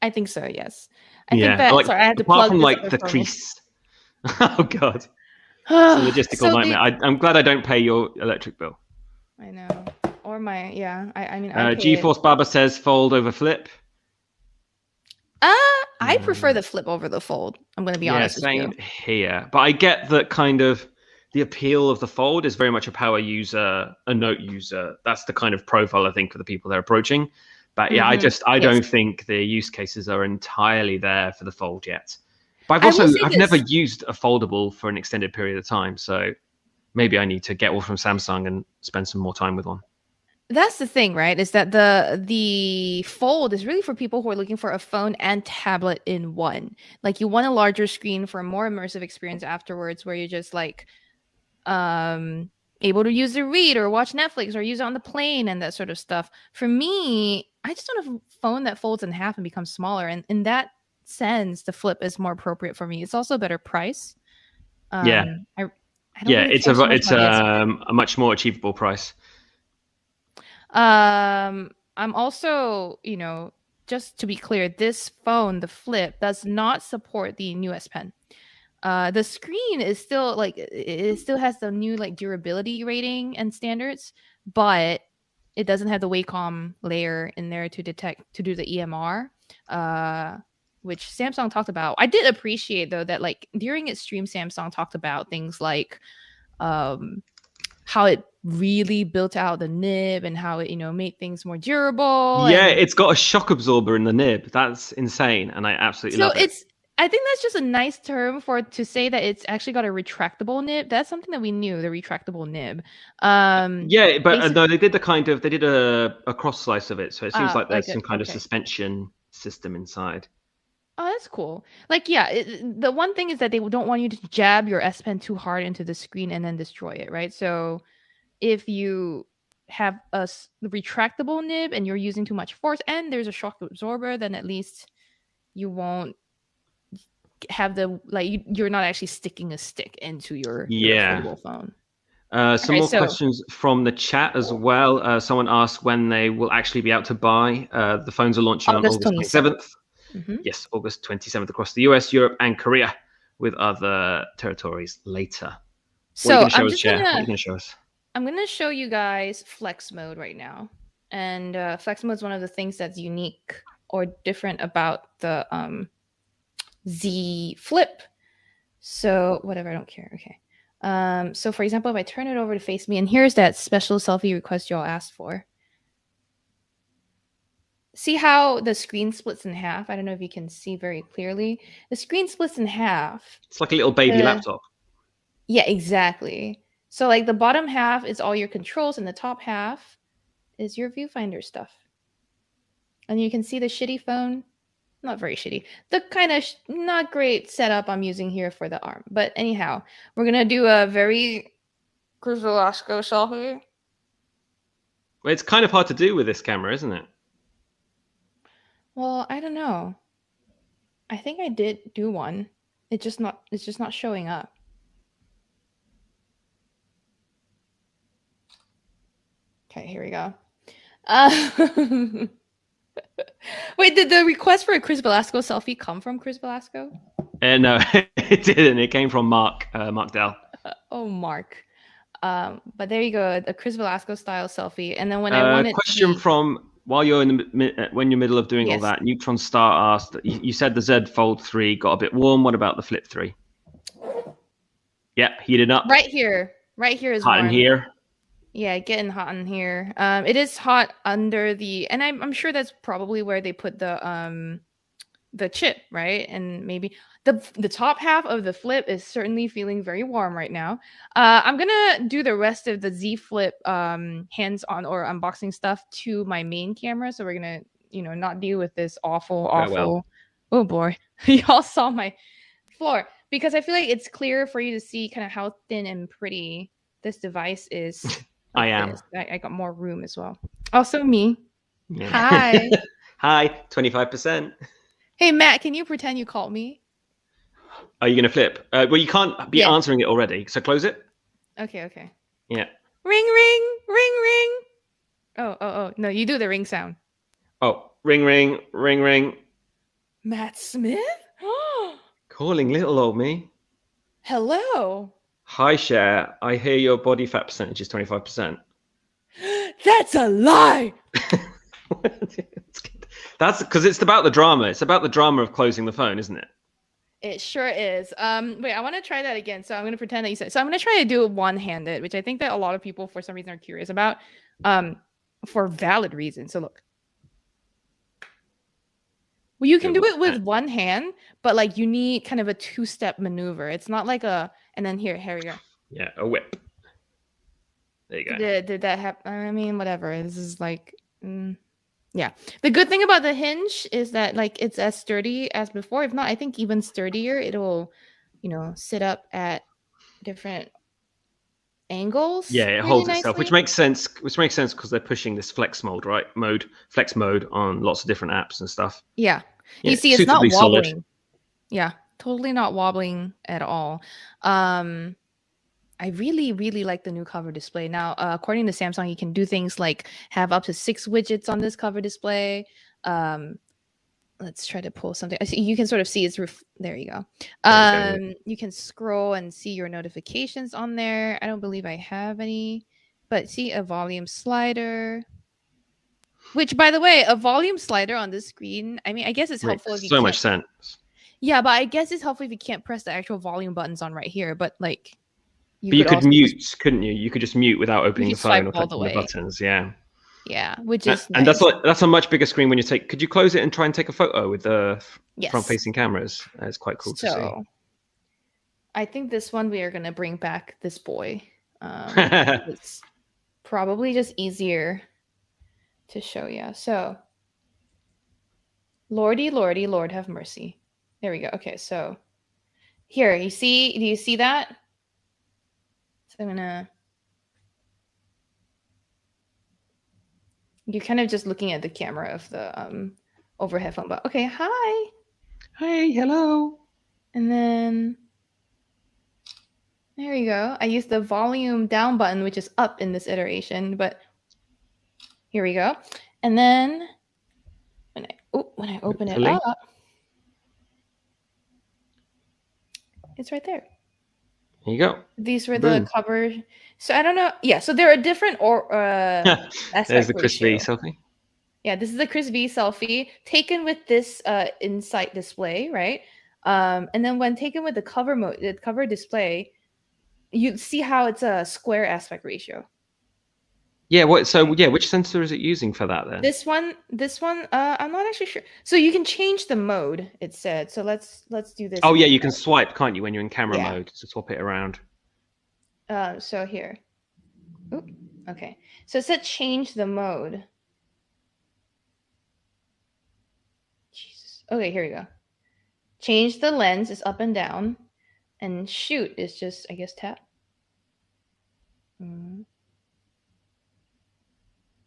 I think so. Yes. I think that. Like, sorry, I had to apart plug from this like other the phone. crease. Oh god, it's a logistical So nightmare. I'm glad I don't pay your electric bill. I know. Or my I mean. I pay GeForce Baba says fold over flip. I prefer the flip over the fold. I'm going to be honest with same you. here. But I get that kind of the appeal of the fold is very much a power user, a note user. That's the kind of profile I think for the people they're approaching. But yeah, I don't think the use cases are entirely there for the fold yet. But I've never used a foldable for an extended period of time, so maybe I need to get one from Samsung and spend some more time with one. That's the thing, right? Is that the fold is really for people who are looking for a phone and tablet in one. Like you want a larger screen for a more immersive experience afterwards, where you're just like able to use the read or watch Netflix or use it on the plane and that sort of stuff. For me, I just want a phone that folds in half and becomes smaller. And in that sense, the flip is more appropriate for me. It's also a better price. I don't really it's care so much it's about a much more achievable price. I'm also, just to be clear, this phone, the Flip, does not support the new S Pen. The screen is still it still has the new durability rating and standards, but it doesn't have the Wacom layer in there to do the EMR, which Samsung talked about. I did appreciate though that during its stream, Samsung talked about things like how it really built out the nib and how it made things more durable. Yeah, it's got a shock absorber in the nib. That's insane, and I absolutely love it. I think that's just a nice term to say that it's actually got a retractable nib. That's something that we knew, the retractable nib. Yeah, but no, they did a cross slice of it, so it seems like there's some kind of suspension system inside. Oh, that's cool. The one thing is that they don't want you to jab your S Pen too hard into the screen and then destroy it, right? So if you have a retractable nib and you're using too much force and there's a shock absorber, then at least you won't have you're not actually sticking a stick into your foldable phone. Some more questions from the chat as well. Someone asked when they will actually be out to buy. The phones are launching on August 27th. Mm-hmm. Yes, August 27th across the US, Europe, and Korea, with other territories later. So what are you going to show us? I'm going to show you guys flex mode right now. And flex mode is one of the things that's unique or different about the Z Flip. So whatever, I don't care. Okay. So for example, if I turn it over to face me, and here's that special selfie request y'all asked for. See how the screen splits in half? I don't know if you can see very clearly. The screen splits in half. It's like a little baby laptop. Yeah, exactly. So the bottom half is all your controls and the top half is your viewfinder stuff. And you can see the shitty phone. Not very shitty. The kind of not great setup I'm using here for the arm. But anyhow, we're going to do a very Chris Velasco selfie. Well, it's kind of hard to do with this camera, isn't it? Well, I don't know. I think I did do one. It's just not showing up. Okay, here we go. Wait, did the request for a Chris Velasco selfie come from Chris Velasco? No, it didn't. It came from Mark Dell. Mark. But there you go, a Chris Velasco style selfie. And then when I wanted question from while you're when you're middle of doing all that, Neutron Star asked, you said the Z Fold 3 got a bit warm. What about the Flip 3? Yeah, heated up. Right here is hot warm. in here. Yeah, getting hot in here. It is hot under and I'm sure that's probably where they put the chip, right? And maybe the top half of the Flip is certainly feeling very warm right now. I'm gonna do the rest of the Z Flip hands-on or unboxing stuff to my main camera, so we're gonna not deal with this awful. Oh boy, y'all saw my floor, because I feel like it's clearer for you to see kind of how thin and pretty this device is I am. I got more room as well. Also me. Yeah. Hi. Hi, 25%. Hey, Matt, can you pretend you called me? Are you going to flip? Well, you can't be answering it already, so close it. Okay. Yeah. Ring, ring, ring, ring. Oh. No, you do the ring sound. Oh, ring, ring, ring, ring. Matt Smith? Calling little old me. Hello. Hi, Cher. I hear your body fat percentage is 25%. That's a lie. That's because it's about the drama. It's about the drama of closing the phone, isn't it? It sure is. Wait, I want to try that again. So I'm going to pretend that you said. So I'm going to try to do it one-handed, which I think that a lot of people, for some reason, are curious about, for valid reasons. So look. Well, you can do it with one hand, but like you need kind of a two-step maneuver. It's not like and then here we go. Yeah, a whip. There you go. Did that happen? I mean, whatever. This is like, yeah. The good thing about the hinge is that like it's as sturdy as before. If not, I think even sturdier. It'll, sit up at different angles. Yeah, it holds itself, which makes sense. Which makes sense because they're pushing this flex mode, right? Flex mode on lots of different apps and stuff. Yeah. Yeah, you see, it's not wobbling. solid. Yeah, totally not wobbling at all. I really, really like the new cover display. Now, according to Samsung, you can do things like have up to 6 widgets on this cover display. Let's try to pull something. You can sort of see its roof. There you go. You can scroll and see your notifications on there. I don't believe I have any, but see a volume slider. Which, by the way, a volume slider on this screen, I mean, I guess it's helpful if you so much sense. Yeah, but I guess it's helpful if you can't press the actual volume buttons on right here. But like, you could mute, couldn't you? You could just mute without opening the phone or clicking the buttons. Yeah. Yeah, which is and nice. that's a much bigger screen when you take. Could you close it and try and take a photo with the front-facing cameras? It's quite cool to see. I think this one we are gonna bring back this boy. It's probably just easier to show you. So, Lordy, Lord have mercy. There we go. Okay, so here do you see that? So I'm gonna. You're kind of just looking at the camera of the overhead phone. But okay, hi. Hey, hello. And then there you go. I used the volume down button, which is up in this iteration, but here we go. And then when I open it up, it's right there. There you go. These were the cover. So I don't know. Yeah, so there are different there's the Chris V selfie. Yeah, this is the Chris V selfie taken with this Insight display, right? And then when taken with the cover display, you see how it's a square aspect ratio. Yeah, which sensor is it using for that then? This one, I'm not actually sure. So you can change the mode, it said. So let's do this. Oh yeah, you can swipe, can't you, when you're in camera mode to swap it around. So here. Oop, okay. So it said change the mode. Jesus. Okay, here we go. Change the lens is up and down. And shoot is just, I guess, tap.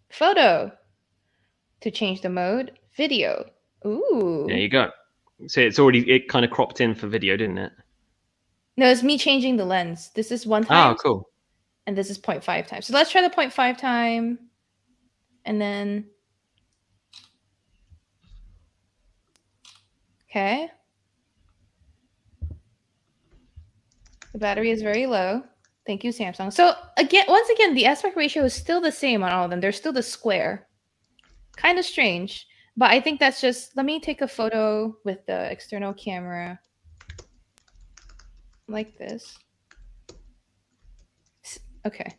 Photo. To change the mode. Video. Ooh. There you go. So it kind of cropped in for video, didn't it? No, it's me changing the lens. This is 1 time. Oh, cool. And this is 0.5 times. So let's try the 0.5 time. And then. Okay. The battery is very low. Thank you, Samsung. So once again, the aspect ratio is still the same on all of them. They're still the square. Kind of strange. But I think that's just, let me take a photo with the external camera. Like this. Okay.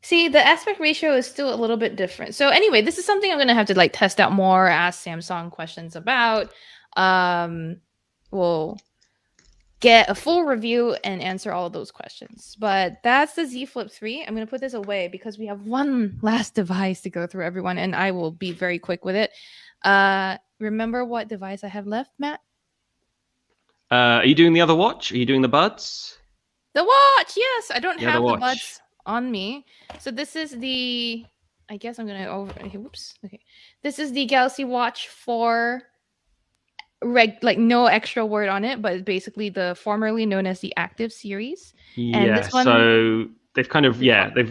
See, the aspect ratio is still a little bit different. So anyway, this is something I'm going to have to test out more, ask Samsung questions about. We'll get a full review and answer all of those questions. But that's the Z Flip 3. I'm going to put this away because we have one last device to go through, everyone, and I will be very quick with it. Remember what device I have left, Matt? Are you doing the other watch? Are you doing the buds? The watch, yes. I don't have the watch. buds on me. So this is the, I guess I'm gonna whoops. Okay, this is the Galaxy Watch 4. Like no extra word on it, but basically the formerly known as the Active series. And Yeah, this one, so they've kind of they've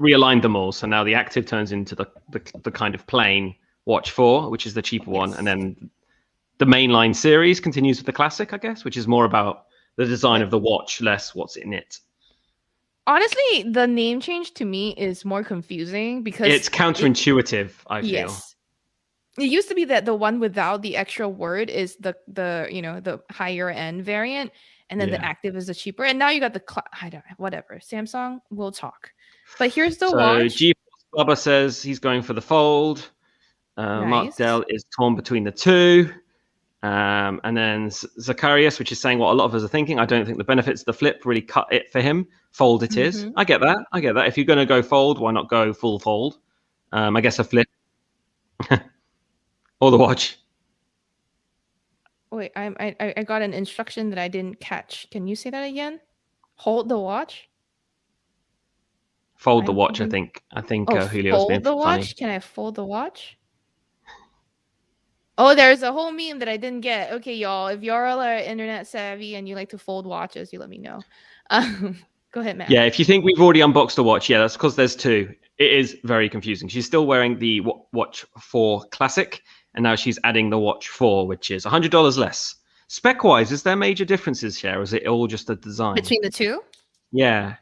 realigned them all. So now the Active turns into the kind of plain Watch 4, which is the cheaper one, and then the mainline series continues with the Classic, I guess, which is more about the design of the watch, less what's in it. honestly, the name change to me is more confusing because It's counterintuitive, I feel. Yes. It used to be that the one without the extra word is the the higher end variant, and then the Yeah. Active is the cheaper. And now you got the I don't know, whatever. Samsung, we'll talk. But here's the So watch. G-Force Bubba says he's going for the Fold. Mark Nice. Dell is torn between the two. And then Zacharias, which is saying what a lot of us are thinking. I don't think the benefits of the Flip really cut it for him. Fold it is. Mhm. I get that. If you're going to go Fold, why not go full Fold? I guess a Flip. Or the watch. Wait, I got an instruction that I didn't catch. Can you say that again? Hold the watch. Fold the watch, I think. Julio's being fold the funny. watch. Can I fold the watch? Oh, there's a whole meme that I didn't get. Okay, y'all. If y'all are internet savvy and you like to fold watches, you let me know. Go ahead, Matt. Yeah, if you think we've already unboxed a watch, that's because there's two. It is very confusing. She's still wearing the Watch 4 Classic, and now she's adding the Watch 4, which is $100 less. Spec-wise, is there major differences here, or is it all just a design? Between the two? Yeah.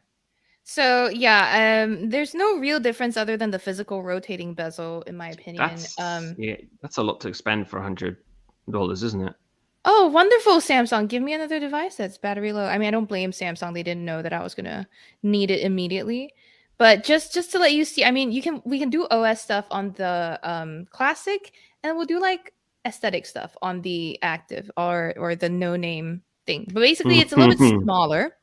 So there's no real difference other than the physical rotating bezel, in my opinion. That's a lot to expend for $100, isn't it? Oh, wonderful, Samsung. Give me another device that's battery low. I mean, I don't blame Samsung. They didn't know that I was gonna need it immediately. But just to let you see, I mean, we can do OS stuff on the Classic, and we'll do like aesthetic stuff on the Active or the no name thing. But basically, it's a little bit smaller.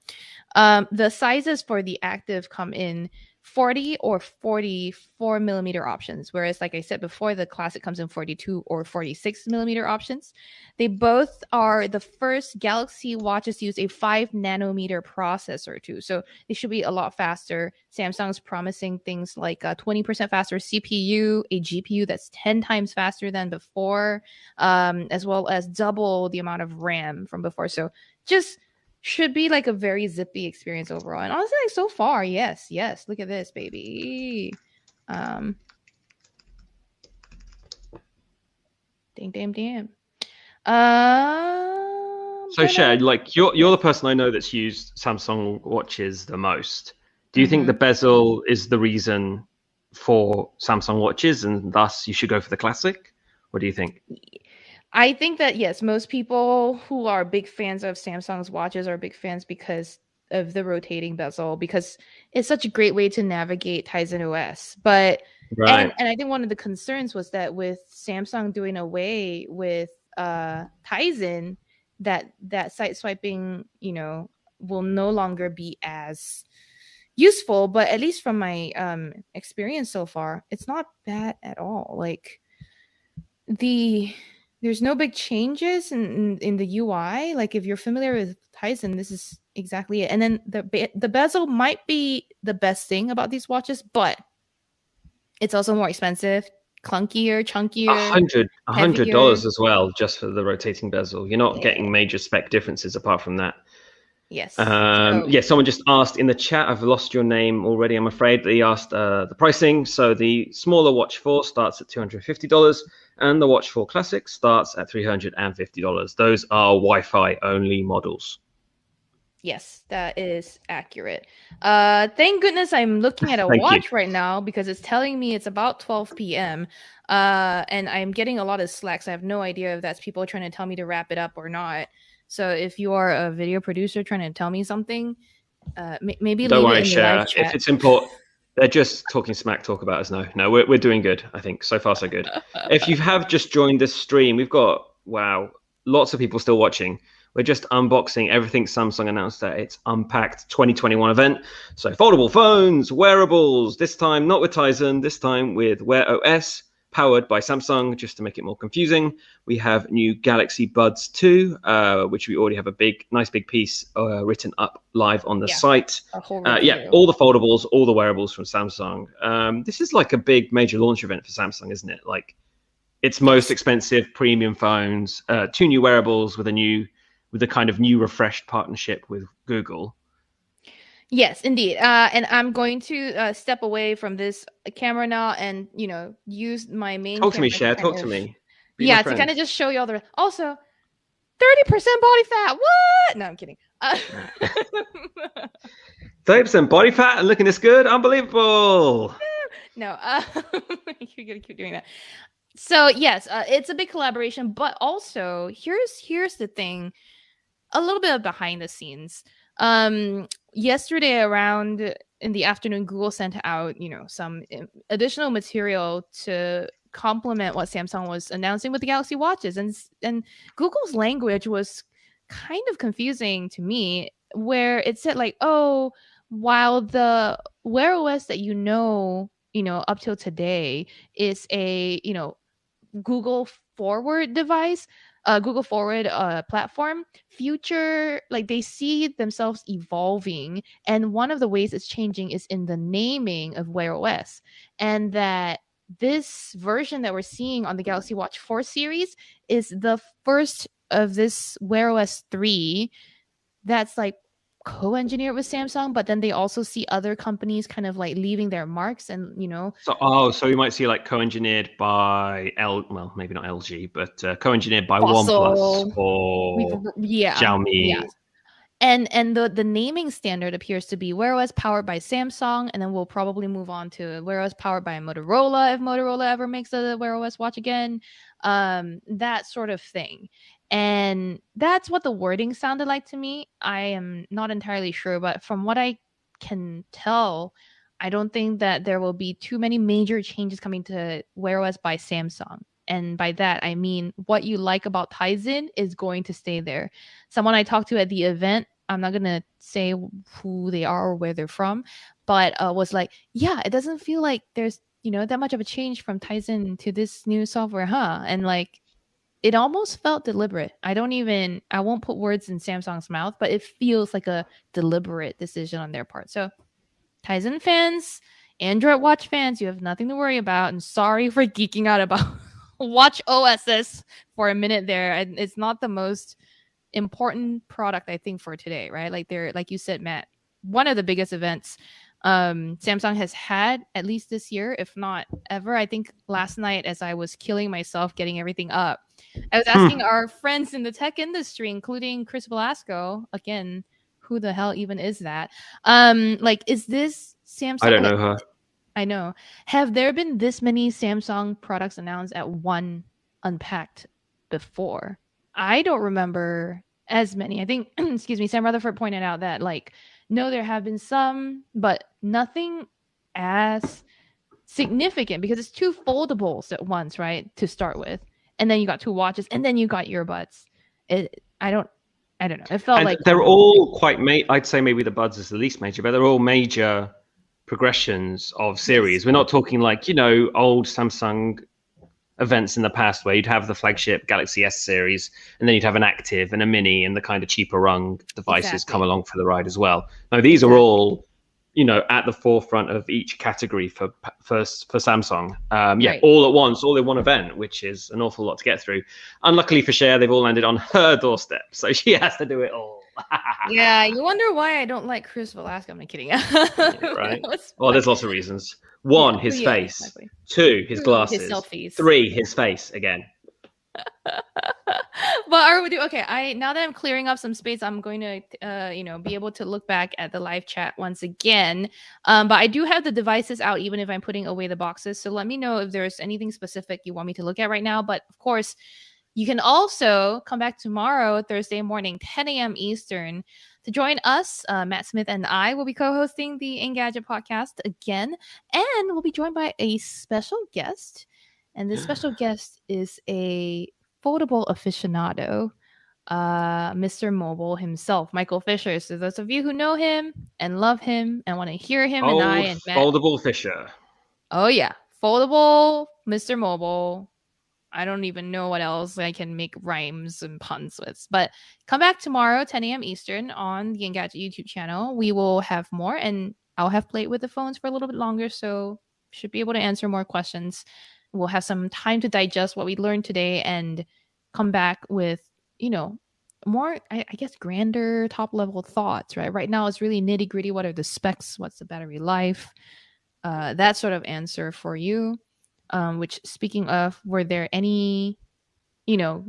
The sizes for the Active come in 40 or 44 millimeter options, whereas, like I said before, the Classic comes in 42 or 46 millimeter options. They both are the first Galaxy watches to use a 5 nanometer processor too, so they should be a lot faster. Samsung's promising things like a 20% faster CPU, a GPU that's 10 times faster than before, as well as double the amount of RAM from before. So just should be like a very zippy experience overall. And honestly, like so far, yes. Look at this, baby. Damn. So, Cher, like you're the person I know that's used Samsung watches the most. Do you think the bezel is the reason for Samsung watches, and thus you should go for the Classic? What do you think? I think that yes, most people who are big fans of Samsung's watches are big fans because of the rotating bezel, because it's such a great way to navigate Tizen OS. But and I think one of the concerns was that with Samsung doing away with Tizen, that side swiping, will no longer be as useful. But at least from my experience so far, it's not bad at all. Like there's no big changes in the UI. Like if you're familiar with Tizen, this is exactly it. And then the bezel might be the best thing about these watches, but it's also more expensive, clunkier, chunkier. $100 as well, just for the rotating bezel. You're not getting major spec differences apart from that. Yes. Someone just asked in the chat, I've lost your name already, I'm afraid. They asked the pricing. So the smaller Watch 4 starts at $250, and the Watch 4 Classic starts at $350. Those are Wi-Fi only models. Yes, that is accurate. Thank goodness I'm looking at a watch right now, because it's telling me it's about 12 p.m. And I'm getting a lot of slacks. I have no idea if that's people trying to tell me to wrap it up or not. So if you are a video producer trying to tell me something, maybe don't leave worry, it in the Cher. live chat. If it's important, they're just talking smack talk about us. No, we're doing good. I think so far so good. If you have just joined this stream, we've got lots of people still watching. We're just unboxing everything Samsung announced at its Unpacked 2021 event. So foldable phones, wearables. This time not with Tizen. This time with Wear OS. powered by Samsung, just to make it more confusing. We have new Galaxy Buds 2, which we already have a nice big piece written up live on the site. A whole all the foldables, all the wearables from Samsung. This is like a big major launch event for Samsung, isn't it? Like its most expensive premium phones, 2 new wearables with a kind of new refreshed partnership with Google. Yes, indeed. And I'm going to step away from this camera now and, use my main Talk to me, camera Cher. Talk to me. Be Yeah, my to friend. kind of just show you all the... Also, 30% body fat. What? No, I'm kidding. 30% body fat and looking this good? Unbelievable. No, you're going to keep doing that. So, yes, it's a big collaboration. But also, here's the thing. A little bit of behind the scenes. Yesterday around in the afternoon, Google sent out, some additional material to complement what Samsung was announcing with the Galaxy Watches. And Google's language was kind of confusing to me, where it said like, oh, while the Wear OS that up till today is a, Google Forward device, Google Forward platform, future, like they see themselves evolving, and one of the ways it's changing is in the naming of Wear OS, and that this version that we're seeing on the Galaxy Watch 4 series is the first of this Wear OS 3 that's like co-engineered with Samsung, but then they also see other companies kind of like leaving their marks and So we might see like co-engineered by maybe not LG, but co-engineered by Fossil. OnePlus or Xiaomi. Yeah. And the naming standard appears to be Wear OS powered by Samsung, and then we'll probably move on to Wear OS powered by Motorola if Motorola ever makes a Wear OS watch again, that sort of thing. And that's what the wording sounded like to me. I am not entirely sure, but from what I can tell, I don't think that there will be too many major changes coming to Wear OS by Samsung. And by that, I mean what you like about Tizen is going to stay there. Someone I talked to at the event, I'm not going to say who they are or where they're from, but was like, yeah, it doesn't feel like there's, that much of a change from Tizen to this new software, huh? And like, it almost felt deliberate. I won't put words in Samsung's mouth, but it feels like a deliberate decision on their part. So Tizen fans, Android Watch fans, you have nothing to worry about. And sorry for geeking out about Watch OSs for a minute there. It's not the most important product, I think, for today, right? Like like you said, Matt, one of the biggest events Samsung has had, at least this year, if not ever. I think last night, as I was killing myself getting everything up, I was asking our friends in the tech industry, including Chris Velasco, again, who the hell even is that? Like, is this Samsung? I don't know her. I know. Have there been this many Samsung products announced at one Unpacked before? I don't remember as many. I think, excuse me, Sam Rutherford pointed out that, like, no, there have been some, but nothing as significant because it's 2 foldables at once, right? To start with. And then you got 2 watches, and then you got earbuds. I don't know. It felt like they're all quite I'd say maybe the Buds is the least major, but they're all major progressions of series. We're not talking like, old Samsung events in the past where you'd have the flagship Galaxy S series and then you'd have an Active and a Mini and the kind of cheaper rung devices come along for the ride as well. No, these are all, at the forefront of each category for Samsung. Right. All at once, all in one event, which is an awful lot to get through. Unluckily for Cher, they've all landed on her doorstep, so she has to do it all. Yeah, you wonder why I don't like Chris Velasco. I'm kidding. Right. Well, there's lots of reasons. 1, his face. Exactly. 2, his glasses. His selfies. 3, his face again. But now that I'm clearing up some space, I'm going to be able to look back at the live chat once again. But I do have the devices out even if I'm putting away the boxes, so let me know if there's anything specific you want me to look at right now. But of course, you can also come back tomorrow, Thursday morning, 10 a.m. Eastern, to join us. Matt Smith and I will be co-hosting the Engadget podcast again, and we'll be joined by a special guest. And this special guest is a foldable aficionado, Mr. Mobile himself, Michael Fisher. So those of you who know him and love him and want to hear him and Matt. Foldable Fisher. Oh, yeah. Foldable Mr. Mobile. I don't even know what else I can make rhymes and puns with. But come back tomorrow, 10 a.m. Eastern, on the Engadget YouTube channel. We will have more, and I'll have played with the phones for a little bit longer, so should be able to answer more questions. We'll have some time to digest what we learned today and come back with, more, I guess, grander, top-level thoughts, right? Right now, it's really nitty-gritty. What are the specs? What's the battery life? That sort of answer for you. Which, speaking of, were there any, a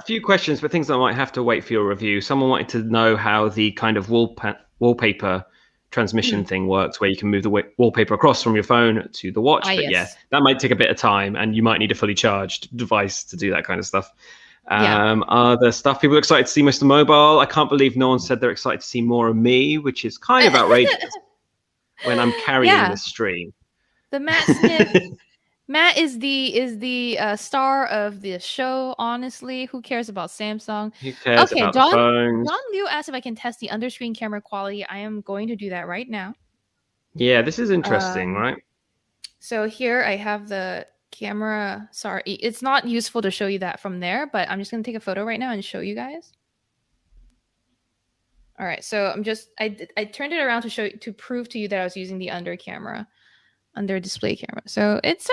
few questions, but things that might have to wait for your review. Someone wanted to know how the kind of wallpaper transmission thing works, where you can move the wallpaper across from your phone to the watch. But yeah, that might take a bit of time, and you might need a fully charged device to do that kind of stuff. Other stuff, people are excited to see Mr. Mobile. I can't believe no one said they're excited to see more of me, which is kind of outrageous when I'm carrying the stream. The Matt Smith. Matt is the star of the show. Honestly, who cares about Samsung? Who cares about the phones? John Liu asked if I can test the underscreen camera quality. I am going to do that right now. Yeah, this is interesting, right? So here I have the camera. Sorry, it's not useful to show you that from there, but I'm just going to take a photo right now and show you guys. All right, so I turned it around to prove to you that I was using the under display camera. So it's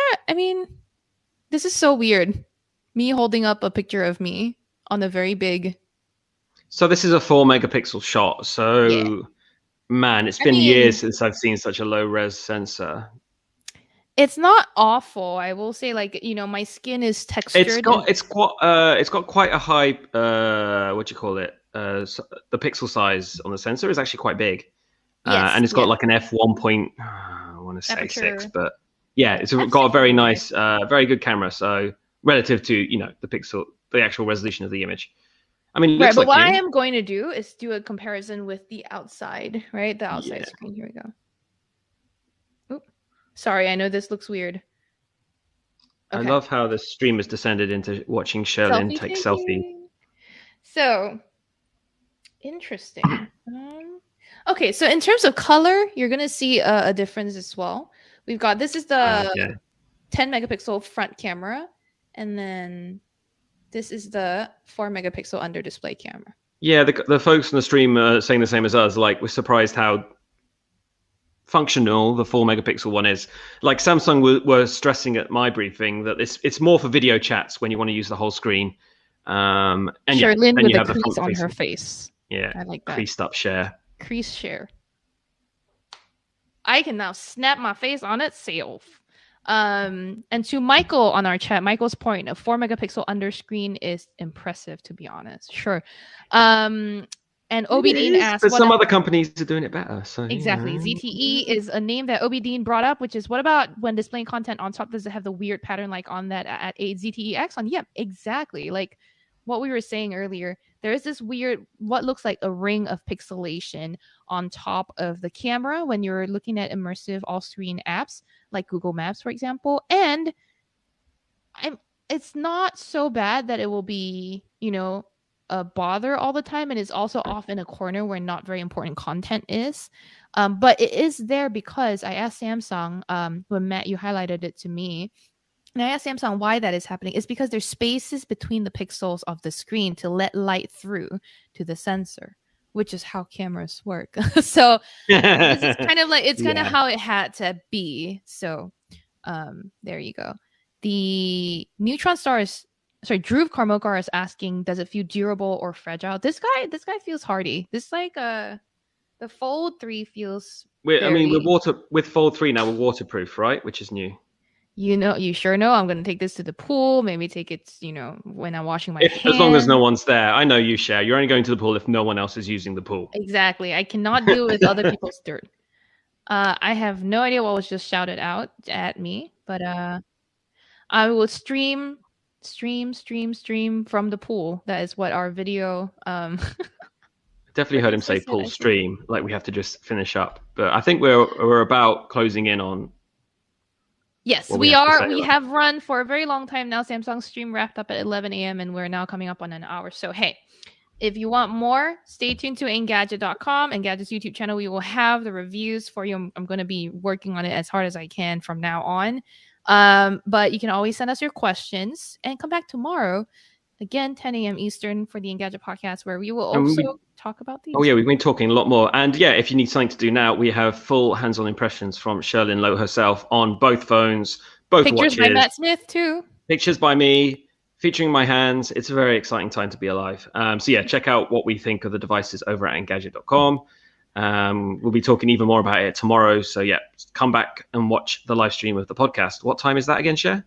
this is so weird. Me holding up a picture of me on a very big. So this is a 4 megapixel shot. So man, it's been years since I've seen such a low res sensor. It's not awful. I will say, my skin is textured. It's got quite a high what do you call it? So the pixel size on the sensor is actually quite big. And it's got like an f1. I want to say aperture. 6, but yeah, it's got a very nice, very good camera. So relative to the actual resolution of the image. I mean, it looks but what new. I am going to do is do a comparison with the outside, right? The outside screen. Here we go. Oop. Sorry, I know this looks weird. Okay. I love how the stream has descended into watching Sherlyn take selfie. So interesting. Okay, so in terms of color, you're going to see a difference as well. We've got, this is the 10 megapixel front camera, and then this is the 4 megapixel under display camera. Yeah, the folks on the stream are saying the same as us. Like, we're surprised how functional the 4 megapixel one is. Like, Samsung were stressing at my briefing that it's more for video chats when you want to use the whole screen. And Sherlyn with a crease on her face. Yeah, I like that. Creased up share. Crease share. I can now snap my face on itself. And to Michael on our chat, Michael's point, a 4 megapixel under screen is impressive, to be honest. Sure. And Obi Dean asked, but some other companies are doing it better. So exactly. ZTE is a name that Obi Dean brought up, which is, what about when displaying content on top? Does it have the weird pattern like on that at a ZTE Axon? Yeah, exactly. Like what we were saying earlier, there is this weird, what looks like a ring of pixelation on top of the camera when you're looking at immersive all-screen apps like Google Maps, for example. And it's not so bad that it will be, a bother all the time, and it's also off in a corner where not very important content is. But it is there because I asked Samsung, when Matt, you highlighted it to me, and I asked Samsung why that is happening. It's because there's spaces between the pixels of the screen to let light through to the sensor, which is how cameras work. So this is kind of like, it's kind of how it had to be. So there you go. The Neutron Star is, Dhruv Karmokar is asking, does it feel durable or fragile? This guy feels hardy. This the Fold 3 feels with Fold 3 now, we're waterproof, right? Which is new. You sure know I'm going to take this to the pool, maybe take it, when I'm washing my hands. As long as no one's there. I know you share. You're only going to the pool if no one else is using the pool. Exactly. I cannot deal with other people's dirt. I have no idea what was just shouted out at me, but I will stream from the pool. That is what our video definitely heard him say pool stream, like we have to just finish up. But I think we're about closing in on. Yes, we are. We have run for a very long time now. Samsung stream wrapped up at 11 a.m. and we're now coming up on an hour. So, hey, if you want more, stay tuned to Engadget.com, Engadget's YouTube channel. We will have the reviews for you. I'm going to be working on it as hard as I can from now on. But you can always send us your questions and come back tomorrow, again, 10 a.m. Eastern for the Engadget podcast, where we will also talk about these. Oh, yeah, we've been talking a lot more. And yeah, if you need something to do now, we have full hands-on impressions from Sherlyn Lowe herself on both phones, both Pictures watches. by Matt Smith, too. Pictures by me, featuring my hands. It's a very exciting time to be alive. So yeah, check out what we think of the devices over at Engadget.com. We'll be talking even more about it tomorrow. So yeah, come back and watch the live stream of the podcast. What time is that again, Cher?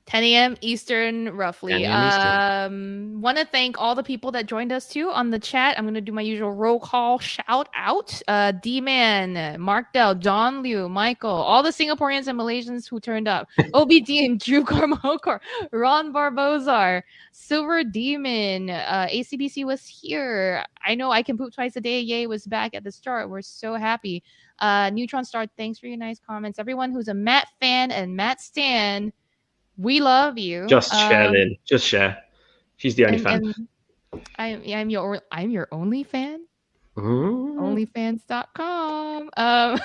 10 a.m. Eastern, roughly. 10 a.m. Want to thank all the people that joined us too on the chat. I'm going to do my usual roll call shout out. D-Man, Mark Dell, John Liu, Michael, all the Singaporeans and Malaysians who turned up. OBD, Drew Carmokor, Ron Barbozar, Silver Demon, ACBC was here. I know I Can Poop Twice a Day. Yay was back at the start. We're so happy. Neutron Star, thanks for your nice comments. Everyone who's a Matt fan and Matt stan, we love you. Just share, Lynn. Just share. She's the only fan. I'm your only fan. Onlyfans.com.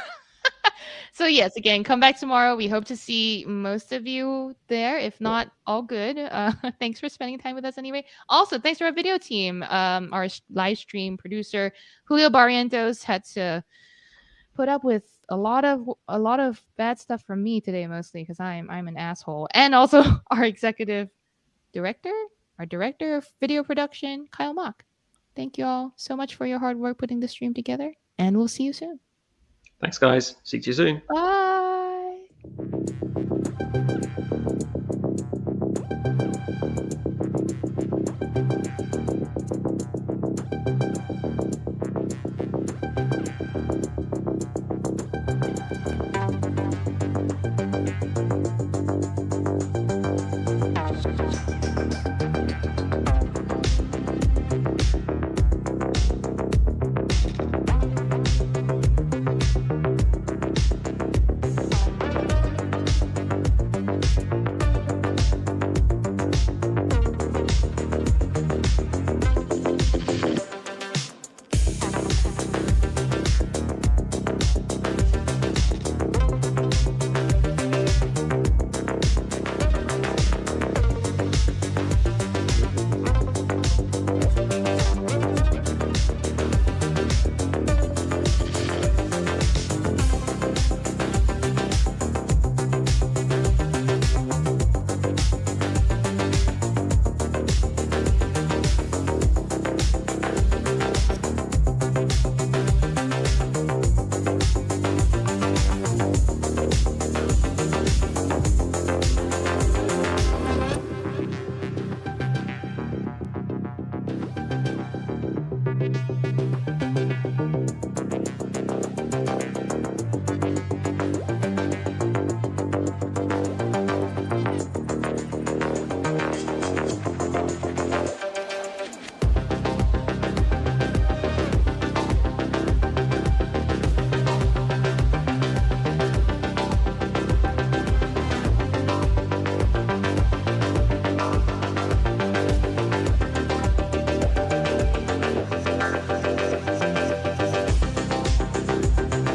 So yes, again, come back tomorrow. We hope to see most of you there. If not, all good. Thanks for spending time with us anyway. Also, thanks to our video team. Our live stream producer Julio Barrientos had to put up with a lot of bad stuff from me today, mostly because I'm an asshole. And also our executive director, our director of video production, Kyle Mock. Thank you all so much for your hard work putting the stream together, and we'll see you soon. Thanks, guys. See you soon. Bye.